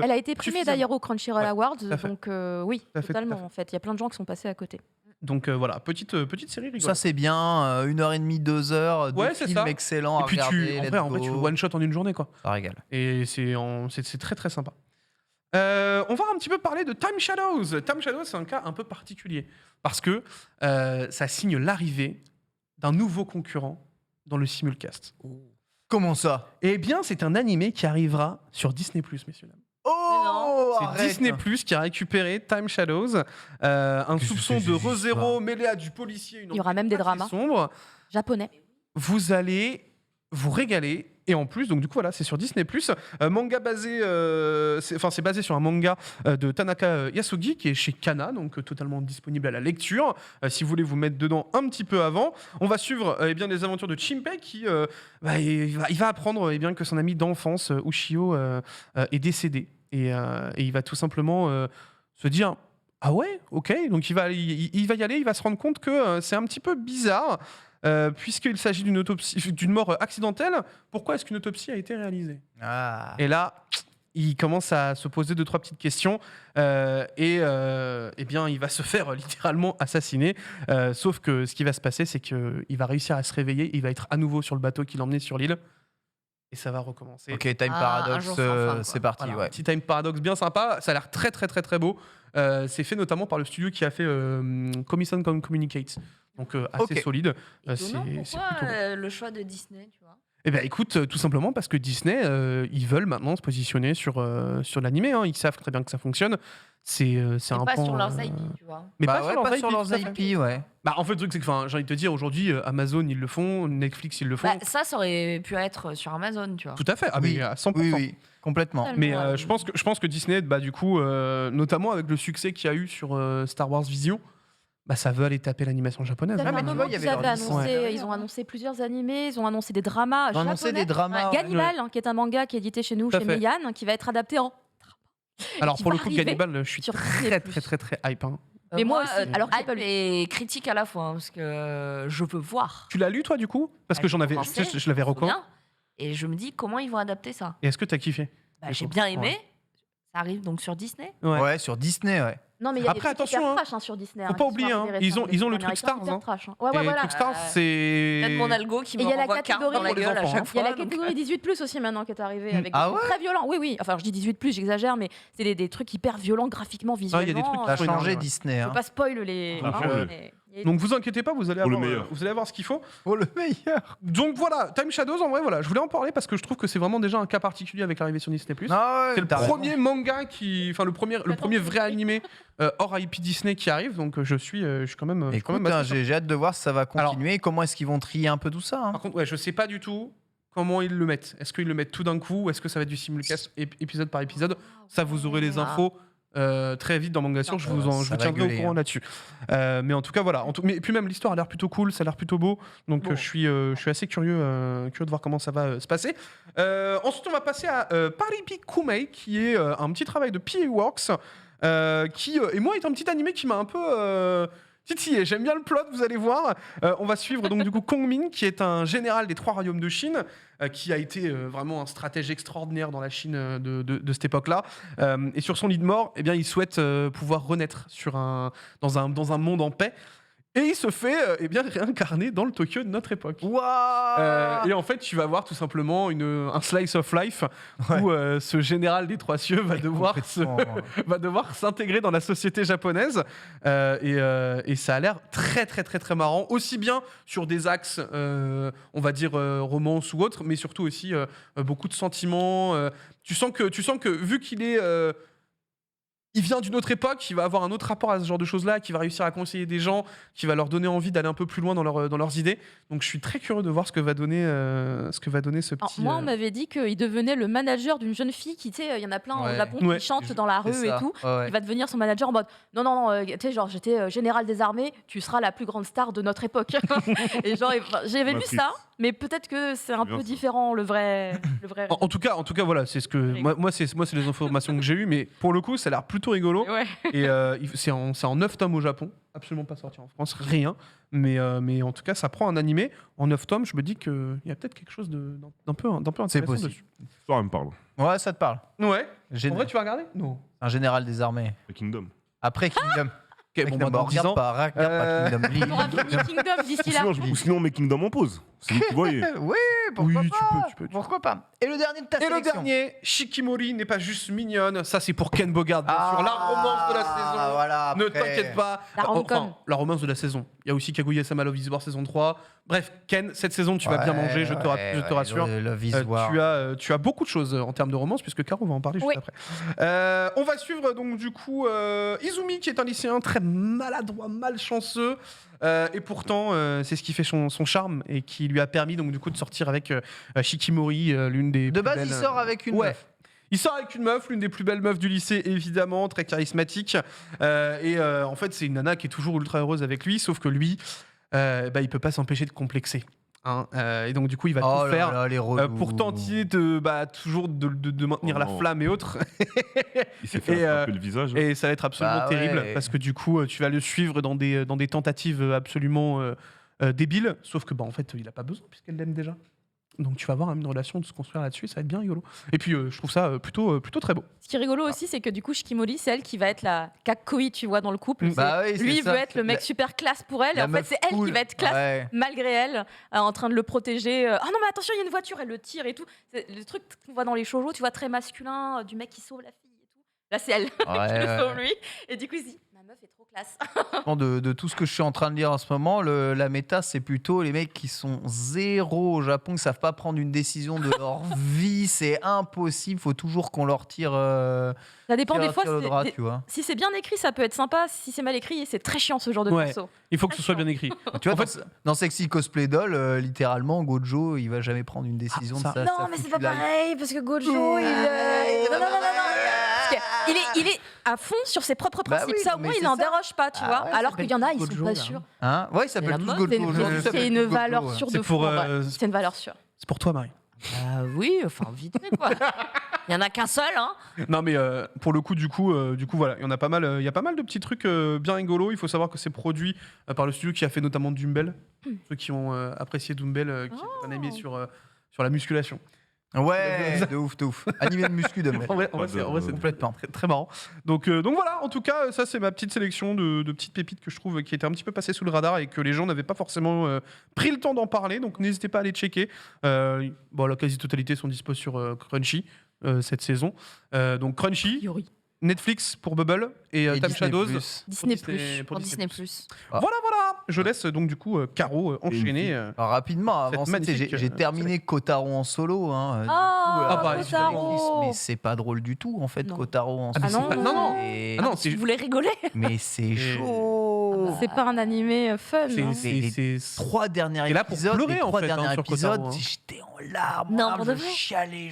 Elle a été primée suffisamment. d'ailleurs au Crunchyroll Ouais, Awards, tout à fait. donc oui, Tout à fait, totalement tout à fait. en fait. Il y a plein de gens qui sont passés à côté. Donc voilà, petite série rigolote. Ça c'est bien, 1h30, 2 heures, Ouais, deux c'est films ça. excellents à Et puis regarder. en vrai, tu le one shot en une journée quoi. Ça régale. Et c'est très très sympa. On va un petit peu parler de Time Shadows. Time Shadows, c'est un cas un peu particulier parce que ça signe l'arrivée d'un nouveau concurrent dans le simulcast. Comment ça? Eh bien, c'est un animé qui arrivera sur Disney+, messieurs dames. Oh, C'est arrête. Disney+, qui a récupéré Time Shadows, un Qu'est-ce que soupçon c'est de que ces ReZero mêlé à du policier, Il y aura même des dramas. sombre. Japonais. Vous allez vous régaler. Et en plus, donc du coup voilà, c'est sur Disney+. Manga basé, c'est basé sur un manga de Tanaka Yasugi qui est chez Kana, donc totalement disponible à la lecture. Si vous voulez vous mettre dedans un petit peu avant, on va suivre les aventures de Chimpei qui il va apprendre que son ami d'enfance Ushio est décédé et il va tout simplement se dire ah ouais, ok, donc il va y aller, il va se rendre compte que c'est un petit peu bizarre. Puisqu'il s'agit d'une mort accidentelle, pourquoi est-ce qu'une autopsie a été réalisée? Et là, il commence à se poser 2-3 petites questions il va se faire littéralement assassiner. Sauf que ce qui va se passer, c'est qu'il va réussir à se réveiller, il va être à nouveau sur le bateau qui l'emmenait sur l'île et ça va recommencer. Ok, Time un Paradox, jour sans fin, quoi. c'est parti. Voilà, Ouais. un petit time paradoxe bien sympa, ça a l'air très très très très beau. C'est fait notamment par le studio qui a fait Commission Communicate. Donc assez Ok. solide. Étonnant, C'est pourquoi plutôt... le choix de Disney, tu vois? Eh ben écoute, tout simplement parce que Disney, ils veulent maintenant se positionner sur l'animé. Ils savent très bien que ça fonctionne. C'est Et un pas pan, sur leurs IP, tu vois. Mais Bah pas ouais, sur pas leurs sur IP, leurs tout à fait. IP, ouais. Bah, en fait, le truc, c'est que j'ai envie de te dire, aujourd'hui, Amazon, ils le font, Netflix, ils le font. Bah, ça aurait pu être sur Amazon, tu vois. Tout à fait, Oui. mais à 100%. Oui, complètement. Totalement. Mais Ouais. je pense que Disney, du coup, notamment avec le succès qu'il y a eu sur Star Wars Vision, ça veut aller taper l'animation japonaise. Ça fait mais un tu moment vois, il y qu'ils avait avaient leur licence. ils ont annoncé plusieurs animés, ils ont annoncé des dramas Ils ont annoncé des dramas. ouais. Gannibal, qui est un manga qui est édité chez nous, Tout à chez fait. Meian, qui va être adapté en... Alors, qui pour va le coup, arriver Gannibal, je suis sur très, Disney+. très, très, très hype. Mais moi aussi, alors alors qu'il hype peut le- et critique à la fois, parce que je veux voir. Tu l'as lu, toi, du coup? Parce que Bah, j'en j'ai avais, commencé, je l'avais trop recommandé. bien. Et je me dis, comment ils vont adapter ça? Et est-ce que t'as kiffé? J'ai bien aimé. Ça arrive donc sur Disney. Ouais, sur Disney, ouais. Non, mais il y a Après, des trucs attention, hyper hein. trash sur Disney. Faut hein, pas qui sont oublier, hein. arrivés Ils ont récemment, le des truc trucs Stars, hyper hein. trash, hein. Ouais, Et voilà. Truc Stars, Peut-être c'est. mon algo qui Et il y a la m'envoie 15 catégorie dans la pour les gueule à enfants, chaque hein. Il y a fois. la catégorie 18+ aussi maintenant qui est arrivée, avec Ah des trucs ouais très violents. Oui, oui. Enfin, je dis 18+, j'exagère, mais c'est des trucs hyper violents graphiquement, il y a des visuellement. trucs Ça a Faut changé énerver, ouais. Disney. Je Hein. peux pas spoil les. Ah, hein, ouais. mais il y a- Donc vous inquiétez pas, vous allez Pour le avoir, meilleur. vous allez avoir ce qu'il faut. Pour le meilleur. Donc voilà, Time Shadows, en vrai, voilà, je voulais en parler parce que je trouve que c'est vraiment déjà un cas particulier avec l'arrivée sur Disney+. Ah ouais, C'est le t'as raison. premier manga enfin le premier vrai animé hors IP Disney qui arrive, donc je suis quand même. Écoute, assez j'ai hâte de voir si ça va continuer. Comment est-ce qu'ils vont trier un peu tout ça hein. Par contre, ouais, je sais pas du tout comment ils le mettent. Est-ce qu'ils le mettent tout d'un coup ou est-ce que ça va être du simulcast épisode par épisode? Ça, vous aurez les infos très vite dans Manga Sur. Je vous Ça va tiendrai au gueuler, courant là-dessus. Mais en tout cas, voilà. Mais puis même l'histoire a l'air plutôt cool, ça a l'air plutôt beau. Donc je suis assez curieux de voir comment ça va se passer. Ensuite, on va passer à Paripi Kumei, qui est un petit travail de PA Works, qui, et moi, est un petit animé qui m'a un peu... titillé. J'aime bien le plot, vous allez voir. On va suivre donc du coup Kong Min, qui est un général des 3 royaumes de Chine, qui a été vraiment un stratège extraordinaire dans la Chine de cette époque-là. Et sur son lit de mort, eh bien, il souhaite pouvoir renaître dans un monde en paix. Et il se fait eh bien, réincarner dans le Tokyo de notre époque. Waouh. Et en fait, tu vas voir tout simplement un slice of life où ce général des 3 cieux va devoir s'intégrer dans la société japonaise. Et ça a l'air très, très, très, très marrant. Aussi bien sur des axes, on va dire, romance ou autre, mais surtout aussi beaucoup de sentiments. Tu sens que vu qu'il est... il vient d'une autre époque, il va avoir un autre rapport à ce genre de choses-là, qui va réussir à conseiller des gens, qui va leur donner envie d'aller un peu plus loin dans leurs idées. Donc je suis très curieux de voir ce que va donner ce Alors, petit... moi, on m'avait dit qu'il devenait le manager d'une jeune fille qui, tu sais, il y en a plein au Japon qui chantent dans la rue et tout. Ouais. Il va devenir son manager en mode non, tu sais, genre j'étais général des armées, tu seras la plus grande star de notre époque. Et genre, j'avais lu ça, mais peut-être que c'est un Bien peu ça. différent le vrai. En tout cas, voilà, c'est ce que moi c'est les informations que j'ai eues, mais pour le coup, ça a l'air plutôt rigolo. Ouais. Et c'est en 9 tomes au Japon, absolument pas sorti en France, rien. Mais en tout cas, ça prend un animé en 9 tomes. Je me dis qu'il y a peut-être quelque chose d'un peu intéressant C'est possible. dessus. L'histoire, elle me parle. Ouais, ça te parle. Ouais. Gén- En vrai, tu vas regarder? Non. Un général des armées. The Kingdom. Après Kingdom. Ok, bon, Kingdom, dans 10 ans. regarde pas Kingdom. Lis. On aura fini Kingdom d'ici là. Sinon, on met Kingdom en pause. C'est vous qui voyez. Oui, pourquoi Oui, pas. tu peux. Pourquoi pas. Et le dernier de ta Et le sélection. dernier, Shikimori n'est pas juste mignonne, ça c'est pour Ken Bogard, bien sûr, la romance de la saison. Voilà, Ne après. t'inquiète pas. La rom-com. La romance de la saison. Il y a aussi Kaguya-sama Love is War saison 3. Bref, Ken, cette saison, tu vas bien manger, je te rassure. Tu as beaucoup de choses en termes de romance, puisque Caro va en parler juste Oui. après. On va suivre donc du coup Izumi, qui est un lycéen très maladroit, malchanceux. Et pourtant, c'est ce qui fait son charme et qui lui a permis donc du coup de sortir avec Shikimori, l'une des De plus base, belles, il sort avec une meuf. Il sort avec une meuf, l'une des plus belles meufs du lycée, évidemment, très charismatique. En fait, c'est une nana qui est toujours ultra heureuse avec lui, sauf que lui, il peut pas s'empêcher de complexer. Hein. Et donc, du coup, il va Oh tout faire là, les relous. pour tenter toujours de maintenir la non. flamme et autres. Il s'est fait attraper le visage. Et ça va être absolument Bah terrible, ouais. parce que du coup, tu vas le suivre dans des tentatives absolument débiles, sauf que en fait, il a pas besoin, puisqu'elle l'aime déjà. Donc tu vas avoir une relation de se construire là-dessus, ça va être bien rigolo. Et puis je trouve ça plutôt très beau. Ce qui est rigolo aussi, c'est que du coup, Shikimori, c'est elle qui va être la kakoi, tu vois, dans le couple. Bah oui, c'est Lui, il ça. veut être le mec super classe pour elle, et La en fait, meuf c'est elle cool. qui va être classe Ouais. malgré elle, en train de le protéger. Ah non, mais attention, il y a une voiture, elle le tire et tout. C'est le truc qu'on voit dans les shoujo, tu vois, très masculin, du mec qui sauve la fille et tout. Là, c'est elle qui le sauve lui. Et du coup, il se dit, ma meuf est trop classe. De tout ce que je suis en train de lire en ce moment, la méta, c'est plutôt les mecs qui sont zéro au Japon, qui savent pas prendre une décision de leur vie. C'est impossible. Faut toujours qu'on leur tire. Ça dépend des fois. tire le drap, tu vois. Si c'est bien écrit, ça peut être sympa. Si c'est mal écrit, c'est très chiant ce genre de Ouais. perso. Il faut que ce soit bien écrit. Tu vois, En fait, dans Sexy Cosplay Doll, littéralement, Gojo, il va jamais prendre une décision ça- de ça. Non, mais c'est pas pareil, parce que Gojo, non. Il est à fond sur ses propres Bah principes. oui, ça, au mais moins, il c'est n'en ça. déroge pas, tu Ah vois. ouais, Alors ça qu'il y en a, ils sont Gojo, pas là. sûrs. Hein ouais, il s'appelle La tous mode, Gojo. c'est une- Aujourd'hui, ça C'est s'appelle une tous Gojo, valeur ouais. sûre C'est de pour, fou. en vrai. C'est une valeur sûre. c'est pour toi, Marie. Oui, enfin, vite fait, quoi. Il y en a qu'un seul, hein. Non, mais pour le coup, du coup, voilà, il y en a pas mal. Il y a pas mal de petits trucs bien rigolos. Il faut savoir que c'est produit par le studio qui a fait notamment Dumbbell. Ceux qui ont apprécié Dumbbell, qui est un animé sur la musculation. Ouais, de ouf. Animé de muscu de mec. En vrai, c'est Complètement. très, très marrant. Donc voilà, en tout cas, ça c'est ma petite sélection de petites pépites que je trouve qui étaient un petit peu passées sous le radar et que les gens n'avaient pas forcément pris le temps d'en parler. Donc n'hésitez pas à aller checker. La quasi-totalité sont dispo sur Crunchy cette saison. Donc A Crunchy, priori. Netflix pour Bubble et, Et Time Disney+. Shadows. Disney+. pour Disney+. Ah. Voilà. Je laisse donc du coup Caro enchaîner. Alors, rapidement, avant ça, tu sais, magnifique, j'ai terminé Kotaro en solo. Hein, Kotaro. mais c'est pas drôle du tout, en fait, Non. Kotaro en Ah, solo. mais c'est pas- non. Et- Ah non, Tu voulais rigoler? mais c'est Et- chaud. C'est pas un animé fun. hein. Les 3 derniers Et là, pour épisodes, pleurer, les en 3 fait, hein, derniers sur épisodes, Kotaro, hein. j'étais en Non, moi, pour de je vrai. chialais,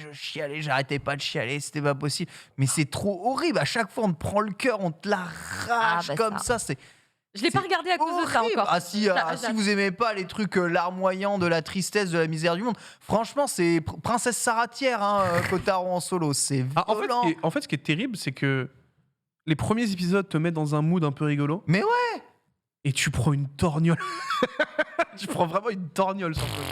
j'arrêtais pas de chialer, c'était pas possible. Mais c'est trop horrible, à chaque fois on te prend le cœur, on te l'arrache Ah, bah comme ça. ça, c'est Je l'ai pas regardé à cause de ça horrible. encore. Ah si, si vous aimez pas les trucs larmoyants de la tristesse, de la misère du monde, franchement c'est Princesse Saratière, Kotaro en solo, c'est Ah, violent. en fait, ce qui est terrible, c'est que les premiers épisodes te mettent dans un mood un peu rigolo. Mais ouais. Et tu prends une torgnole. Tu prends vraiment une torgnole sur le truc.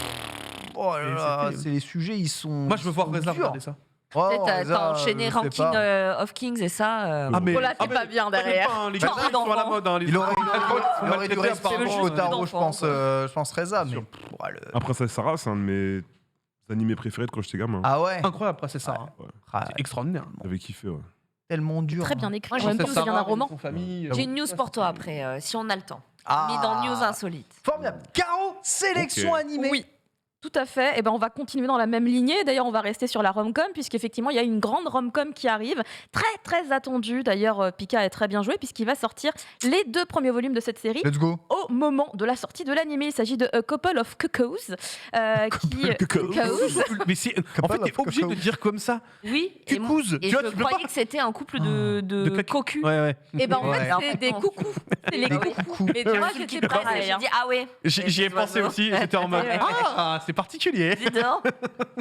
Oh là Et là, c'est terrible. c'est les sujets, ils sont. Moi, je veux voir Reza durs. regarder ça. Oh, T'as Reza, enchaîné je sais Ranking pas. of Kings et ça. Ah, mais Oh là, t'es pas bien derrière. t'inquiète pas, hein, les gars, Genre, ils sont à la d'enfant. mode. Hein, les Il aurait, trucs. il aurait dû maltraiter, rester apparemment. juste Kotaro, je d'enfant, pense, quoi. je pense Reza, mais sûr. le- La Princesse Sarah, c'est un de mes animés préférés de quand j'étais gamin. ah ouais, Incroyable, Princesse Sarah. Ah, C'est extraordinaire. J'avais kiffé, ouais. tellement dur. Très bien écrit. Moi, En même temps, j'ai ça vient d'un roman. J'ai une news pour toi après, si on a le temps. Ah. Mis dans News Insolites. Formidable. Caro, sélection Ok. animée. Oui. Tout à fait. Et ben, on va continuer dans la même lignée. D'ailleurs, on va rester sur la rom-com, puisqu'effectivement, il y a une grande rom-com qui arrive. Très, très attendue. D'ailleurs, Pika est très bien joué, puisqu'il va sortir les 2 premiers volumes de cette série Let's go. au moment de la sortie de l'animé. Il s'agit de A Couple of Cuckoos. Cuckoos. Mais c'est. En fait, t'es obligé de dire comme ça. Oui, et, Cuckoos. et Tu vois, je tu peux croyais pas. que c'était un couple de coq. cocus. Ouais, ouais. Et ben, en Ouais. fait, c'est des coucous. C'est les Des coucous. coucous. Et tu vois, Je j'étais pareil. J'ai dit, ah ouais. J'y ai pensé aussi. J'étais en mode. Ah, c'est particulier. Dis donc.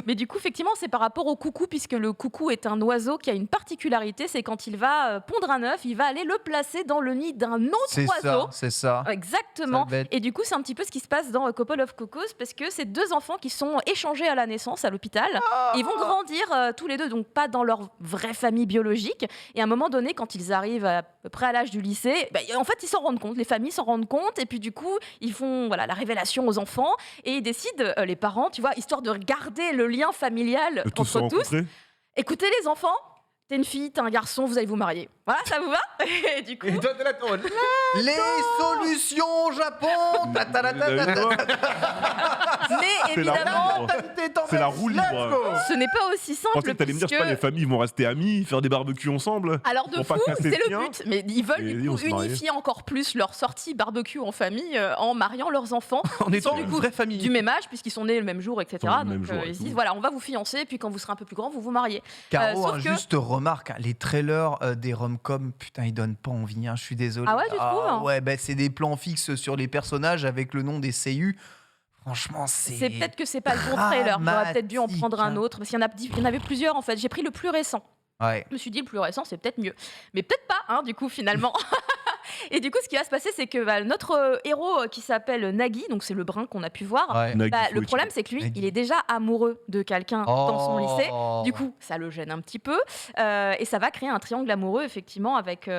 Mais du coup, effectivement, c'est par rapport au coucou, puisque le coucou est un oiseau qui a une particularité, c'est quand il va pondre un œuf, il va aller le placer dans le nid d'un autre C'est oiseau. ça, c'est ça. Exactement. Sale bête. Et du coup, c'est un petit peu ce qui se passe dans A Couple of Cuckoos, parce que c'est 2 enfants qui sont échangés à la naissance à l'hôpital. Ils vont grandir tous les 2, donc pas dans leur vraie famille biologique. Et à un moment donné, quand ils arrivent à peu près à l'âge du lycée, en fait, ils s'en rendent compte, les familles s'en rendent compte, et puis du coup, ils font la révélation aux enfants, et ils décident, les parents, tu vois, histoire de garder le lien familial De tous se entre tous. rencontrer. Écoutez les enfants, t'es une fille, t'es un garçon, vous allez vous marier. Voilà, ça vous va? Et du coup, Et toi, t'es là, toi. Les solutions au Japon. Ta ta ta ta ta ta. mais C'est la évidemment, roue. C'est la roue libre. Let's go. ce n'est pas aussi Je pensais simple que t'allais me dire, je sais puisque... pas, les familles vont rester amies, faire des barbecues ensemble. Alors de Pour fou, pas casser c'est le le lien. but, mais ils veulent Et du on coup se mariait. unifier encore plus leur sortie barbecue en famille en mariant leurs enfants En étant du une coup, vraie famille. du même âge puisqu'ils sont nés le même jour, etc. Ils sont nés le Donc même jour et ils se tout. disent voilà, on va vous fiancer, puis quand vous serez un peu plus grand, vous vous mariez. Caro, sauf que- juste remarque, les trailers des rom-com, putain, ils donnent pas envie, je suis désolé. Ah ouais, tu trouves Ouais, c'est des plans fixes sur les personnages avec le nom des CU. Franchement, C'est peut-être que c'est pas le bon trailer. J'aurais peut-être dû en prendre un dramatique. autre parce qu'il y en avait plusieurs en fait. J'ai pris le plus récent. Ouais. Je me suis dit le plus récent c'est peut-être mieux, mais peut-être pas du coup finalement. Et du coup ce qui va se passer c'est que notre héros qui s'appelle Nagi, donc c'est le brun qu'on a pu voir. Ouais. Nagi Le Fuichi. problème c'est que lui Nagi. il est déjà amoureux de quelqu'un dans son lycée. Oh. Du coup, ça le gêne un petit peu. Et ça va créer un triangle amoureux, effectivement, avec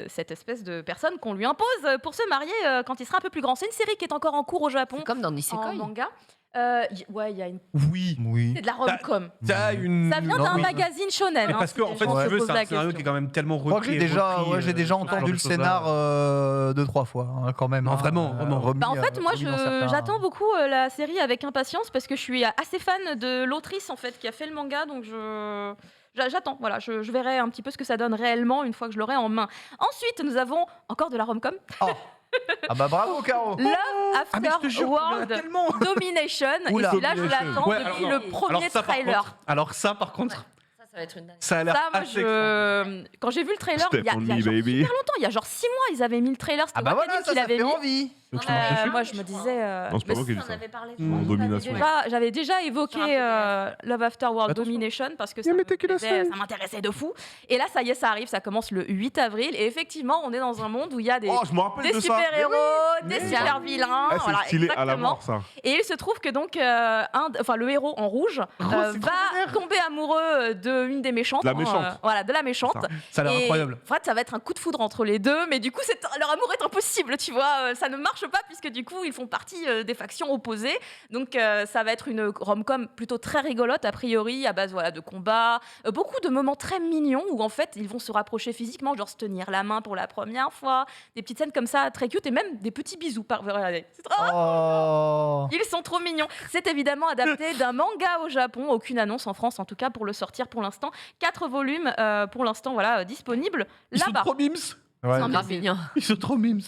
cette espèce de personne qu'on lui impose pour se marier quand il sera un peu plus grand. C'est une série qui est encore en cours au Japon, C'est comme dans en Nisekoi. manga. Ouais, il y a une... Oui. Oui. c'est de la rom-com. T'as une. Ça vient Non, d'un oui. magazine shonen. Mais hein, parce si que, les en fait, gens si se tu veux, posent c'est la un scénario qui est question. quand même tellement Je crois repris. que j'ai déjà ce genre entendu de le choses-là. scénar 2-3 fois, quand même. Non, vraiment, vraiment. remis, Bah, en fait, moi, remis dans certains- j'attends beaucoup la série avec impatience parce que je suis assez fan de l'autrice en fait qui a fait le manga, donc j'attends. Voilà, je verrai un petit peu ce que ça donne réellement une fois que je l'aurai en main. Ensuite, nous avons encore de la rom-com, Ah bah bravo, Caro. Love Ah, mais je te After jure, il y en a World tellement. Domination. Oula. Et celui-là, je Domination. l'attends Ouais, depuis alors, non. le premier ça, par trailer. contre- alors ça, par contre, Ça va être une dingue. ça a l'air Ça, moi, assez quand j'ai vu le trailer, il y a, Step on il y a me, genre baby. super longtemps, il y a genre 6 mois, ils avaient mis le trailer. C'était Ah bah voilà, Wakanim ça qui l'avait fait mis. envie. Donc, tu m'as fait Moi, je me disais. Non, c'est pas moi qui ai dit On ça. avait parlé de En domination. J'avais déjà évoqué Sur un PDF. Love After World Attention. Domination parce que ça, mais me t'es qu'il a plaisait, fait. ça m'intéressait de fou. Et là, ça y est, ça arrive, ça commence le 8 avril. Et effectivement, on est dans un monde où il y a des, Oh, je me rappelle des de ça. super-héros, des mais- super vilains. Ah, c'est Voilà, stylé à la exactement. mort, ça. Et il se trouve que donc, le héros en rouge c'est trop va vénère. tomber amoureux d'une des méchantes. De la méchante. Voilà, de la méchante. Ça a l'air Et incroyable. En fait, ça va être un coup de foudre entre les deux, mais du coup, leur amour est impossible, tu vois. Ça ne marche pas puisque du coup, ils font partie des factions opposées. Donc, ça va être une rom-com plutôt très rigolote a priori, à base de combats, beaucoup de moments très mignons où en fait, ils vont se rapprocher physiquement, genre se tenir la main pour la première fois, des petites scènes comme ça très cute et même des petits bisous. Regardez, c'est trop. Oh. Ils sont trop mignons. C'est évidemment adapté d'un manga au Japon. Aucune annonce en France, en tout cas, pour le sortir pour l'instant. 4 volumes, pour l'instant, disponibles Ils sont là-bas. trop mimes. Ouais. Non, mais Grave mignon. Ils sont trop mimes.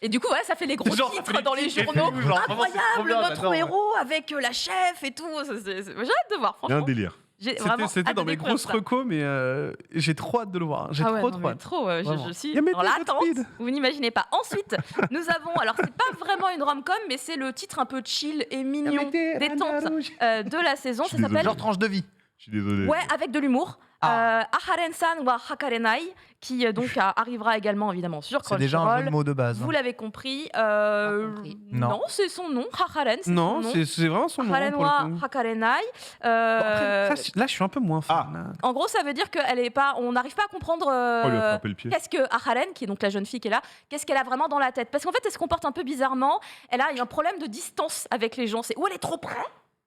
Et du coup, ouais, ça fait les gros Genre, ça fait titres les dans les titres, journaux. genre, vraiment, c'est trop Incroyable, bien, notre j'adore, ouais. héros avec la chef et tout. J'ai hâte de voir, Il y a un franchement. délire. J'ai vraiment C'était hâte dans de mes découvrir grosses ça. recos, mais j'ai trop hâte de le voir. J'ai Ah ouais, trop non, trop mais hâte. trop, Vraiment. je suis Il y a mes dans deux l'attente. Godspeed. Vous n'imaginez pas. Ensuite, nous avons, alors c'est pas vraiment une rom-com, mais c'est le titre un peu chill et mignon, détente de la saison. Je suis Ça s'appelle Genre tranche de vie. Je suis désolé. Ouais, avec de l'humour. Ah. Aharen-san wa Hakarenai, qui donc arrivera également évidemment sur C'est déjà un jeu Crunchyroll. de mots de base. Vous l'avez compris. compris. Non. Non, c'est son nom. Haren, c'est Non, son nom. c'est vraiment son nom. Haren Pour le wa coup. Hakarenai. Bon, après, ça, là, je suis un peu moins fan. En gros, ça veut dire qu'elle est pas. On n'arrive pas à comprendre. Oh, il lui a frappé le pied. Qu'est-ce que Aharen, qui est donc la jeune fille qui est là, qu'est-ce qu'elle a vraiment dans la tête? Parce qu'en fait, elle se comporte un peu bizarrement. Elle a un problème de distance avec les gens. C'est où elle est trop près,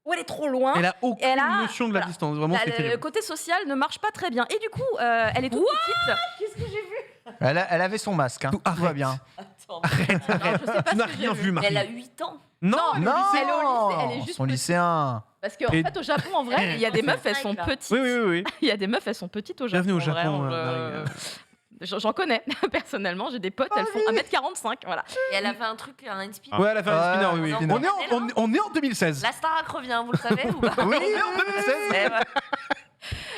ou elle est trop loin. Elle a aucune Elle a- notion de la voilà. distance. Vraiment, c'est Le terrible. côté social ne marche pas très bien. Et du coup, elle est toute petite. Elle avait son masque, hein. Tout, Tout va arrête. bien. Non, je sais pas Tu n'as ce que rien j'ai vu, Marie. Elle a 8 ans. Non, Non, elle est au lycée, elle est juste son petite. lycéen. Parce qu'en Et- fait, au Japon, en vrai, il y a des meufs, elles sont Là. petites. oui. Il y a des meufs, elles sont petites au Japon. Bienvenue au en vrai, Japon, on- Marie. J'en connais, personnellement. J'ai des potes, elles font 1m45. Voilà. Et elle a fait un truc, un inspire. Ouais, elle a fait un spinner, oui. Ouais, On est en 2016. La Starac revient, vous le savez ou pas Oui, On est en 2016. Eh ben,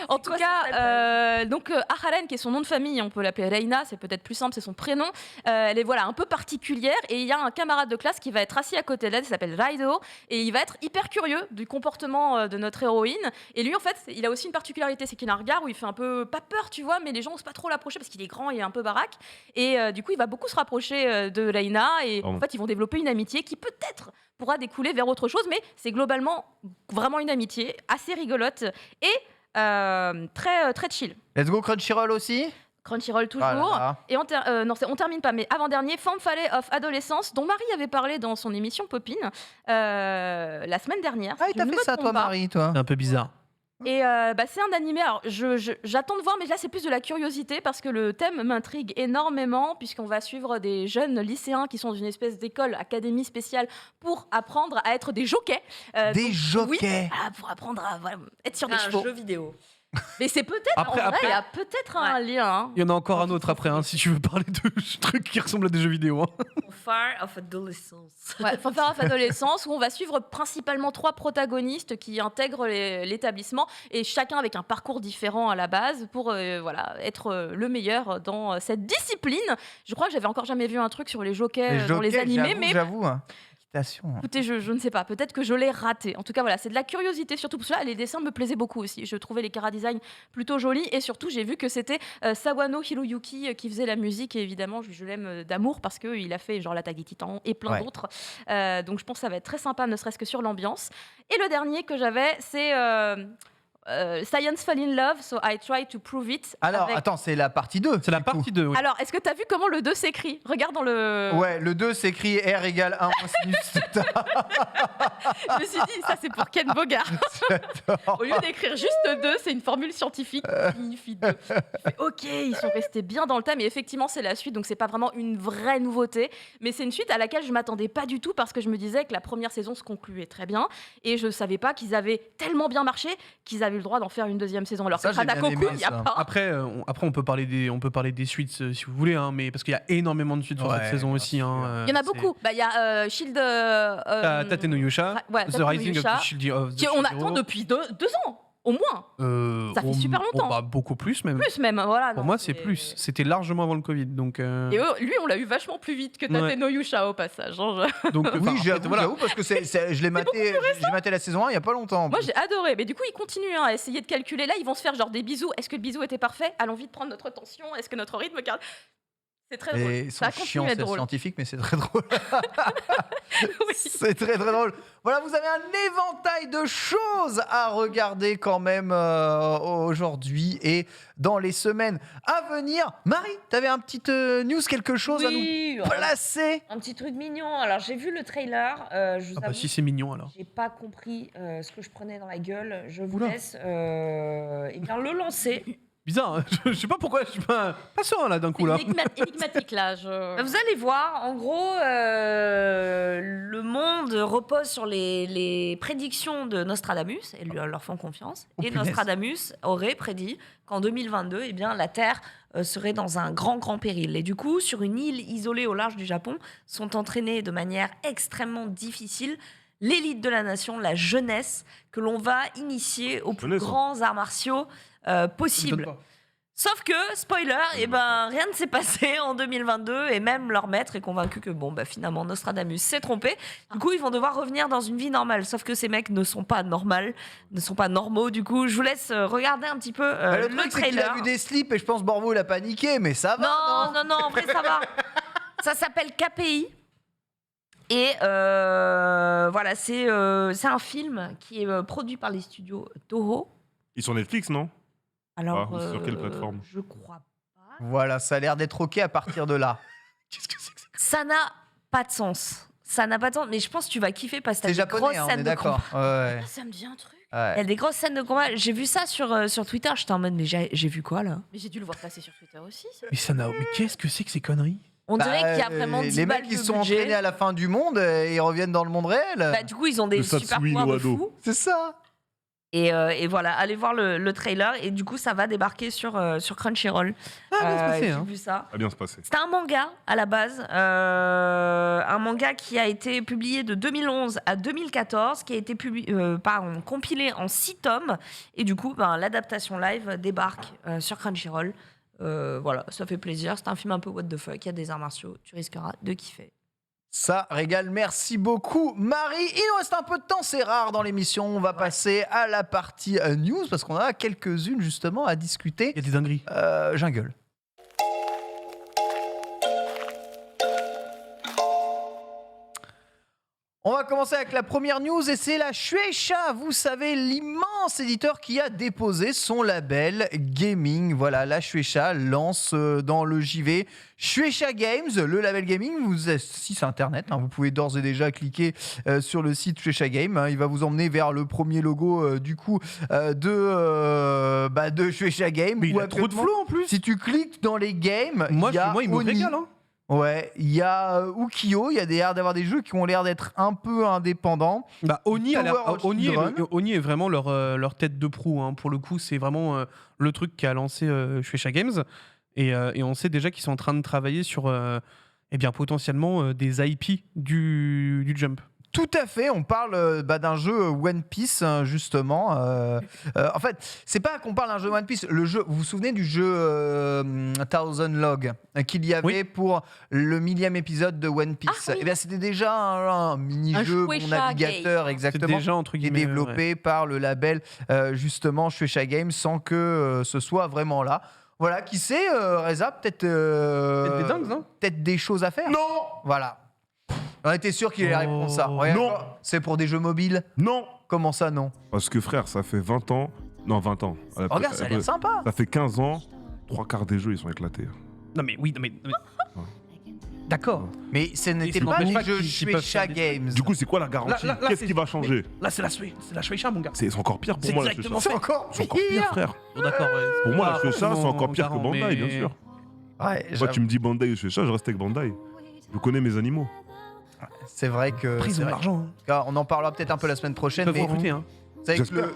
En tout quoi cas, donc Aharen, qui est son nom de famille, on peut l'appeler Reina, c'est peut-être plus simple, c'est son prénom. Elle est voilà un peu particulière et il y a un camarade de classe qui va être assis à côté d'elle, il s'appelle Raido et il va être hyper curieux du comportement de notre héroïne. Et lui, en fait, il a aussi une particularité, c'est qu'il a un regard où il fait un peu pas peur, tu vois, mais les gens osent pas trop l'approcher parce qu'il est grand et un peu baraque. Et du coup, il va beaucoup se rapprocher de Reina et Pardon. en fait, ils vont développer une amitié qui peut-être pourra découler vers autre chose, mais c'est globalement vraiment une amitié assez rigolote et très chill. Let's go Crunchyroll aussi. Crunchyroll toujours. Ah là là. Et on termine pas, mais avant-dernier, Fanfare of Adolescence, dont Marie avait parlé dans son émission Popine la semaine dernière. Ah, si il je t'a ne fait me ça, trompe toi, pas. Marie, toi. C'est un peu bizarre. Et c'est un animé. Alors, j'attends de voir, mais là, c'est plus de la curiosité parce que le thème m'intrigue énormément, puisqu'on va suivre des jeunes lycéens qui sont dans une espèce d'école, académie spéciale, pour apprendre à être des jockeys. Des donc, jockeys. Oui, voilà, pour apprendre à voilà, être sur des un chevaux. jeu vidéo. Mais c'est peut-être, Après- en vrai, après- il y a peut-être un lien. Hein. Il y en a encore un autre après, hein, si tu veux parler de trucs qui ressemblent à des jeux vidéo. Hein. Fire of Adolescence. Ouais, Fanfare of Adolescence, où on va suivre principalement 3 protagonistes qui intègrent l'établissement et chacun avec un parcours différent à la base pour voilà, être le meilleur dans cette discipline. Je crois que j'avais encore jamais vu un truc sur les jockeys dans les animés, mais j'avoue. Hein. Équitation. écoutez, je ne sais pas, peut-être que je l'ai raté. En tout cas, voilà, c'est de la curiosité surtout pour cela. Les dessins me plaisaient beaucoup aussi. Je trouvais les chara-design plutôt jolis et surtout, j'ai vu que c'était Sawano Hiroyuki qui faisait la musique et évidemment, je l'aime d'amour parce qu'il a fait genre l'Attaque des Titans et plein Ouais. d'autres. Donc, je pense que ça va être très sympa, ne serait-ce que sur l'ambiance. Et le dernier que j'avais, c'est Science Fall in Love, so I try to prove it. Alors, avec- attends, c'est la partie 2. C'est la partie 2. Oui. Alors, est-ce que tu as vu comment le 2 s'écrit? Regarde dans le. Ouais, le 2 s'écrit R égale 1 moins sinus θ. Je me suis dit, ça c'est pour Ken Bogart. Au lieu d'écrire juste 2, c'est une formule scientifique qui signifie 2. Je fais, ok, ils sont restés bien dans le thème et effectivement c'est la suite, donc c'est pas vraiment une vraie nouveauté, mais c'est une suite à laquelle je m'attendais pas du tout parce que je me disais que la première saison se concluait très bien et je savais pas qu'ils avaient tellement bien marché qu'ils avaient le droit d'en faire une deuxième saison. Alors Ça, que j'ai bien Hadakoku, aimé, il y a ça. pas. Après, on peut parler des suites si vous voulez, hein, mais parce qu'il y a énormément de suites sur Ouais, cette saison bien aussi. sûr. Hein, Il y en a c'est- beaucoup. Bah, il y a Shield. Tate no Yusha, ouais, The Tate no Rising Yusha, of the Shield of the qui on Shield attend Hero. depuis 2 ans, au moins. Ça fait super longtemps. Bah, beaucoup plus même. Plus même, voilà. Pour non, moi, c'est plus. C'était largement avant le Covid, donc. Et lui, on l'a eu vachement plus vite que Tate Ouais. no Yusha au passage. hein, donc Oui, enfin, j'avoue, voilà. j'avoue, parce que je l'ai maté, j'ai maté la saison 1 il y a pas longtemps. Moi, j'ai adoré. Mais du coup, ils continuent à essayer de calculer. Là, ils vont se faire genre des bisous. Est-ce que le bisou était parfait? Allons vite prendre notre tension. Est-ce que notre rythme garde? C'est très drôle. Et ils Ça sont continue chiants, à être c'est drôle. scientifique, mais c'est très drôle. Oui. C'est très très drôle. Voilà, vous avez un éventail de choses à regarder quand même aujourd'hui et dans les semaines à venir. Marie, t'avais un petit news, quelque chose Oui, à nous placer? un petit truc mignon. Alors, j'ai vu le trailer. Je vous Ah bah avoue, si c'est mignon alors. j'ai pas compris ce que je prenais dans la gueule. Je vous Oula. laisse eh bien, le lancer. Bizarre, hein. Je sais pas pourquoi je suis pas serein là d'un coup là. Énigmatique là. Vous allez voir, en gros, le monde repose sur les prédictions de Nostradamus, et leur font confiance. Oh, Et punaise. Nostradamus aurait prédit qu'en 2022, eh bien, la Terre serait dans un grand péril. Et du coup, sur une île isolée au large du Japon, sont entraînés de manière extrêmement difficile l'élite de la nation, la jeunesse, que l'on va initier aux plus Jeunesse, hein. grands arts martiaux possibles. Sauf que, spoiler, eh ben, rien ne s'est passé en 2022 et même leur maître est convaincu que finalement Nostradamus s'est trompé. Du coup, ils vont devoir revenir dans une vie normale. Sauf que ces mecs ne sont pas normaux. Du coup, je vous laisse regarder un petit peu Le truc, c'est qu'il a trailer. vu des slips et je pense Borvo, il a paniqué, mais ça va. Non, en vrai, ça va. Ça s'appelle KPI. Et voilà, c'est un film qui est produit par les studios Toho. Ils sont sur Netflix, non? Alors, Ah, sur quelle plateforme? Je crois pas. Voilà, ça a l'air d'être OK à partir de là. Qu'est-ce que c'est que ça? Ça n'a pas de sens. Ça n'a pas de sens, mais je pense que tu vas kiffer parce que C'est t'as des grosses japonais, hein, on scènes est de combat. d'accord. Ouais. Ça me dit un truc. Il y a des grosses scènes de combat. J'ai vu ça sur Twitter. J'étais en mode, mais j'ai vu quoi là? Mais j'ai dû le voir passer sur Twitter aussi. Ça. Mais ça n'a. Mais qu'est-ce que c'est que ces conneries? On dirait qu'il y a Bah, vraiment 10 les balles mecs, ils de sont budget. entraînés à la fin du monde et ils reviennent dans le monde réel. Bah, du coup, ils ont des Le super Satsui pouvoirs no de Ado. fou. C'est ça. Et voilà, allez voir le trailer. Et du coup, ça va débarquer sur Crunchyroll. Ah, bien se passer, J'ai hein. vu ça. Ça va bien se passer. C'était un manga à la base, un manga qui a été publié de 2011 à 2014, qui a été compilé en 6 tomes, et du coup, l'adaptation live débarque sur Crunchyroll. Voilà, ça fait plaisir. C'est un film un peu what the fuck. Il y a des arts martiaux, tu risqueras de kiffer. Ça régale, merci beaucoup Marie. Il nous reste un peu de temps, c'est rare dans l'émission. On va passer à la partie news parce qu'on en a quelques-unes justement à discuter. Il y a des dingueries. Jungle. On va commencer avec la première news et c'est la Shueisha, vous savez, l'immense éditeur qui a déposé son label gaming. Voilà, la Shueisha lance dans le JV Shueisha Games, le label gaming. Si c'est internet, hein, vous pouvez d'ores et déjà cliquer sur le site Shueisha Game. Hein, il va vous emmener vers le premier logo de Shueisha Game. Mais il Ou a trop de actuellement, flow en plus. si tu cliques dans les games, Moi, il y a il me Oni. régale. Hein. Ouais, il y a Ukiyo, il y a l'air d'avoir des jeux qui ont l'air d'être un peu indépendants. Bah, Oni, Tower of Children. Oni est vraiment leur tête de proue. Hein. Pour le coup, c'est vraiment le truc qui a lancé Shueisha Games. Et on sait déjà qu'ils sont en train de travailler sur potentiellement des IP du Jump. Tout à fait, on parle d'un jeu One Piece, hein, justement. En fait, c'est pas qu'on parle d'un jeu One Piece. Le jeu, vous vous souvenez du jeu Thousand Log qu'il y avait pour le 1000e épisode de One Piece. Ah, oui. Eh bien, c'était déjà un mini-jeu, Un mon Shueisha navigateur, C'est exactement. déjà entre Qui est guillemets. développé par le label justement Shueisha Games sans que ce soit vraiment là. Voilà, qui sait, Reza, peut-être Peut-être des dingues, non? peut-être des choses à faire. Non. Voilà. On était sûr qu'il allait répondre ça. Regarde, Non. c'est pour des jeux mobiles. Non. Comment ça, non? Parce que frère, ça fait 20 ans. Non, 20 ans. Regarde, ça a l'air sympa. Ça fait 15 ans. 3 quarts des jeux, ils sont éclatés. Non mais oui, non mais D'accord. Mais ce n'était ça pas n'empêche les pas jeux qu'ils peuvent Shueisha faire des Games. Du coup, c'est quoi la garantie? Là, Qu'est-ce c'est- qui va changer? là c'est la Shueisha, mon gars. C'est encore pire pour C'est moi, la exactement Shueisha. c'est encore C'est encore pire, frère. Bon, d'accord, ouais. Pour moi, la Ah, Shueisha, c'est non, encore pire que Daron, Bandai, mais- bien sûr. Ouais, Moi, tu me dis Bandai ou Shueisha, je reste avec Bandai. Je connais mes animaux. c'est vrai que. Après, ils c'est ont de vrai. l'argent. On en parlera peut-être un peu la semaine Ils prochaine. peuvent Mais recruter, hein. vous savez que J'espère.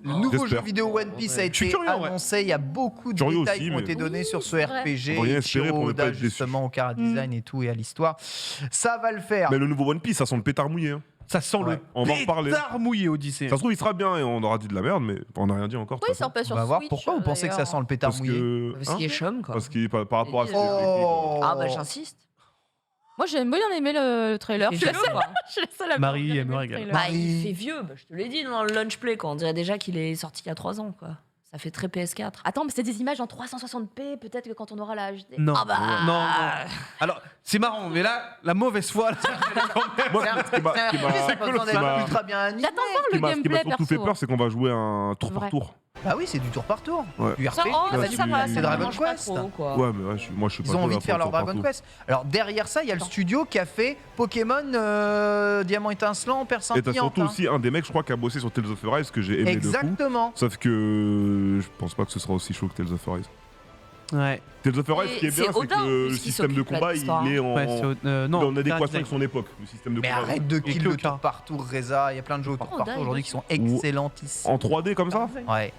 le nouveau jeu J'espère. vidéo One Piece a Je suis été curieux, ouais. annoncé. Il y a beaucoup de Curieux détails aussi, qui ont mais- été donnés sur ce c'est vrai. RPG. On va rien et espérer Ichiro pour ne pas Oda, être déçu. justement, au chara design et tout, et à l'histoire. Ça va le faire. Mais le nouveau One Piece, ça sent le pétard mouillé. Hein. Ça sent Ouais. le On va en reparler. pétard mouillé, Odyssée. Ça se trouve, il sera bien et on aura dit de la merde, mais on n'a rien dit encore. de Oui, toute ça façon. passe On sur va voir Switch, pourquoi vous pensez que ça sent le pétard Parce mouillé. que. Parce hein qu'il est chum, quoi. Parce qu'il par rapport à ce que. Oh. Ah, bah, j'insiste. Moi, j'ai bien aimé le trailer. Il Je fait suis vieux, la quoi. seule à Marie, bien elle me aimer le régale. trailer. Bah, Marie. il fait vieux, bah, je te l'ai dit dans le lunch play, quoi. On dirait déjà qu'il est sorti il y a 3 ans, quoi. Ça fait très PS4. Attends, mais c'est des images en 360p, peut-être que quand on aura la HD. Non, Ah bah. non. Alors, c'est marrant, mais là, la mauvaise foi. Là, Moi, ce qui m'a- ce qui m'a- C'est pas besoin d'être m'a- ultra bien animé. J'attends voir ce le qui m'a gameplay surtout fait perso. peur, c'est qu'on va jouer un tour Vrai. par tour. Bah oui, c'est du tour par tour. Ouais. Du RP. Ça, oh, Ouais, ça, ça va, c'est ça me Dragon dérange pas Quest. trop, quoi. Ouais, mais moi je suis pas Ils ont trop envie là de faire pour leur le tour par Dragon tour. Quest. Alors derrière ça, il y a le studio qui a fait Pokémon Diamant étincelant, Perle Et t'as scintillante. surtout aussi un des mecs, je crois, qui a bossé sur Tales of Arise que j'ai aimé de fou. Exactement. Sauf que je pense pas que ce sera aussi chaud que Tales of Arise. Ouais. Tales of Arise, Et ce qui est c'est bien, c'est Odin, que le puisqu'il système de s'occupe là combat, de l'histoire, il est Ouais, en non, adéquation Design. avec son époque, le système de Mais combat. arrête de Et kill que le Oka. tour par tour, Reza. Il y a plein de jeux au tour Oh, par dingue. tour aujourd'hui qui sont excellentissimes. En 3D comme ça Ouais.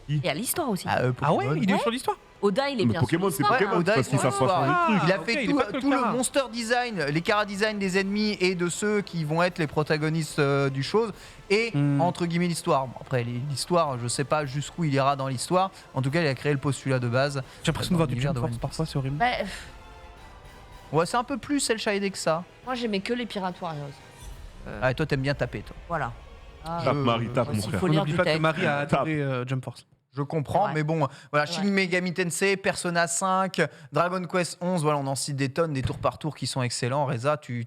Il y a l'histoire aussi. Ah, Ah ouais, Pokémon. il est Ouais. sur l'histoire. Oda, il est Mais bien Pokémon, sur c'est l'histoire. Pokémon, Oda, parce qu'ils ils savent sont pas changer Ah, de truc. Il a ok, fait il est pas que tout le Kara. monster design, les chara design des ennemis et de ceux qui vont être les protagonistes du chose et entre guillemets l'histoire. Bon, après l'histoire, je sais pas jusqu'où il ira dans l'histoire. En tout cas, il a créé le postulat de base. J'ai l'impression de voir du l'univers Jump de Force One Piece. parfois, c'est horrible. Bah, Ouais, c'est un peu plus cel shaded que ça. moi, j'aimais que les Pirate Warriors. Ah, et toi, t'aimes bien taper, toi. Voilà. Ah, Tape Marie, tape aussi, mon frère. faut On lire n'oublie du pas que texte. Marie a Tape. adoré Jump Force. Je comprends, Ouais. mais bon, voilà, Ouais. Shin Megami Tensei, Persona 5, Dragon Quest 11, voilà, on en cite des tonnes, des tours par tour qui sont excellents. Reza, tu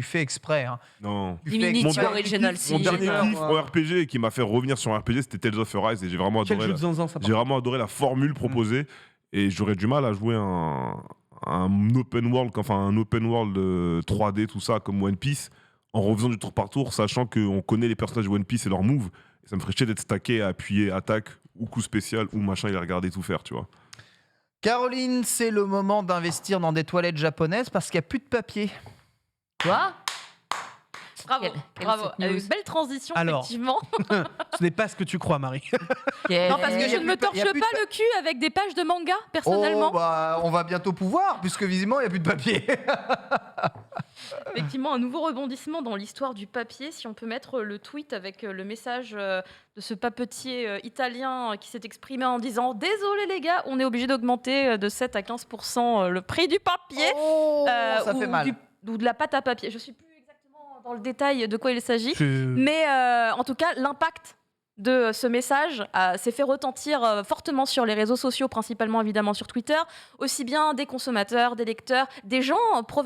fais exprès. Hein. Non. Tu fais Divinity exprès. Original Mon Sin. dernier peur, kiff moi. en RPG qui m'a fait revenir sur un RPG, c'était Tales of Arise et j'ai vraiment Quel adoré. jeu de zinzin ça J'ai vraiment adoré la formule proposée et j'aurais du mal à jouer un open world, enfin un open world 3D, tout ça, comme One Piece, en refaisant du tour par tour, sachant qu'on connaît les personnages de One Piece et leurs moves. Et ça me ferait chier d'être stacké à appuyer attaque ou coup spécial ou machin et les regarder tout faire, tu vois. Caroline, c'est le moment d'investir dans des toilettes japonaises parce qu'il n'y a plus de papier. Quoi Bravo, Quelle bravo. fake news. Belle transition, Alors. effectivement. Ce n'est pas ce que tu crois, Marie. Quelle- Non, parce que y a je plus ne me de pa- y a torche plus pas de le cul avec des pages de manga, personnellement. Oh, bah, on va bientôt pouvoir, puisque visiblement, il n'y a plus de papier. Effectivement, un nouveau rebondissement dans l'histoire du papier. Si on peut mettre le tweet avec le message de ce papetier italien qui s'est exprimé en disant « Désolé les gars, on est obligé d'augmenter de 7 à 15% le prix du papier. Oh, ça ou fait mal. ou de la pâte à papier. Je suis plus exactement dans le détail de quoi il s'agit. C'est- Mais en tout cas, l'impact de ce message s'est fait retentir fortement sur les réseaux sociaux, principalement évidemment sur Twitter. Aussi bien des consommateurs, des lecteurs, des gens,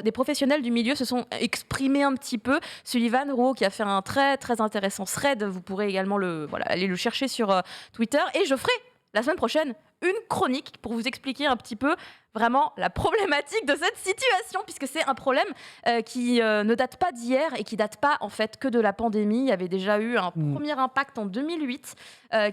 des professionnels du milieu se sont exprimés un petit peu. Sullivan Rouault qui a fait un très très intéressant thread, vous pourrez également aller le chercher sur Twitter. Et je ferai la semaine prochaine une chronique pour vous expliquer un petit peu vraiment la problématique de cette situation, puisque c'est un problème qui ne date pas d'hier et qui date pas en fait que de la pandémie. Il y avait déjà eu un premier impact en 2008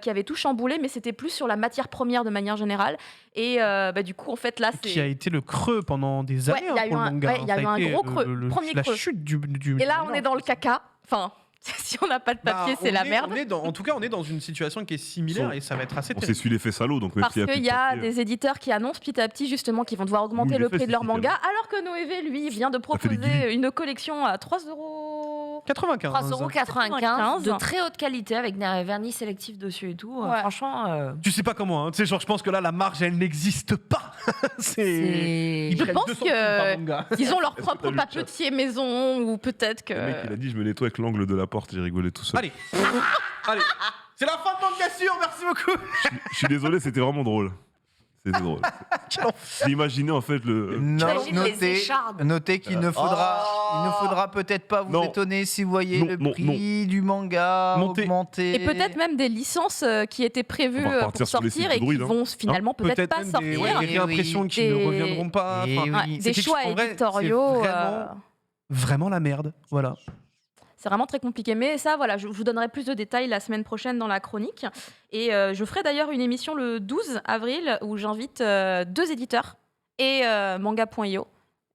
qui avait tout chamboulé, mais c'était plus sur la matière première de manière générale. Et du coup, en fait, là, c'est... Qui a été le creux pendant des années il y a eu pour le un- manga. ouais, il y a Ça eu un été gros creux, premier la creux. chute du Et là, on manga. est dans le caca. Enfin, si on n'a pas de papier, Bah, c'est la on est- merde. en tout cas, on est dans une situation qui est similaire et ça va être assez On terrible. s'essuie l'effet salaud, donc même Parce s'il y a plus qu'il de y a papier, des éditeurs qui annoncent petit à petit justement qu'ils vont devoir augmenter Oui, le j'ai fait prix de ce leur système. manga, alors que Noévé, lui, vient de fait des proposer guillis. une collection à 3 €. 95. 3,95 € de très haute qualité avec des vernis sélectifs dessus et tout. Ouais. Franchement, Tu sais pas comment, hein. Tu sais, genre, je pense que là, la marge, elle n'existe pas. C'est. c'est. Ils Je prennent pense 200 que- par manga. Ils ont leur Est-ce que propre t'as lu le chat papetier maison, ou peut-être que... Le mec, il a dit, je me nettoie avec l'angle de la porte, j'ai rigolé tout seul. Allez. Allez. C'est la fin de Manga Sûr, merci beaucoup. Je suis désolé, c'était vraiment drôle. C'était drôle. J'ai imaginé en fait le. Non, T'imagines les échardes. notez qu'il ne faudra, il ne faudra peut-être pas vous Non. étonner si vous voyez Non, le non, prix du manga Montez. augmenter. Et peut-être même des licences qui étaient prévues On va pour repartir sur les sortir sites et qui Android, hein. vont finalement peut-être pas même sortir. des, ouais, des Eh réimpressions oui. qui ne Des- reviendront pas. Eh Enfin, oui. Ouais, c'est des quelque choix chose- en vrai, éditoriaux. c'est vraiment la merde. Voilà. C'est vraiment très compliqué. Mais ça, voilà, je vous donnerai plus de détails la semaine prochaine dans la chronique. Et je ferai d'ailleurs une émission le 12 avril où j'invite 2 éditeurs et manga.io.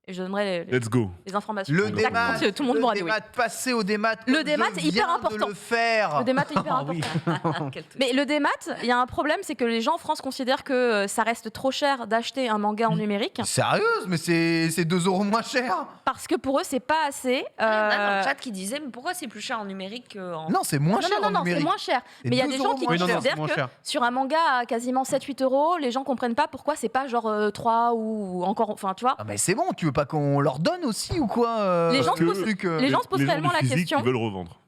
Et je donnerai Let's go. les informations. Le exactes démat, quand tout le monde m'aura dit oui. passer au démat. Le comme démat je est hyper viens important. De le faire. Le démat est hyper Ah important. oui. Mais le démat, il y a un problème, c'est que les gens en France considèrent que ça reste trop cher d'acheter un manga en numérique Sérieuse, mais c'est 2 € moins cher. parce que pour eux, c'est pas assez. Il y en a dans le chat qui disait mais pourquoi c'est plus cher en numérique qu'en. Non, c'est moins Non, cher non, en non, c'est numérique. moins cher. C'est Mais il y a 12 des gens qui € moins Oui, non, non, c'est considèrent moins que cher. sur un manga à quasiment 7-8 €, les gens comprennent pas pourquoi c'est pas genre 3 ou encore. Enfin, tu vois. Ah, mais c'est bon, tu veux pas qu'on leur donne aussi ou quoi Les gens le se posent- truc, les gens se posent Les réellement du la physique, question. Ils veulent revendre.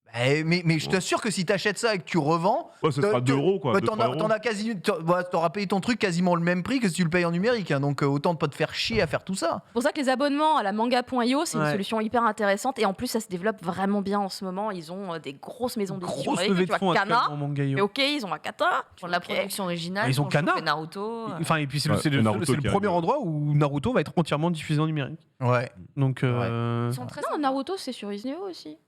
Bah Mais je t'assure que si t'achètes ça et que tu revends, Ouais, ce sera 2 euros, quoi. bah, 2, t'en 3 as- euros. t'en as quasi, t'auras payé ton truc quasiment le même prix que si tu le payes en numérique. Hein, donc autant de pas te faire chier à faire tout ça. C'est pour ça que les abonnements à la manga.io, c'est une Ouais. solution hyper intéressante. Et en plus, ça se développe vraiment bien en ce moment. Ils ont des grosses maisons d'édition. Grosse levée de Tu fonds vois, Kana. actuellement, Mais Mangayo. ok, ils ont Akata. Ils font de la production originale. Ils ont font Kana. chauffer Naruto. Enfin, et puis c'est Ouais, le Naruto c'est le qui premier arrive. endroit où Naruto va être entièrement diffusé en numérique. Ouais. Donc, Ils sont très Non, sympas. Naruto, c'est sur Isneo aussi.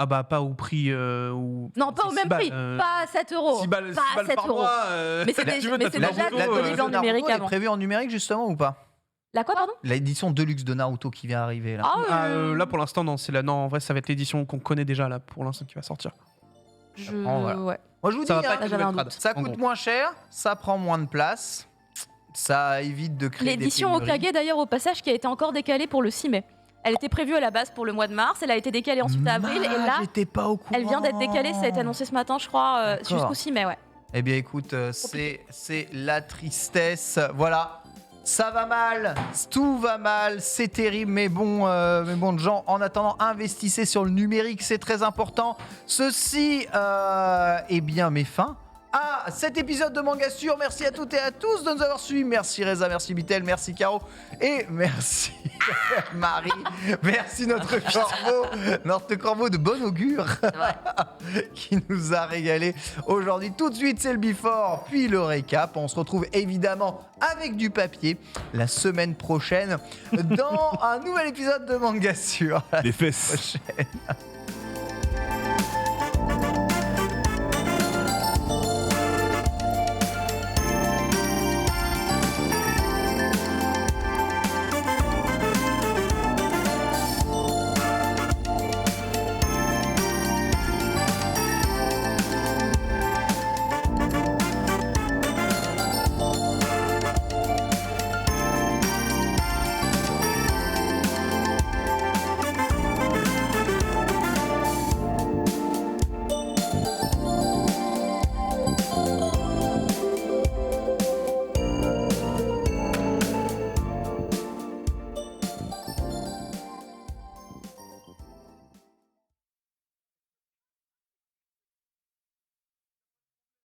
ah bah pas au prix où... Non, pas au c'est même 6 balles, prix. Pas à 7 euros. 6 balles, Pas 6 à balles 7 par euros. mois. Mais c'est tu veux, mais t'as c'est fait déjà Naruto, disponible en de Naruto numérique est avant. prévue en numérique justement ou pas? La quoi, pardon L'édition Deluxe de Naruto qui vient arriver là. Là pour l'instant non, non, en vrai ça va être l'édition qu'on connaît déjà là pour l'instant qui va sortir. Voilà. Ouais. Moi je vous dis, Ça va pas hein, être j'avais un une doute. ça en coûte gros. moins cher, ça prend moins de place, ça évite de créer des L'édition pénuries. Hokage, d'ailleurs, au passage, qui a été encore décalée pour le 6 mai. Elle était prévue à la base pour le mois de mars, elle a été décalée ensuite à avril, et là, j'étais pas au courant. elle vient d'être décalée, ça a été annoncé ce matin, je crois, D'accord. jusqu'au 6 mai, ouais. Eh bien écoute, c'est la tristesse. Voilà, ça va mal, tout va mal, c'est terrible, mais bon gens, en attendant, investissez sur le numérique, c'est très important. Ceci, eh bien, met fin à cet épisode de Manga Sûr. Merci à toutes et à tous de nous avoir suivis. Merci Reza, merci Bitel, merci Caro et merci Marie. Merci notre corbeau de bon augure qui nous a régalé aujourd'hui. Tout de suite, c'est le before, puis le récap. On se retrouve évidemment avec du papier la semaine prochaine dans un nouvel épisode de Manga Sûr. À la Les fesses. prochaine.